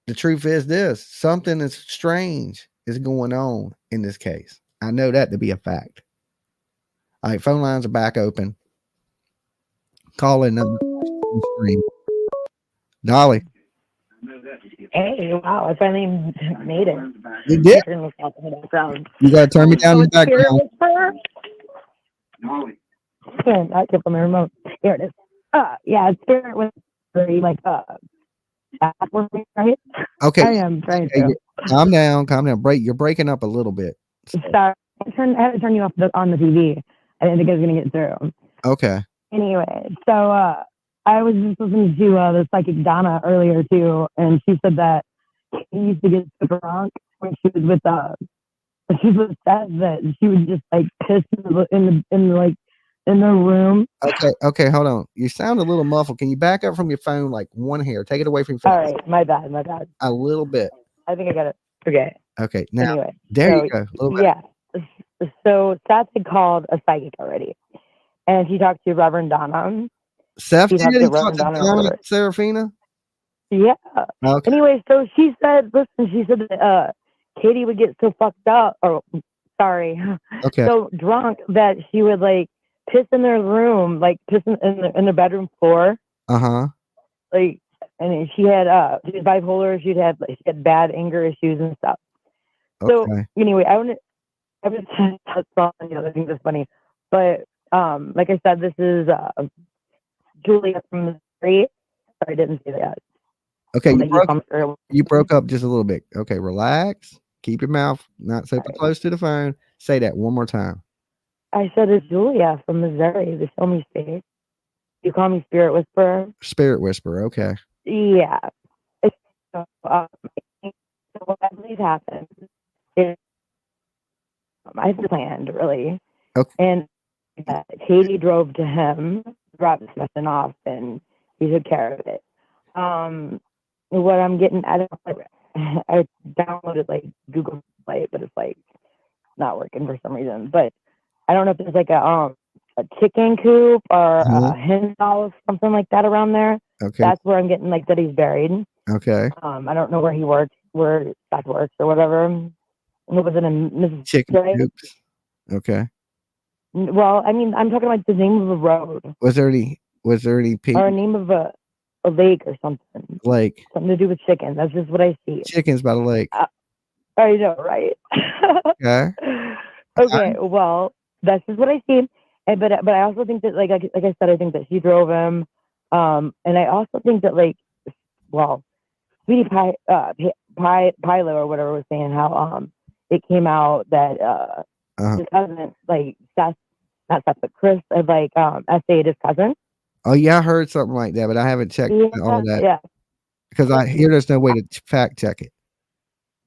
The truth is this: something is strange is going on in this case. I know that to be a fact. All right, phone lines are back open. Call in number. Dolly. Hey, wow, I finally made it. You did? You gotta turn me down in the background. I took my remote. Here it is. Yeah, Spirit was very right? Okay. I am trying to. Calm down. You're breaking up a little bit. Sorry, I had to turn you off on the TV. I didn't think I was gonna get through. Okay. Anyway, so I was just listening to the psychic Donna earlier too, and she said that she used to get super drunk when she was with she was sad that she would just piss in the room. Okay, hold on. You sound a little muffled. Can you back up from your phone like one hair? Take it away from your phone. All right, my bad. A little bit. I think I got it. Okay. Okay, now anyway, there you go. A little bit. Yeah. So Seth had called a psychic already, and he talked to Reverend Donna. Seth did? He talked to Donna Serafina? Yeah. Okay. Anyway, so she said that Katie would get so fucked up, Okay. so drunk that she would piss in their room, piss in their bedroom floor. Uh-huh. and she was bipolar. She had bad anger issues and stuff. So Okay. anyway, I was I think that's funny, but like I said, this is Julia from Missouri. Sorry, I didn't say that. Okay, Like you broke up just a little bit. Okay, relax. Keep your mouth not so close to the phone. Say that one more time. I said it's Julia from Missouri. They tell me Spirit. You call me Spirit Whisperer. Spirit whisperer. Okay. Yeah. So, so what I believe happened is I had planned really, Okay. and Katie drove to him, dropped Sebastian off, and he took care of it. What I'm getting, I downloaded like Google Play, but it's like not working for some reason. But I don't know if there's like a chicken coop or a hen house, something like that around there. Okay. That's where I'm getting like that he's buried. Okay. I don't know where he works, where that works or whatever. What was it in Mississippi? Chicken coops. Okay. Well, I mean, I'm talking like the name of a road Was there any people? or a name of a lake or something. Like Something to do with chicken. That's just what I see. chickens by the lake. I know, right? Okay. Okay. Well, that's just what I see. And but I also think that like I said, I think that she drove him. And I also think that Sweetie Pilo or whatever was saying how it came out that his cousin, like Seth, not Seth, but Chris had essayed his cousin. Oh yeah, I heard something like that, but I haven't checked all that. Yeah. Because I hear there's no way to fact check it.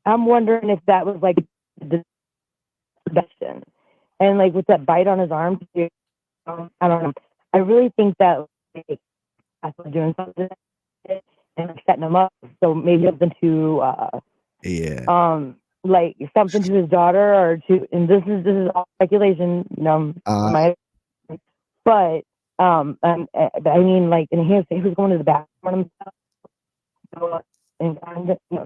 I'm wondering if that was like the question. And like with that bite on his arm, I don't know. I really think that like I was doing something and like, setting him up. So maybe something to like something to his daughter or to, and this is all speculation, but I mean like, and he was going to the bathroom and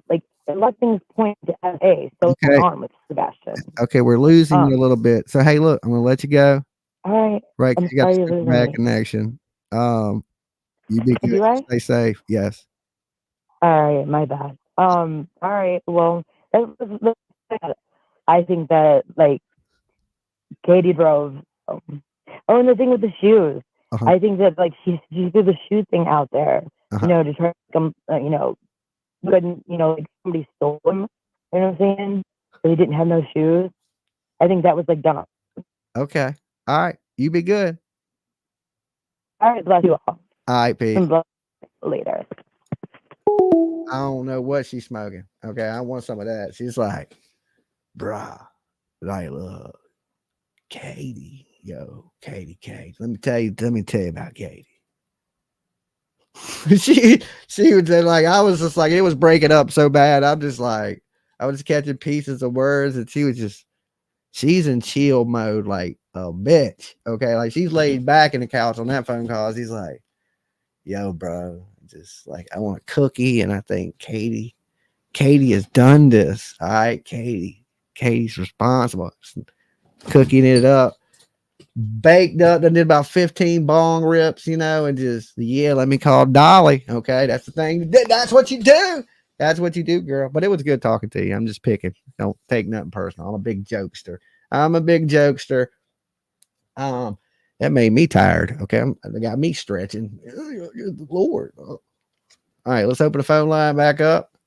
like a lot of things point to LA. So what's going on with Sebastian? Okay, we're losing you a little bit. So hey, look, I'm gonna let you go. All right. Right, I'm you got sorry a you're bad losing me. connection. You be good. Do I? Stay safe. Yes. All right, my bad. All right. Well, I think that like Katie drove. Oh, and the thing with the shoes, I think that like she threw the shoe thing out there, to try to come, couldn't, like somebody stole them. You know what I'm saying? So he didn't have no shoes. I think that was like dumb. Okay. All right. You be good. All right, bless you all. All right, peace. And bless later. I don't know what she's smoking. Okay, I want some of that. She's like, bruh, like, look, Katie, Katie. Let me tell you about Katie. she would say, like, I was just like, it was breaking up so bad. I'm just like, I was catching pieces of words, and she's in chill mode, like a bitch. Okay, like she's laid back in the couch on that phone call. He's like, yo, bro, just like I want a cookie, and I think Katie has done this. All right, Katie's responsible. Cooking it up, baked up, and did about 15 bong rips, and just let me call Dolly. Okay, that's the thing. That's what you do. That's what you do, girl. But it was good talking to you. I'm just picking. Don't take nothing personal. I'm a big jokester. That made me tired. Okay, they got me stretching. Lord. All right, let's open the phone line back up.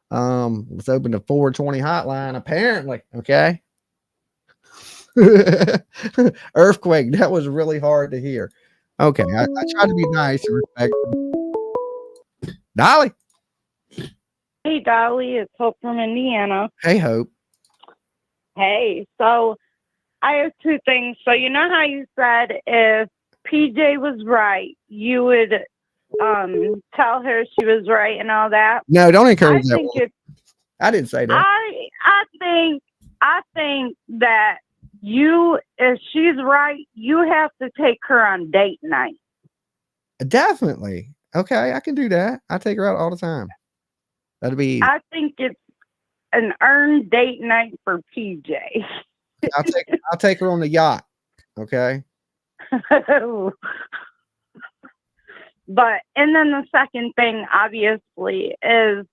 Let's open the 420 hotline. Apparently, okay. Earthquake. That was really hard to hear. Okay, I try to be nice and respectful. Dolly. Hey, Dolly, it's Hope from Indiana. Hey, Hope. Hey, so I have two things. So you know how you said if PJ was right, you would tell her she was right and all that? No, don't encourage that one. I didn't say that. I think that if she's right, you have to take her on date night. Definitely. Okay, I can do that. I take her out all the time. That'll be easy. I think it's an earned date night for PJ. I'll take her on the yacht. Okay. But, and then the second thing, obviously, is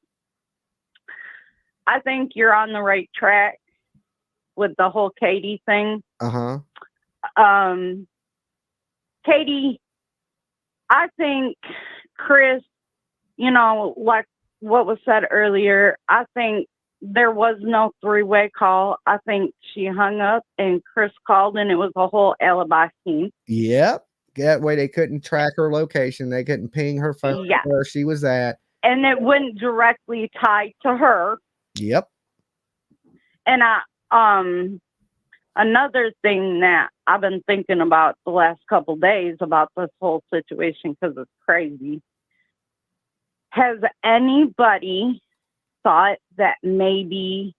I think you're on the right track with the whole Katie thing. Katie, I think Chris, you know, like what was said earlier, I think there was no three-way call. I think she hung up and Chris called and it was a whole alibi scheme. Yep. That way they couldn't track her location. They couldn't ping her phone where she was at. And it wouldn't directly tie to her. Yep. And another thing that I've been thinking about the last couple days about this whole situation, because it's crazy. Has anybody thought that maybe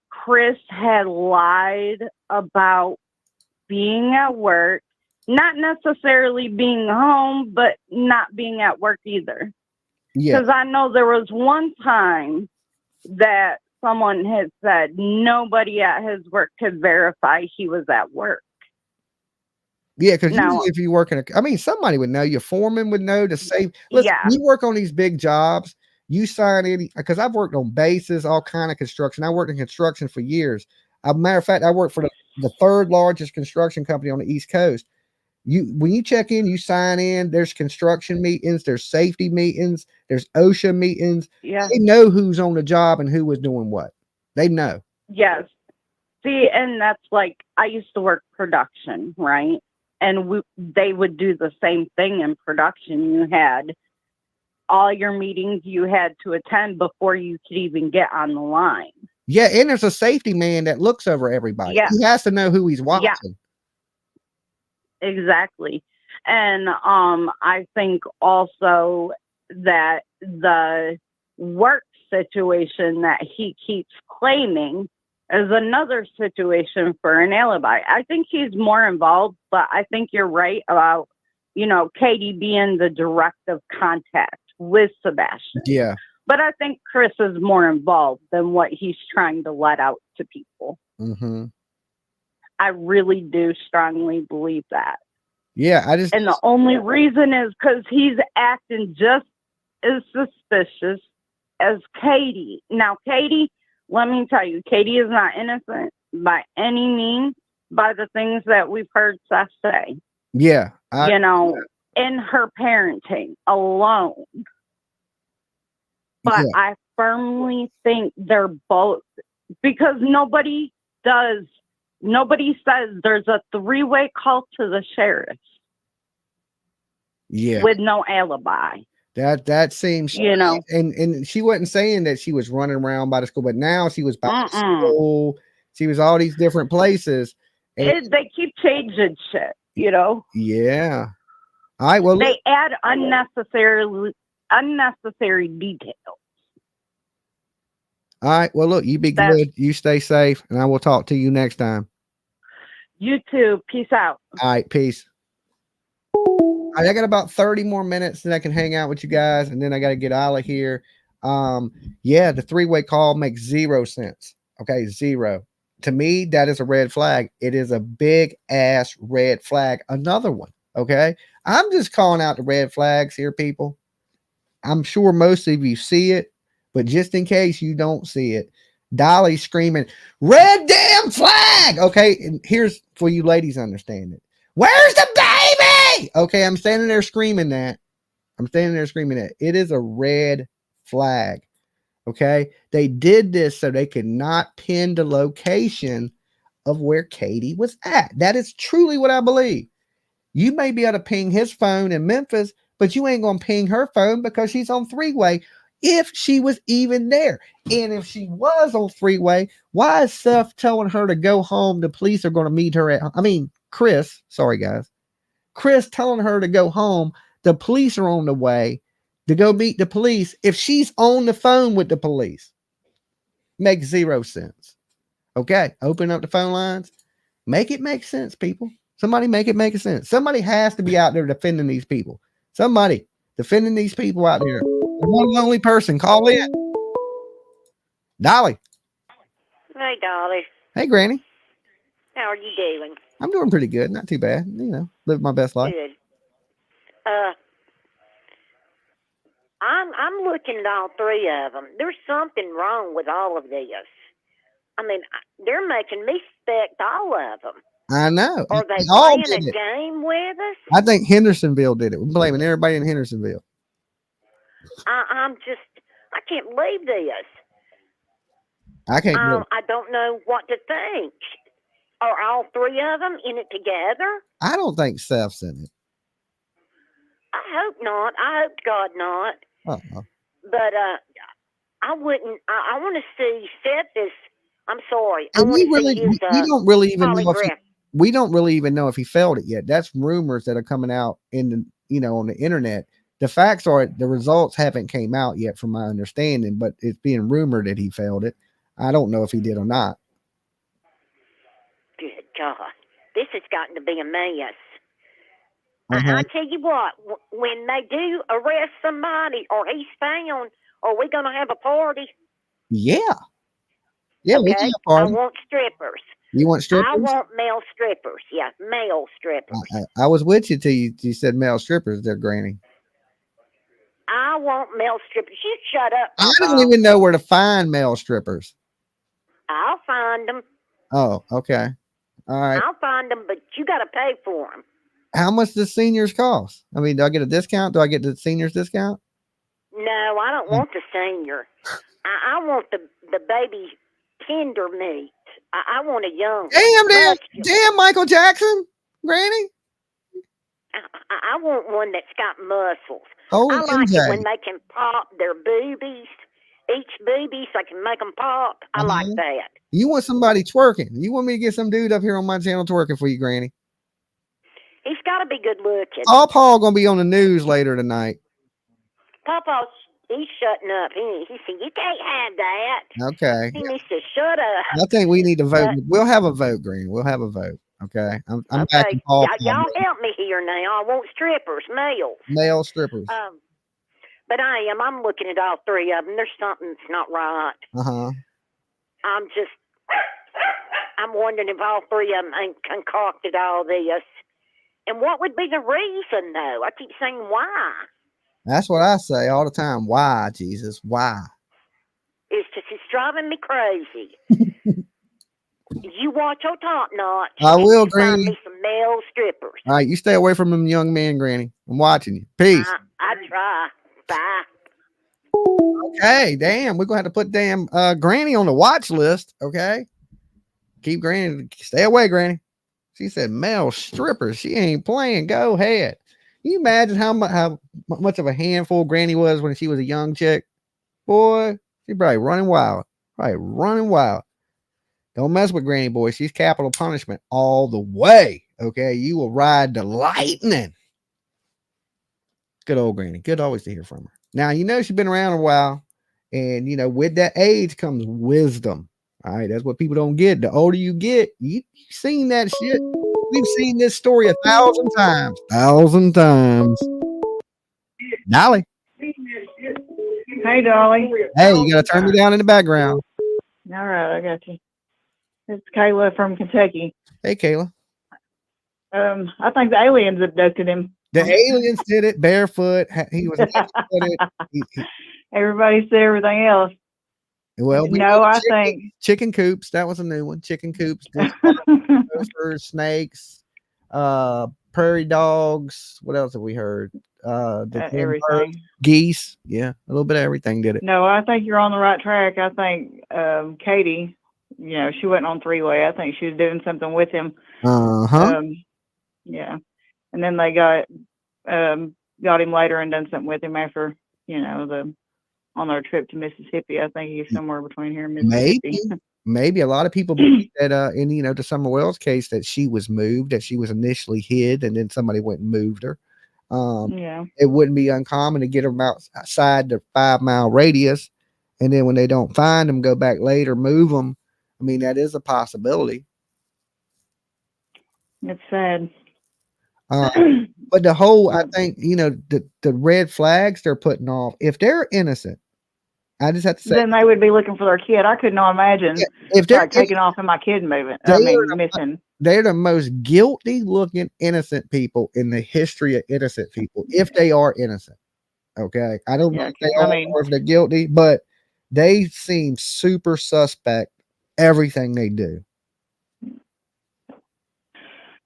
Chris had lied about being at work, not necessarily being home, but not being at work either? Yeah. Because I know there was one time that someone had said nobody at his work could verify he was at work. Yeah, because if you work I mean, somebody would know. Your foreman would know to save. Listen, you work on these big jobs, you sign in, because I've worked on bases, all kind of construction. I worked in construction for years. As a matter of fact, I worked for the third largest construction company on the East Coast. When you check in, you sign in, there's construction meetings, there's safety meetings, there's OSHA meetings. Yeah. They know who's on the job and who was doing what. They know. Yes. See, and that's like, I used to work production, right? And they would do the same thing in production. You had all your meetings you had to attend before you could even get on the line. Yeah, and there's a safety man that looks over everybody. Yeah. He has to know who he's watching. Yeah. Exactly. And I think also that the work situation that he keeps claiming is another situation for an alibi. I think he's more involved, but I think you're right about, you know, Katie being the direct of contact with Sebastian. Yeah. But I think Chris is more involved than what he's trying to let out to people. Mm-hmm. I really do strongly believe that. Yeah, and the only reason is because he's acting just as suspicious as Katie. Now, Katie, let me tell you, Katie is not innocent by any means by the things that we've heard Seth say. Yeah. You know, in her parenting alone. But I firmly think they're both, because nobody says there's a three-way call to the sheriff. Yeah. With no alibi. That seems, you know, and she wasn't saying that she was running around by the school, but now she was by the school. She was all these different places. And they keep changing shit, you know. Yeah. All right. Well, they add unnecessary details. All right. Well, look, you be good. You stay safe, and I will talk to you next time. You too. Peace out. All right. Peace. All right, I got about 30 more minutes, and I can hang out with you guys, and then I got to get out of here. Yeah, the three-way call makes 0 sense. Okay, 0. To me, that is a red flag. It is a big ass red flag. Another one. Okay, I'm just calling out the red flags here, people. I'm sure most of you see it, but just in case you don't see it, Dolly's screaming, "Red damn flag!" Okay, and here's for you ladies understand it. Where's the baby? Okay, I'm standing there screaming that. It is a red flag. Okay, they did this so they could not pin the location of where Katie was at. That is truly what I believe. You may be able to ping his phone in Memphis, but you ain't going to ping her phone because she's on three-way if she was even there. And if she was on three-way, why is Seth telling her to go home? The police are going to meet her Chris, sorry guys. Chris telling her to go home. The police are on the way to go meet the police. If she's on the phone with the police, makes 0 sense. Okay, open up the phone lines. Make it make sense, people. Somebody make it make sense. Somebody has to be out there defending these people. Somebody defending these people out there. One lonely person, call in. Dolly. Hey, Dolly. Hey, Granny. How are you doing? I'm doing pretty good. Not too bad. You know, live my best life. Good. I'm looking at all three of them. There's something wrong with all of this. I mean, they're making me suspect all of them. I know. Are they all playing a did it. game with us? I think Hendersonville did it. We're blaming everybody in Hendersonville. I can't believe this. I can't believe it. I don't know what to think. Are all three of them in it together? I don't think Seth's in it. I hope not. I hope God not. Uh-uh. But I wouldn't. I want to see Seth is. I'm sorry. I And want we to really, see his we don't really even know if polygraph. we don't really even know if he failed it yet. That's rumors that are coming out in the on the internet. The facts are the results haven't came out yet, from my understanding, but it's being rumored that he failed it. I don't know if he did or not. Good God, this has gotten to be a mess. Uh-huh. I tell you what, when they do arrest somebody or he's found, are we going to have a party? Yeah. Yeah, we Okay. can I party. want strippers. You want strippers? I want male strippers. Yeah, male strippers. I was with you till you said male strippers there, Granny. I want male strippers. You shut up, I Papa. don't even know where to find male strippers. I'll find them. Oh, okay. All right. I'll find them, but you got to pay for them. How much does seniors cost? I mean, do I get a discount? Do I get the seniors discount? No, I don't want the senior. I want the baby tender meat. I want a young. Damn, Michael Jackson, Granny. I want one that's got muscles. Holy I like MJ. it when they can pop their boobies. Each boobies, they can make them pop. I like that. You want somebody twerking? You want me to get some dude up here on my channel twerking for you, Granny? He's got to be good looking. All Paul gonna be on the news later tonight. Papa, he's shutting up. He said, you can't have that. Okay. He needs to shut up. I think we need to vote. We'll have a vote, Granny. We'll have a vote. Okay. I'm backing Paul. Y'all help me here now. I want strippers, males. Male strippers. But I'm looking at all three of them. There's something that's not right. Uh-huh. I'm wondering if all three of them ain't concocted all this. And what would be the reason, though? I keep saying why. That's what I say all the time. Why, Jesus? Why? It's driving me crazy. You watch your top notch. I will, and find Granny. me some male strippers. All right, you stay away from them young men, Granny. I'm watching you. Peace. I try. Bye. Okay, damn. We're gonna have to put damn Granny on the watch list. Okay. Keep Granny. Stay away, Granny. She said male strippers. She ain't playing. Go ahead. Can you imagine how much of a handful Granny was when she was a young chick? Boy, she probably running wild. Don't mess with Granny, boy. She's capital punishment all the way. Okay, you will ride the lightning. Good old Granny. Good always to hear from her. Now, she's been around a while, and with that age comes wisdom. All right, that's what people don't get. The older you get, you've seen that shit. We've seen this story 1,000 times. 1,000 times. Dolly. Hey, Dolly. Hey, you gotta turn me down in the background. All right, I got you. It's Kayla from Kentucky. Hey, Kayla. I think the aliens abducted him. The aliens did it barefoot. He was Everybody said everything else. Well, I think chicken coops. That was a new one. Chicken coops, gophers, snakes, prairie dogs. What else have we heard? everything. Geese. Yeah, a little bit of everything did it. No, I think you're on the right track. I think Katie, she wasn't on three-way. I think she was doing something with him. Uh-huh. Yeah. And then they got him later and done something with him after, on their trip to Mississippi. I think he's somewhere between here and Mississippi. Maybe a lot of people believe that in the Summer Wells case that she was moved, that she was initially hid and then somebody went and moved her. It wouldn't be uncommon to get them outside the 5-mile radius, and then when they don't find them, go back later, move them. I mean, that is a possibility. It's sad. But the whole, I think, the red flags they're putting off, if they're innocent, I just have to say, then they would be looking for their kid. I could not imagine if they're taking off and my kid moving. Missing. They're the most guilty looking innocent people in the history of innocent people, if they are innocent. Okay. I don't know Yeah, if they 'cause, I are mean, or if they're guilty, but they seem super suspect everything they do.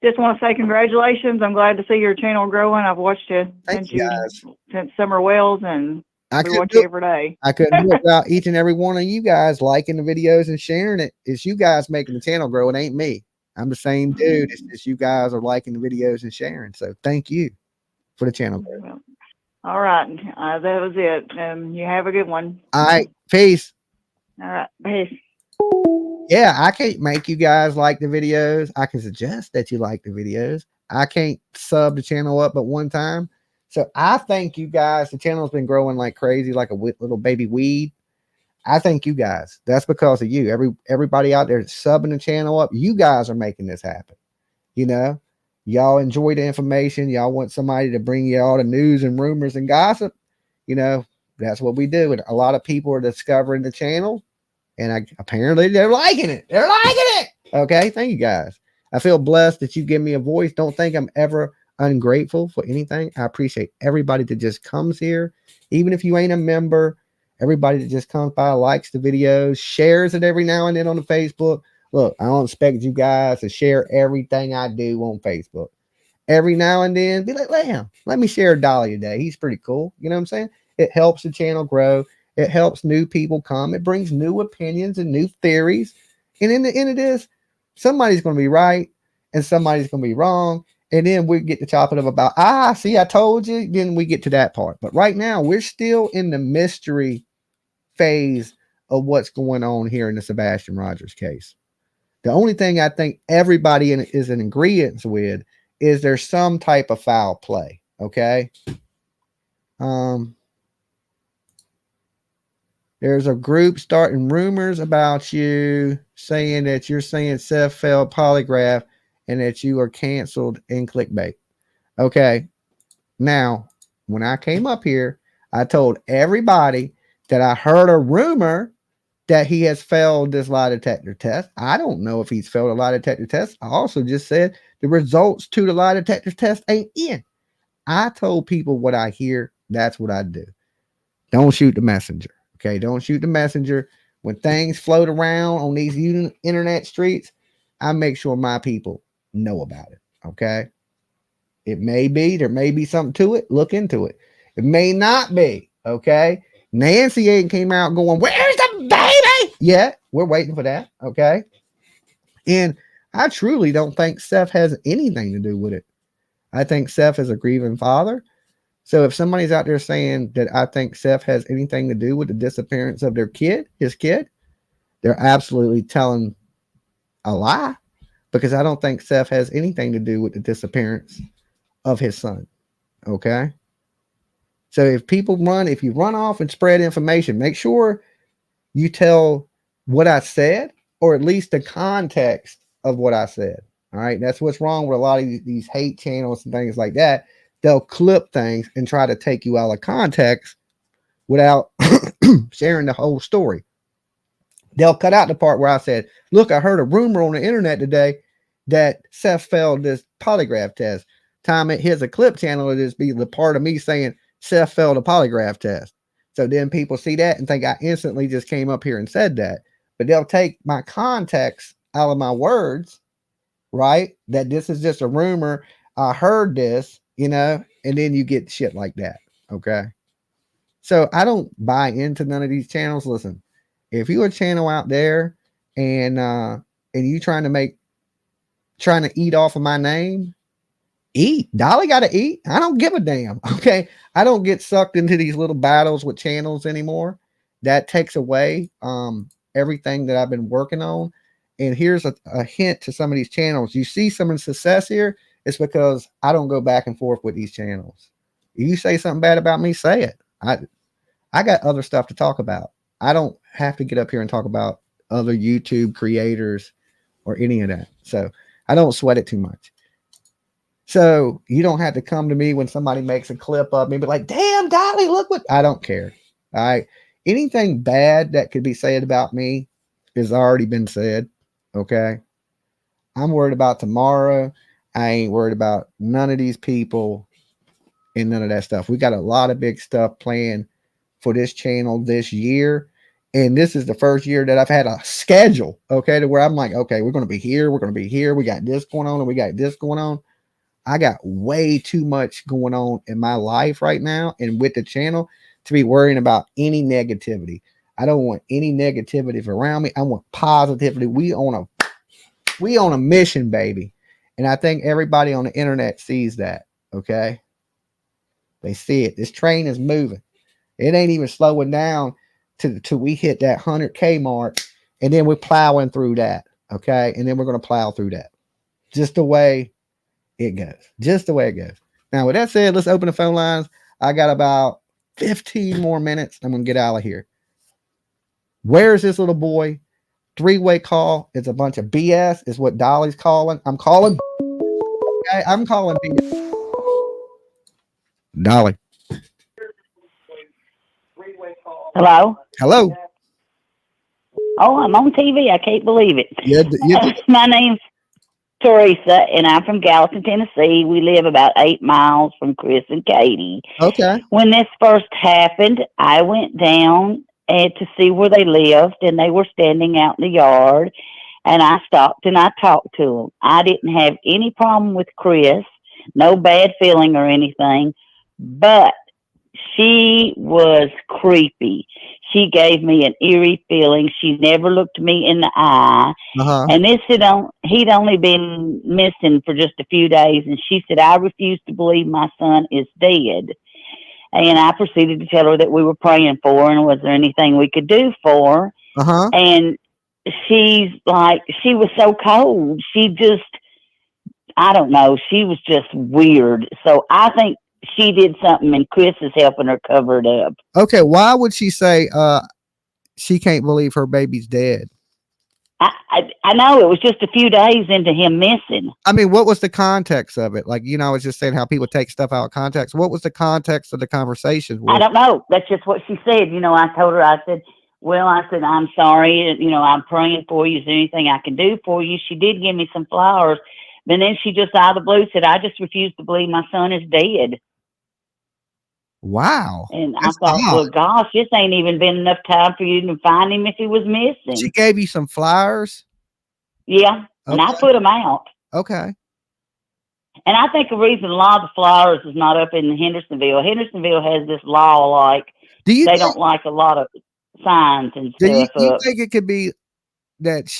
just want to say congratulations. I'm glad to see your channel growing. I've watched you Thank you guys. since Summer Wells, and I we couldn't watch do you it. every day. I couldn't do it without each and every one of you guys liking the videos and sharing it. It's you guys making the channel grow. It ain't me. I'm the same dude. It's just you guys are liking the videos and sharing. So thank you for the channel growth. Well, all right. That was it. You have a good one. All right. Peace. All right. Peace. Yeah, I can't make you guys like the videos. I can suggest that you like the videos. I can't sub the channel up but one time. So I thank you guys. The channel's been growing like crazy, like a little baby weed. I thank you guys. That's because of you. Everybody out there subbing the channel up, you guys are making this happen. You know, y'all enjoy the information. Y'all want somebody to bring you all the news and rumors and gossip. You know, that's what we do. And a lot of people are discovering the channel, and apparently they're liking it. They're liking it. Okay, thank you guys. I feel blessed that you give me a voice. Don't think I'm ever ungrateful for anything. I appreciate everybody that just comes here, even if you ain't a member. Everybody that just comes by, likes the videos, shares it every now and then on the Facebook. Look, I don't expect you guys to share everything I do on Facebook. Every now and then, be like, let me share Dolly today. He's pretty cool. You know what I'm saying? It helps the channel grow. It helps new people come. It brings new opinions and new theories. And in the end of this, somebody's going to be right and somebody's going to be wrong. And then we get to chop it up about, see, I told you. Then we get to that part. But right now, we're still in the mystery phase of what's going on here in the Sebastian Rogers case. The only thing I think everybody is in agreement with is there's some type of foul play. Okay. There's a group starting rumors about you, saying that you're saying Seth failed polygraph and that you are canceled in clickbait. Okay. Now, when I came up here, I told everybody that I heard a rumor that he has failed this lie detector test. I don't know if he's failed a lie detector test. I also just said the results to the lie detector test ain't in. I told people what I hear. That's what I do. Don't shoot the messenger. Okay. Don't shoot the messenger. When things float around on these internet streets, I make sure my people know about it. Okay. It may be, there may be something to it. Look into it. It may not be. Okay. Nancy ain't came out going, where's the baby? Yeah, we're waiting for that. Okay. And I truly don't think Seth has anything to do with it. I think Seth is a grieving father. So if somebody's out there saying that I think Seth has anything to do with the disappearance of their kid, his kid, they're absolutely telling a lie, because I don't think Seth has anything to do with the disappearance of his son. Okay. So if you run off and spread information, make sure you tell what I said, or at least the context of what I said. All right. That's what's wrong with a lot of these hate channels and things like that. They'll clip things and try to take you out of context without sharing the whole story. They'll cut out the part where I said, look, I heard a rumor on the internet today that Seth failed this polygraph test. Time it hits a clip channel, it'll just be the part of me saying Seth failed a polygraph test. So then people see that and think I instantly just came up here and said that. But they'll take my context out of my words, right? That this is just a rumor. I heard this, and then you get shit like that. Okay. So I don't buy into none of these channels. Listen, if you're a channel out there and you trying to eat off of my name, eat. Dolly got to eat. I don't give a damn. Okay. I don't get sucked into these little battles with channels anymore. That takes away everything that I've been working on. And here's a hint to some of these channels. You see some of the success here. It's because I don't go back and forth with these channels. If you say something bad about me, say it. I got other stuff to talk about. I don't have to get up here and talk about other YouTube creators or any of that. So I don't sweat it too much. So you don't have to come to me when somebody makes a clip of me, but like, damn, Dolly, look what I don't care. All right. Anything bad that could be said about me has already been said. Okay. I'm worried about tomorrow. I ain't worried about none of these people and none of that stuff. We got a lot of big stuff planned for this channel this year. And this is the first year that I've had a schedule, okay, to where I'm like, okay, we're going to be here. We're going to be here. We got this going on and we got this going on. I got way too much going on in my life right now and with the channel to be worrying about any negativity. I don't want any negativity around me. I want positivity. We on a mission, baby. And I think everybody on the internet sees that, okay? They see it. This train is moving. It ain't even slowing down till we hit that 100K mark, and then we're plowing through that, okay? And then we're going to plow through that. Just the way it goes. Just the way it goes. Now, with that said, let's open the phone lines. I got about 15 more minutes. I'm going to get out of here. Where is this little boy? 3-way call. It's a bunch of BS is what Dolly's calling. I'm calling. Okay, I'm calling BS. Dolly. Hello? Hello. Oh, I'm on TV. I can't believe it. Yeah, my name's Teresa, and I'm from Gallatin, Tennessee. We live about 8 miles from Chris and Katie. Okay. When this first happened, I went down to see where they lived, and they were standing out in the yard, and I stopped and I talked to them. I didn't have any problem with Chris, no bad feeling or anything, but she was creepy. She gave me an eerie feeling. She never looked me in the eye. Uh-huh. And he'd only been missing for just a few days. And she said, I refuse to believe my son is dead. And I proceeded to tell her that we were praying for her and was there anything we could do for her. Uh-huh. And she's like, she was so cold. She just, I don't know. She was just weird. So I think she did something and Chris is helping her cover it up. Okay, why would she say she can't believe her baby's dead? I know it was just a few days into him missing. I mean, what was the context of it? Like, I was just saying how people take stuff out of context. What was the context of the conversation? I don't know. That's just what she said. I told her, I said, I'm sorry. I'm praying for you. Is there anything I can do for you? She did give me some flowers. But then she just out of the blue said, I just refuse to believe my son is dead. Wow. And I thought, well, gosh, this ain't even been enough time for you to find him if he was missing. She gave you some flowers? Yeah. And I put them out. Okay. And I think the reason a lot of the flowers is not up in Hendersonville. Hendersonville has this law like don't like a lot of signs and stuff. Do you think it could be that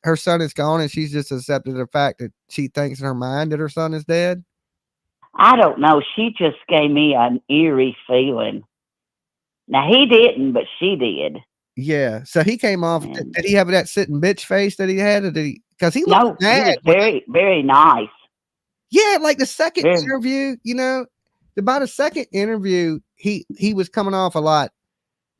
her son is gone and she's just accepted the fact that she thinks in her mind that her son is dead? I don't know. She just gave me an eerie feeling. Now, he didn't, but she did. Yeah. So he came off. Did he have that sitting bitch face that he had? Or did he? Because he looked mad. He was very, very nice. Yeah, like the second interview, about a second interview, he was coming off a lot,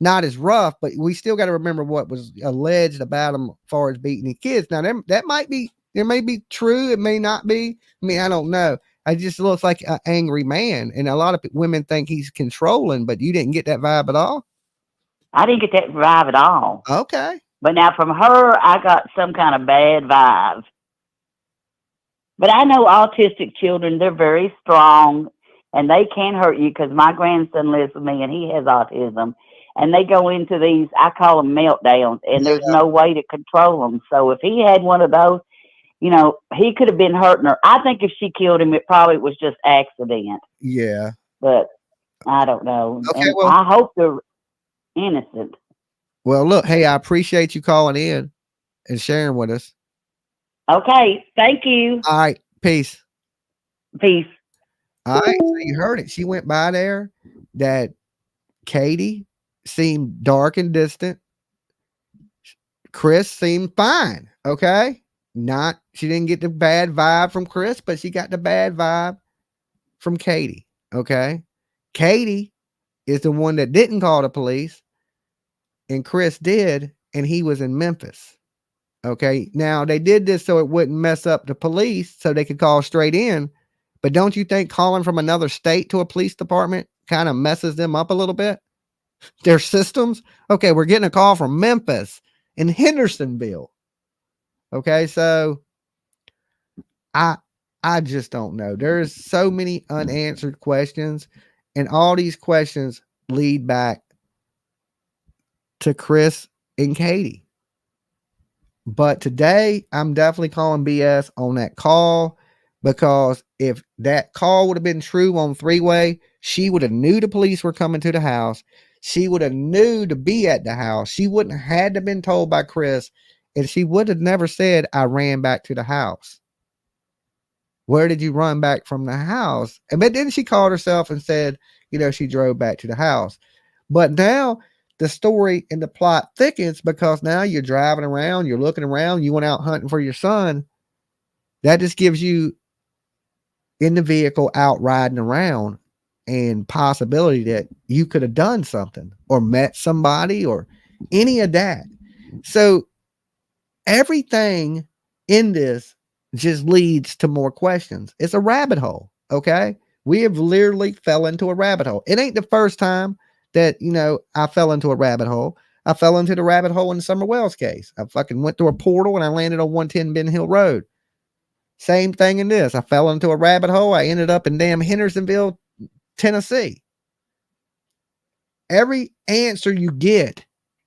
not as rough, but we still got to remember what was alleged about him as far as beating the kids. Now, that may be true. It may not be. I mean, I don't know. I just looks like an angry man, and a lot of women think he's controlling, but you didn't get that vibe at all? I didn't get that vibe at all. Okay. But now from her, I got some kind of bad vibe. But I know autistic children, they're very strong, and they can hurt you because my grandson lives with me, and he has autism. And they go into these, I call them meltdowns, and there's no way to control them. So if he had one of those, he could have been hurting her. I think if she killed him, it probably was just accident. Yeah. But I don't know. Okay, and well, I hope they're innocent. Well, look, hey, I appreciate you calling in and sharing with us. Okay. Thank you. All right. Peace. Peace. All right. So you heard it. She went by there. That Katie seemed dark and distant. Chris seemed fine. Okay. She didn't get the bad vibe from Chris, but she got the bad vibe from Katie. Okay. Katie is the one that didn't call the police, and Chris did, and he was in Memphis. Okay. Now they did this so it wouldn't mess up the police so they could call straight in. But don't you think calling from another state to a police department kind of messes them up a little bit? Their systems. Okay. We're getting a call from Memphis in Hendersonville. Okay, so I I just don't know. There's so many unanswered questions, and all these questions lead back to Chris and Katie. But today, I'm definitely calling BS on that call, because if that call would have been true on three-way, she would have knew the police were coming to the house. She would have knew to be at the house. She wouldn't have had to been told by Chris, and she would have never said, I ran back to the house. Where did you run back from the house? But then she called herself and said, she drove back to the house. But now the story and the plot thickens, because now you're driving around, you're looking around, you went out hunting for your son. That just gives you in the vehicle out riding around, and possibility that you could have done something or met somebody or any of that. So everything in this just leads to more questions. It's a rabbit hole. Okay. We have literally fell into a rabbit hole. It ain't the first time that, I fell into a rabbit hole. I fell into the rabbit hole in the Summer Wells case. I fucking went through a portal and I landed on 110 Ben Hill Road. Same thing in this. I fell into a rabbit hole. I ended up in damn Hendersonville, Tennessee. Every answer you get,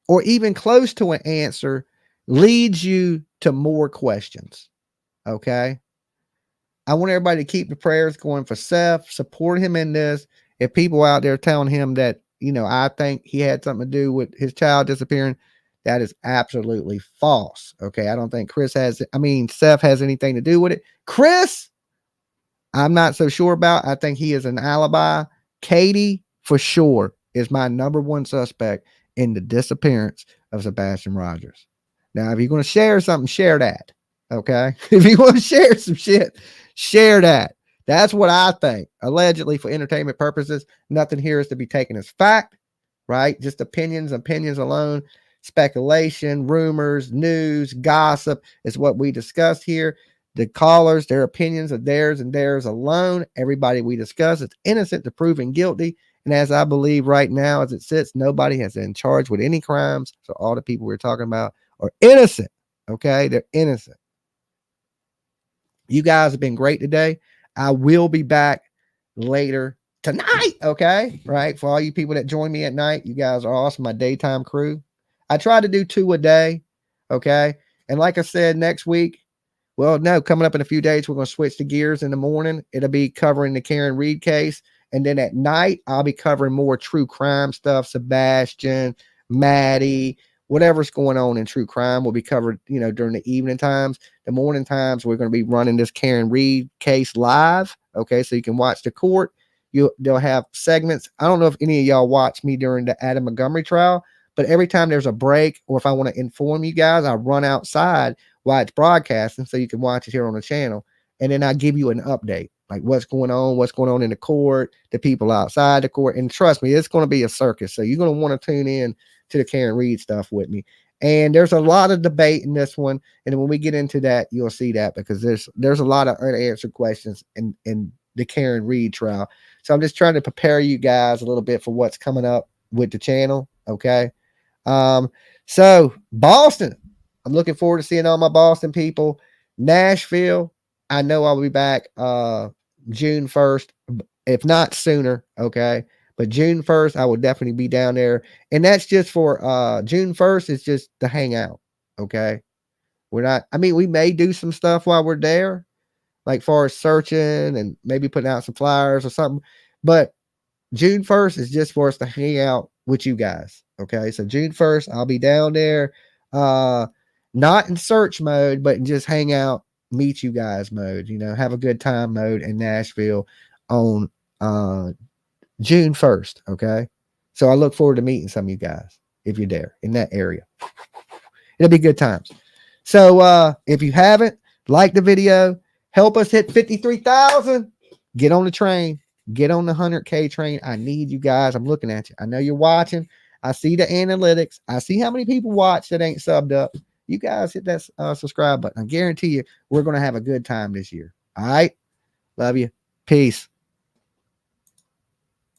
or even close to an answer, leads you to more questions. Okay. I want everybody to keep the prayers going for Seth, support him in this. If people out there telling him that, I think he had something to do with his child disappearing, that is absolutely false. Okay. I don't think Seth has anything to do with it. Chris, I'm not so sure about. I think he is an alibi. Katie, for sure, is my number one suspect in the disappearance of Sebastian Rogers. Now, if you're going to share something, share that. Okay. If you want to share some shit, share that. That's what I think. Allegedly, for entertainment purposes, nothing here is to be taken as fact, right? Just opinions alone. Speculation, rumors, news, gossip is what we discuss here. The callers, their opinions are theirs and theirs alone. Everybody we discuss is innocent to proven guilty. And as I believe right now, as it sits, nobody has been charged with any crimes. So all the people we're talking about are innocent. Okay. They're innocent. You guys have been great today. I will be back later tonight. Okay. Right. For all you people that join me at night, you guys are awesome. My daytime crew. I try to do 2 a day. Okay. And like I said, next week, coming up in a few days, we're going to switch the gears in the morning. It'll be covering the Karen Reed case. And then at night, I'll be covering more true crime stuff. Sebastian, Maddie, whatever's going on in true crime will be covered, during the evening times. The morning times, we're going to be running this Karen Reed case live. Okay. So you can watch the court. They'll have segments. I don't know if any of y'all watch me during the Adam Montgomery trial, but every time there's a break, or if I want to inform you guys, I run outside while it's broadcasting so you can watch it here on the channel. And then I give you an update, like what's going on in the court, the people outside the court. And trust me, it's going to be a circus. So you're going to want to tune in to the Karen Reed stuff with me. And there's a lot of debate in this one. And when we get into that, you'll see that, because there's a lot of unanswered questions in the Karen Reed trial. So I'm just trying to prepare you guys a little bit for what's coming up with the channel. Okay. So Boston, I'm looking forward to seeing all my Boston people. Nashville, I know I'll be back June 1st, if not sooner. Okay. But June 1st, I will definitely be down there. And that's just for June 1st is just to hang out. Okay. We may do some stuff while we're there, like far as searching and maybe putting out some flyers or something. But June 1st is just for us to hang out with you guys. Okay. So June 1st, I'll be down there, not in search mode, but just hang out, meet you guys mode, have a good time mode in Nashville on June 1st. Okay. So I look forward to meeting some of you guys if you're there in that area. It'll be good times. So if you haven't, like the video, help us hit 53,000. Get on the train. Get on the 100K train. I need you guys. I'm looking at you. I know you're watching. I see the analytics. I see how many people watch that ain't subbed up. You guys hit that subscribe button. I guarantee you we're going to have a good time this year. All right. Love you. Peace.